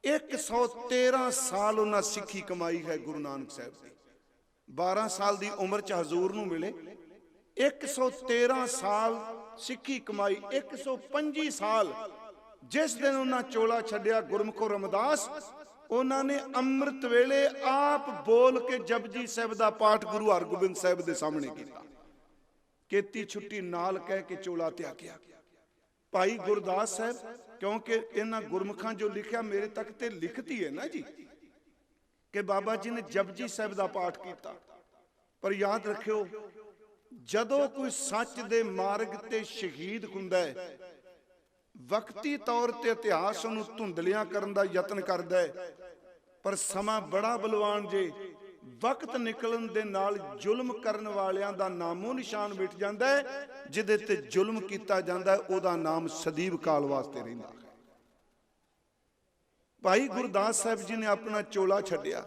113 ਸਾਲ ਉਹਨਾਂ ਸਿੱਖੀ ਕਮਾਈ ਹੈ ਗੁਰੂ ਨਾਨਕ ਸਾਹਿਬ ਦੀ। 12 ਸਾਲ ਦੀ ਉਮਰ ਚ ਹਜ਼ੂਰ ਨੂੰ ਮਿਲੇ, 113 ਸਾਲ ਸਿੱਖੀ ਕਮਾਈ, 125 ਸਾਲ ਜਿਸ ਦਿਨ ਉਹਨਾਂ ਚੋਲਾ ਛੱਡਿਆ ਗੁਰਮੁਖੋ ਰਮਦਾਸ, ਉਹਨਾਂ ਨੇ ਅੰਮ੍ਰਿਤ ਵੇਲੇ ਆਪ ਬੋਲ ਕੇ ਜਪਜੀ ਸਾਹਿਬ ਦਾ ਪਾਠ ਗੁਰੂ ਹਰਗੋਬਿੰਦ ਸਾਹਿਬ ਦੇ ਸਾਹਮਣੇ ਕੀਤਾ। ਕੀਤੀ ਛੁੱਟੀ ਨਾਲ ਕਹਿ ਕੇ ਚੋਲਾ ਤਿਆਗਿਆ। ਭਾਈ ਗੁਰਦਾਸ ਸਾਹਿਬ, ਕਿਉਂਕਿ ਇਹਨਾਂ ਗੁਰਮੁਖਾਂ ਜੋ ਲਿਖਿਆ ਮੇਰੇ ਤੱਕ ਤੇ ਲਿਖਤੀ ਹੈ ਨਾ ਜੀ, ਕਿ ਬਾਬਾ ਜੀ ਨੇ ਜਪਜੀ ਸਾਹਿਬ ਦਾ ਪਾਠ ਕੀਤਾ। ਪਰ ਯਾਦ ਰੱਖਿਓ, ਜਦੋਂ ਕੋਈ ਸੱਚ ਦੇ ਮਾਰਗ ਤੇ ਸ਼ਹੀਦ ਹੁੰਦਾ ਹੈ, ਵਕਤੀ ਤੌਰ ਤੇ ਇਤਿਹਾਸ ਉਹਨੂੰ ਧੁੰਦਲਿਆਂ ਕਰਨ ਦਾ ਯਤਨ ਕਰਦਾ ਹੈ, ਪਰ ਸਮਾਂ ਬੜਾ ਬਲਵਾਨ ਜੇ, ਵਕਤ ਨਿਕਲਣ ਦੇ ਨਾਲ ਜ਼ੁਲਮ ਕਰਨ ਵਾਲਿਆਂ ਦਾ ਨਾਮੋ ਨਿਸ਼ਾਨ ਮਿਟ ਜਾਂਦਾ ਹੈ। ਜਿਹਦੇ ਤੇ ਜ਼ੁਲਮ ਕੀਤਾ ਜਾਂਦਾ ਉਹਦਾ ਨਾਮ ਸਦੀਵ ਕਾਲ ਵਾਸਤੇ ਰਹਿੰਦਾ ਹੈ। ਭਾਈ ਗੁਰਦਾਸ ਸਾਹਿਬ ਜੀ ਨੇ ਆਪਣਾ ਚੋਲਾ ਛੱਡਿਆ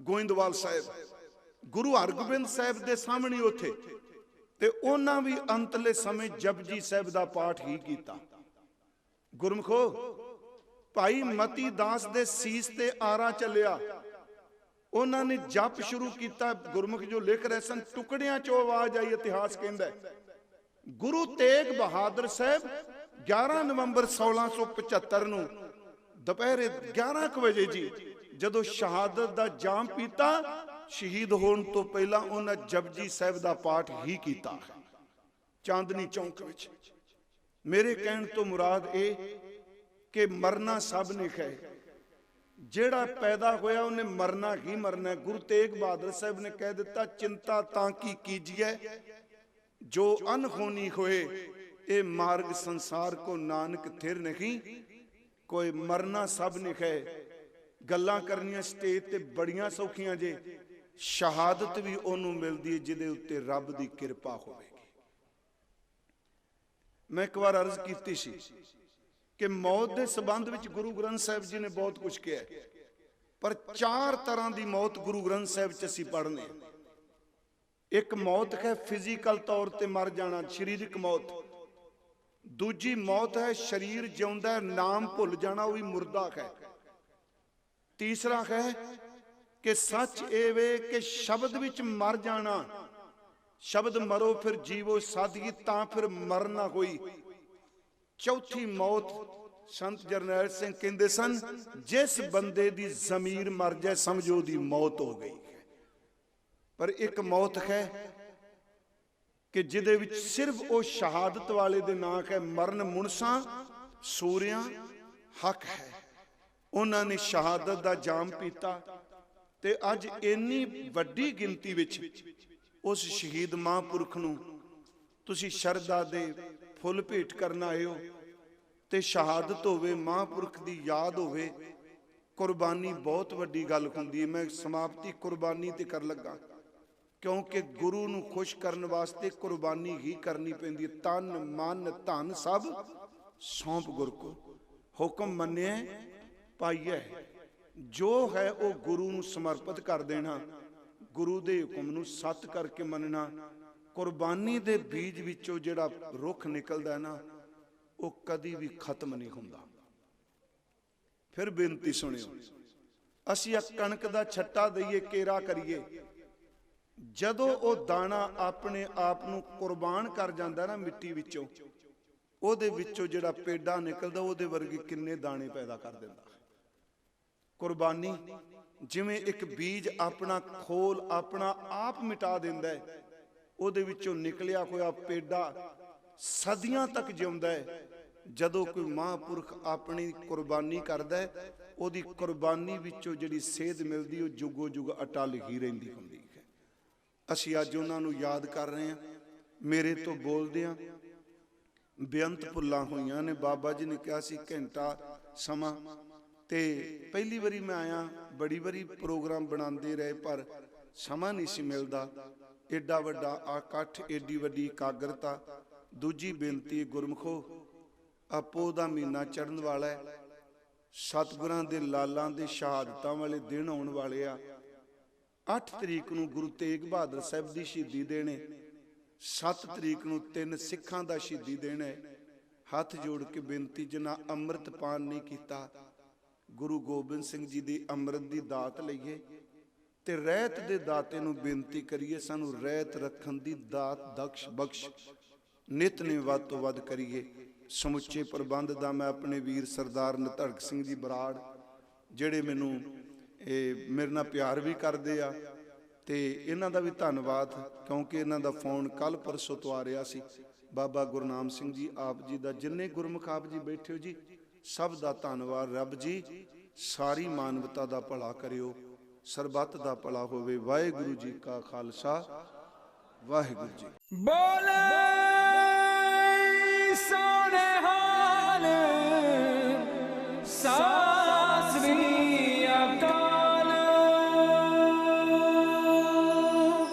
ਗੋਇੰਦਵਾਲ ਸਾਹਿਬ, ਗੁਰੂ ਹਰਗੋਬਿੰਦ ਸਾਹਿਬ ਦੇ ਸਾਹਮਣੇ ਉੱਥੇ, ਤੇ ਉਹਨਾਂ ਵੀ ਅੰਤਲੇ ਸਮੇਂ ਜਪਜੀ ਸਾਹਿਬ ਦਾ ਪਾਠ ਹੀ ਕੀਤਾ। ਗੁਰਮਖੋ, ਭਾਈ ਮਤੀ ਦਾਸ ਦੇ ਸੀਸ ਤੇ ਆਰਾ ਚੱਲਿਆ, ਉਹਨਾਂ ਨੇ ਜਪ ਸ਼ੁਰੂ ਕੀਤਾ। ਗੁਰਮੁਖ ਜੋ ਲਿਖ ਰਹੇ ਸਨ, ਟੁਕੜਿਆਂ ਚੋਂ ਆਵਾਜ਼ ਆਈ, ਇਤਿਹਾਸ ਕਹਿੰਦਾ ਗੁਰੂ ਤੇਗ ਬਹਾਦਰ ਸਾਹਿਬ 11 ਨਵੰਬਰ 1675 ਨੂੰ ਦੁਪਹਿਰੇ 11 ਵਜੇ ਜੀ, ਜਦੋਂ ਸ਼ਹਾਦਤ ਦਾ ਜਾਮ ਪੀਤਾ, ਸ਼ਹੀਦ ਹੋਣ ਤੋਂ ਪਹਿਲਾਂ ਉਹਨਾਂ ਜਪਜੀ ਸਾਹਿਬ ਦਾ ਪਾਠ ਹੀ ਕੀਤਾ ਚਾਂਦਨੀ ਚੌਂਕ ਵਿੱਚ। ਮੇਰੇ ਕਹਿਣ ਤੋਂ ਮੁਰਾਦ ਇਹ ਕਿ ਮਰਨਾ ਸਭ ਨੇ ਹੈ, ਜਿਹੜਾ ਪੈਦਾ ਹੋਇਆ ਉਹਨੇ ਮਰਨਾ ਹੀ ਮਰਨਾ। ਗੁਰੂ ਤੇਗ ਬਹਾਦਰ ਸਾਹਿਬ ਨੇ ਕਹਿ ਦਿੱਤਾ, ਚਿੰਤਾ ਤਾਂ ਕੀ ਕੀਜੀਏ ਜੋ ਅਨਹੋਣੀ ਹੋਏ, ਇਹ ਮਾਰਗ ਸੰਸਾਰ ਕੋ ਨਾਨਕ ਥਿਰ ਨਹੀਂ, ਕੋਈ ਮਰਨਾ ਸਭ ਨੇ ਹੈ। ਗੱਲਾਂ ਕਰਨੀਆਂ ਸਟੇਜ ਤੇ ਬੜੀਆਂ ਸੌਖੀਆਂ ਜੇ, ਸ਼ਹਾਦਤ ਵੀ ਉਹਨੂੰ ਮਿਲਦੀ ਹੈ ਜਿਹਦੇ ਉੱਤੇ ਰੱਬ ਦੀ ਕਿਰਪਾ ਹੋਵੇਗੀ। ਮੈਂ ਇੱਕ ਵਾਰ ਅਰਜ਼ ਕੀਤੀ ਸੀ ਕਿ ਮੌਤ ਦੇ ਸੰਬੰਧ ਵਿੱਚ ਗੁਰੂ ਗ੍ਰੰਥ ਸਾਹਿਬ ਜੀ ਨੇ ਬਹੁਤ ਕੁਝ ਕਿਹਾ, ਪਰ 4 ਤਰ੍ਹਾਂ ਦੀ ਮੌਤ ਗੁਰੂ ਗ੍ਰੰਥ ਸਾਹਿਬ 'ਚ ਅਸੀਂ ਪੜ੍ਹਨੇ। ਇੱਕ ਮੌਤ ਹੈ ਫਿਜ਼ੀਕਲ ਤੌਰ ਤੇ ਮਰ ਜਾਣਾ, ਸਰੀਰਕ ਮੌਤ। ਦੂਜੀ ਮੌਤ ਹੈ ਸਰੀਰ ਜਿਉਂਦਾ ਨਾਮ ਭੁੱਲ ਜਾਣਾ, ਉਹ ਵੀ ਮੁਰਦਾ ਹੈ। ਤੀਸਰਾ ਹੈ ਕਿ ਸੱਚ ਇਹ ਵੇ ਕਿ ਸ਼ਬਦ ਵਿੱਚ ਮਰ ਜਾਣਾ, ਸ਼ਬਦ ਮਰੋ ਫਿਰ ਜੀਵੋ ਸਾਦਗੀ, ਤਾਂ ਫਿਰ ਮਰ ਨਾ ਹੋਈ। ਚੌਥੀ ਮੌਤ ਸੰਤ ਜਰਨੈਲ ਸਿੰਘ ਕਹਿੰਦੇ ਸਨ, ਜਿਸ ਬੰਦੇ ਦੀ ਜ਼ਮੀਰ ਮਰ ਜਾਏ ਸਮਝੋ ਦੀ ਮੌਤ ਹੋ ਗਈ। ਪਰ ਇੱਕ ਮੌਤ ਹੈ ਕਿ ਜਿਹਦੇ ਵਿੱਚ ਸਿਰਫ ਉਹ ਸ਼ਹਾਦਤ ਵਾਲੇ ਦੇ ਨਾਂ ਹੈ, ਮਰਨ ਮੁਨਸਾਂ, ਸੂਰਿਆਂ, ਹੱਕ ਹੈ। ਉਹਨਾਂ ਨੇ ਸ਼ਹਾਦਤ ਦਾ ਜਾਮ ਪੀਤਾ ਤੇ ਅੱਜ ਇੰਨੀ ਵੱਡੀ ਗਿਣਤੀ ਵਿੱਚ ਉਸ ਸ਼ਹੀਦ ਮਹਾਂਪੁਰਖ ਨੂੰ ਤੁਸੀਂ ਸ਼ਰਧਾ ਦੇ ਫੁੱਲ ਭੇਟ ਕਰਨ ਆਏ ਹੋ। ਤੇ ਸ਼ਹਾਦਤ ਹੋਵੇ, ਮਹਾਂਪੁਰਖ ਦੀ ਯਾਦ ਹੋਵੇ, ਕੁਰਬਾਨੀ ਬਹੁਤ ਵੱਡੀ ਗੱਲ ਹੁੰਦੀ ਹੈ। ਮੈਂ ਸਮਾਪਤੀ ਕੁਰਬਾਨੀ ਤੇ ਕਰ ਲੱਗਾ, ਕਿਉਂਕਿ ਗੁਰੂ ਨੂੰ ਖੁਸ਼ ਕਰਨ ਵਾਸਤੇ ਕੁਰਬਾਨੀ ਹੀ ਕਰਨੀ ਪੈਂਦੀ ਹੈ। ਤਨ ਮਨ ਧਨ ਸਭ ਸੌਂਪ ਗੁਰ ਕੋ, ਹੁਕਮ ਮੰਨਿਆ ਪਾਈਐ। ਜੋ ਹੈ ਉਹ ਗੁਰੂ ਨੂੰ ਸਮਰਪਿਤ ਕਰ ਦੇਣਾ, ਗੁਰੂ ਦੇ ਹੁਕਮ ਨੂੰ ਸੱਤ ਕਰਕੇ ਮੰਨਣਾ। ਕੁਰਬਾਨੀ ਦੇ ਬੀਜ ਵਿੱਚੋਂ ਜਿਹੜਾ ਰੁੱਖ ਨਿਕਲਦਾ ਨਾ, ਉਹ ਕਦੀ ਵੀ ਖਤਮ ਨਹੀਂ ਹੁੰਦਾ। ਫਿਰ ਬੇਨਤੀ ਸੁਣਿਓ, ਅਸੀਂ ਕਣਕ ਦਾ ਛੱਟਾ ਦਈਏ, ਕੇਰਾ ਕਰੀਏ, ਜਦੋਂ ਉਹ ਦਾਣਾ ਆਪਣੇ ਆਪ ਨੂੰ ਕੁਰਬਾਨ ਕਰ ਜਾਂਦਾ ਨਾ ਮਿੱਟੀ ਵਿੱਚੋਂ, ਉਹਦੇ ਵਿੱਚੋਂ ਜਿਹੜਾ ਪੇਡਾ ਨਿਕਲਦਾ, ਉਹਦੇ ਵਰਗੇ ਕਿੰਨੇ ਦਾਣੇ ਪੈਦਾ ਕਰ ਦਿੰਦਾ। ਕੁਰਬਾਨੀ ਜਿਵੇਂ ਇੱਕ ਬੀਜ ਆਪਣਾ ਖੋਲ ਆਪਣਾ ਆਪ ਮਿਟਾ ਦਿੰਦਾ ਹੈ, ਉਹਦੇ ਵਿੱਚੋਂ ਨਿਕਲਿਆ ਹੋਇਆ ਪੇਡਾ ਸਦੀਆਂ ਤੱਕ ਜਿਉਂਦਾ ਹੈ। ਜਦੋਂ ਕੋਈ ਮਹਾਂਪੁਰਖ ਆਪਣੀ ਕੁਰਬਾਨੀ ਕਰਦਾ ਹੈ, ਉਹਦੀ ਕੁਰਬਾਨੀ ਵਿੱਚੋਂ ਜਿਹੜੀ ਸੇਧ ਮਿਲਦੀ, ਉਹ ਜੁਗੋ ਜੁਗ ਅਟਲ ਹੀ ਰਹਿੰਦੀ ਹੁੰਦੀ ਹੈ। ਅਸੀਂ ਅੱਜ ਉਹਨਾਂ ਨੂੰ ਯਾਦ ਕਰ ਰਹੇ ਹਾਂ। ਮੇਰੇ ਤੋਂ ਬੋਲਦਿਆਂ ਬੇਅੰਤ ਭੁੱਲਾਂ ਹੋਈਆਂ ਨੇ। ਬਾਬਾ ਜੀ ਨੇ ਕਿਹਾ ਸੀ ਘੰਟਾ ਸਮਾਂ, ਤੇ ਪਹਿਲੀ ਵਾਰੀ ਮੈਂ ਆਇਆ, ਬੜੀ ਵਾਰੀ ਪ੍ਰੋਗਰਾਮ ਬਣਾਉਂਦੇ ਰਹੇ, ਪਰ ਸਮਾਂ ਨਹੀਂ ਸੀ ਮਿਲਦਾ। ਏਡਾ ਵੱਡਾ ਇਕੱਠ, ਏਡੀ ਵੱਡੀ ਇਕਾਗਰਤਾ। ਦੂਜੀ ਬੇਨਤੀ, ਗੁਰਮਖੋ ਆਪੋ ਦਾ ਮਹੀਨਾ ਚੜ੍ਹਨ ਵਾਲਾ ਹੈ, ਸਤਿਗੁਰਾਂ ਦੇ ਲਾਲਾਂ ਦੇ ਸ਼ਹਾਦਤਾਂ ਵਾਲੇ ਦਿਨ ਆਉਣ ਵਾਲੇ ਆ। 8 ਤਰੀਕ ਨੂੰ ਗੁਰੂ ਤੇਗ ਬਹਾਦਰ ਸਾਹਿਬ ਦੀ ਸ਼ਹੀਦੀ ਦੇਣ ਹੈ, 7 ਤਰੀਕ ਨੂੰ 3 ਸਿੱਖਾਂ ਦਾ ਸ਼ਹੀਦੀ ਦੇਣ ਹੈ। ਹੱਥ ਜੋੜ ਕੇ ਬੇਨਤੀ, ਜਿਨ੍ਹਾਂ ਅੰਮ੍ਰਿਤ ਪਾਨ ਨਹੀਂ ਕੀਤਾ, ਗੁਰੂ ਗੋਬਿੰਦ ਸਿੰਘ ਜੀ ਦੀ ਅੰਮ੍ਰਿਤ ਦੀ ਦਾਤ ਲਈਏ ਤੇ ਰਹਿਤ ਦੇ ਦਾਤੇ ਨੂੰ ਬੇਨਤੀ ਕਰੀਏ, ਸਾਨੂੰ ਰਹਿਤ ਰੱਖਣ ਦੀ ਦਾਤ ਬਖਸ਼, ਨਿਤ ਨੇ ਵੱਧ ਤੋਂ ਵੱਧ ਕਰੀਏ। ਸਮੁੱਚੇ ਪ੍ਰਬੰਧ ਦਾ ਮੈਂ ਆਪਣੇ ਵੀਰ ਸਰਦਾਰ ਨਿਧੜਕ ਸਿੰਘ ਜੀ ਬਰਾੜ, ਜਿਹੜੇ ਮੈਨੂੰ ਮੇਰੇ ਨਾਲ ਪਿਆਰ ਵੀ ਕਰਦੇ ਆ, ਤੇ ਇਹਨਾਂ ਦਾ ਵੀ ਧੰਨਵਾਦ, ਕਿਉਂਕਿ ਇਹਨਾਂ ਦਾ ਫੋਨ ਕੱਲ ਪਰਸੋਂ ਤੋਂ ਆ ਰਿਹਾ ਸੀ। ਬਾਬਾ ਗੁਰਨਾਮ ਸਿੰਘ ਜੀ, ਆਪ ਜੀ ਦਾ, ਜਿੰਨੇ ਗੁਰਮੁਖ ਆਪ ਜੀ ਬੈਠੇ ਹੋ ਜੀ, ਸਭ ਦਾ ਧੰਨਵਾਦ। ਰੱਬ ਜੀ ਸਾਰੀ ਮਾਨਵਤਾ ਦਾ ਭਲਾ ਕਰਿਓ, ਸਰਬੱਤ ਦਾ ਭਲਾ ਹੋਵੇ। ਵਾਹਿਗੁਰੂ ਜੀ ਕਾ ਖਾਲਸਾ, ਵਾਹਿਗੁਰੂ ਜੀ। बोले सोने हाल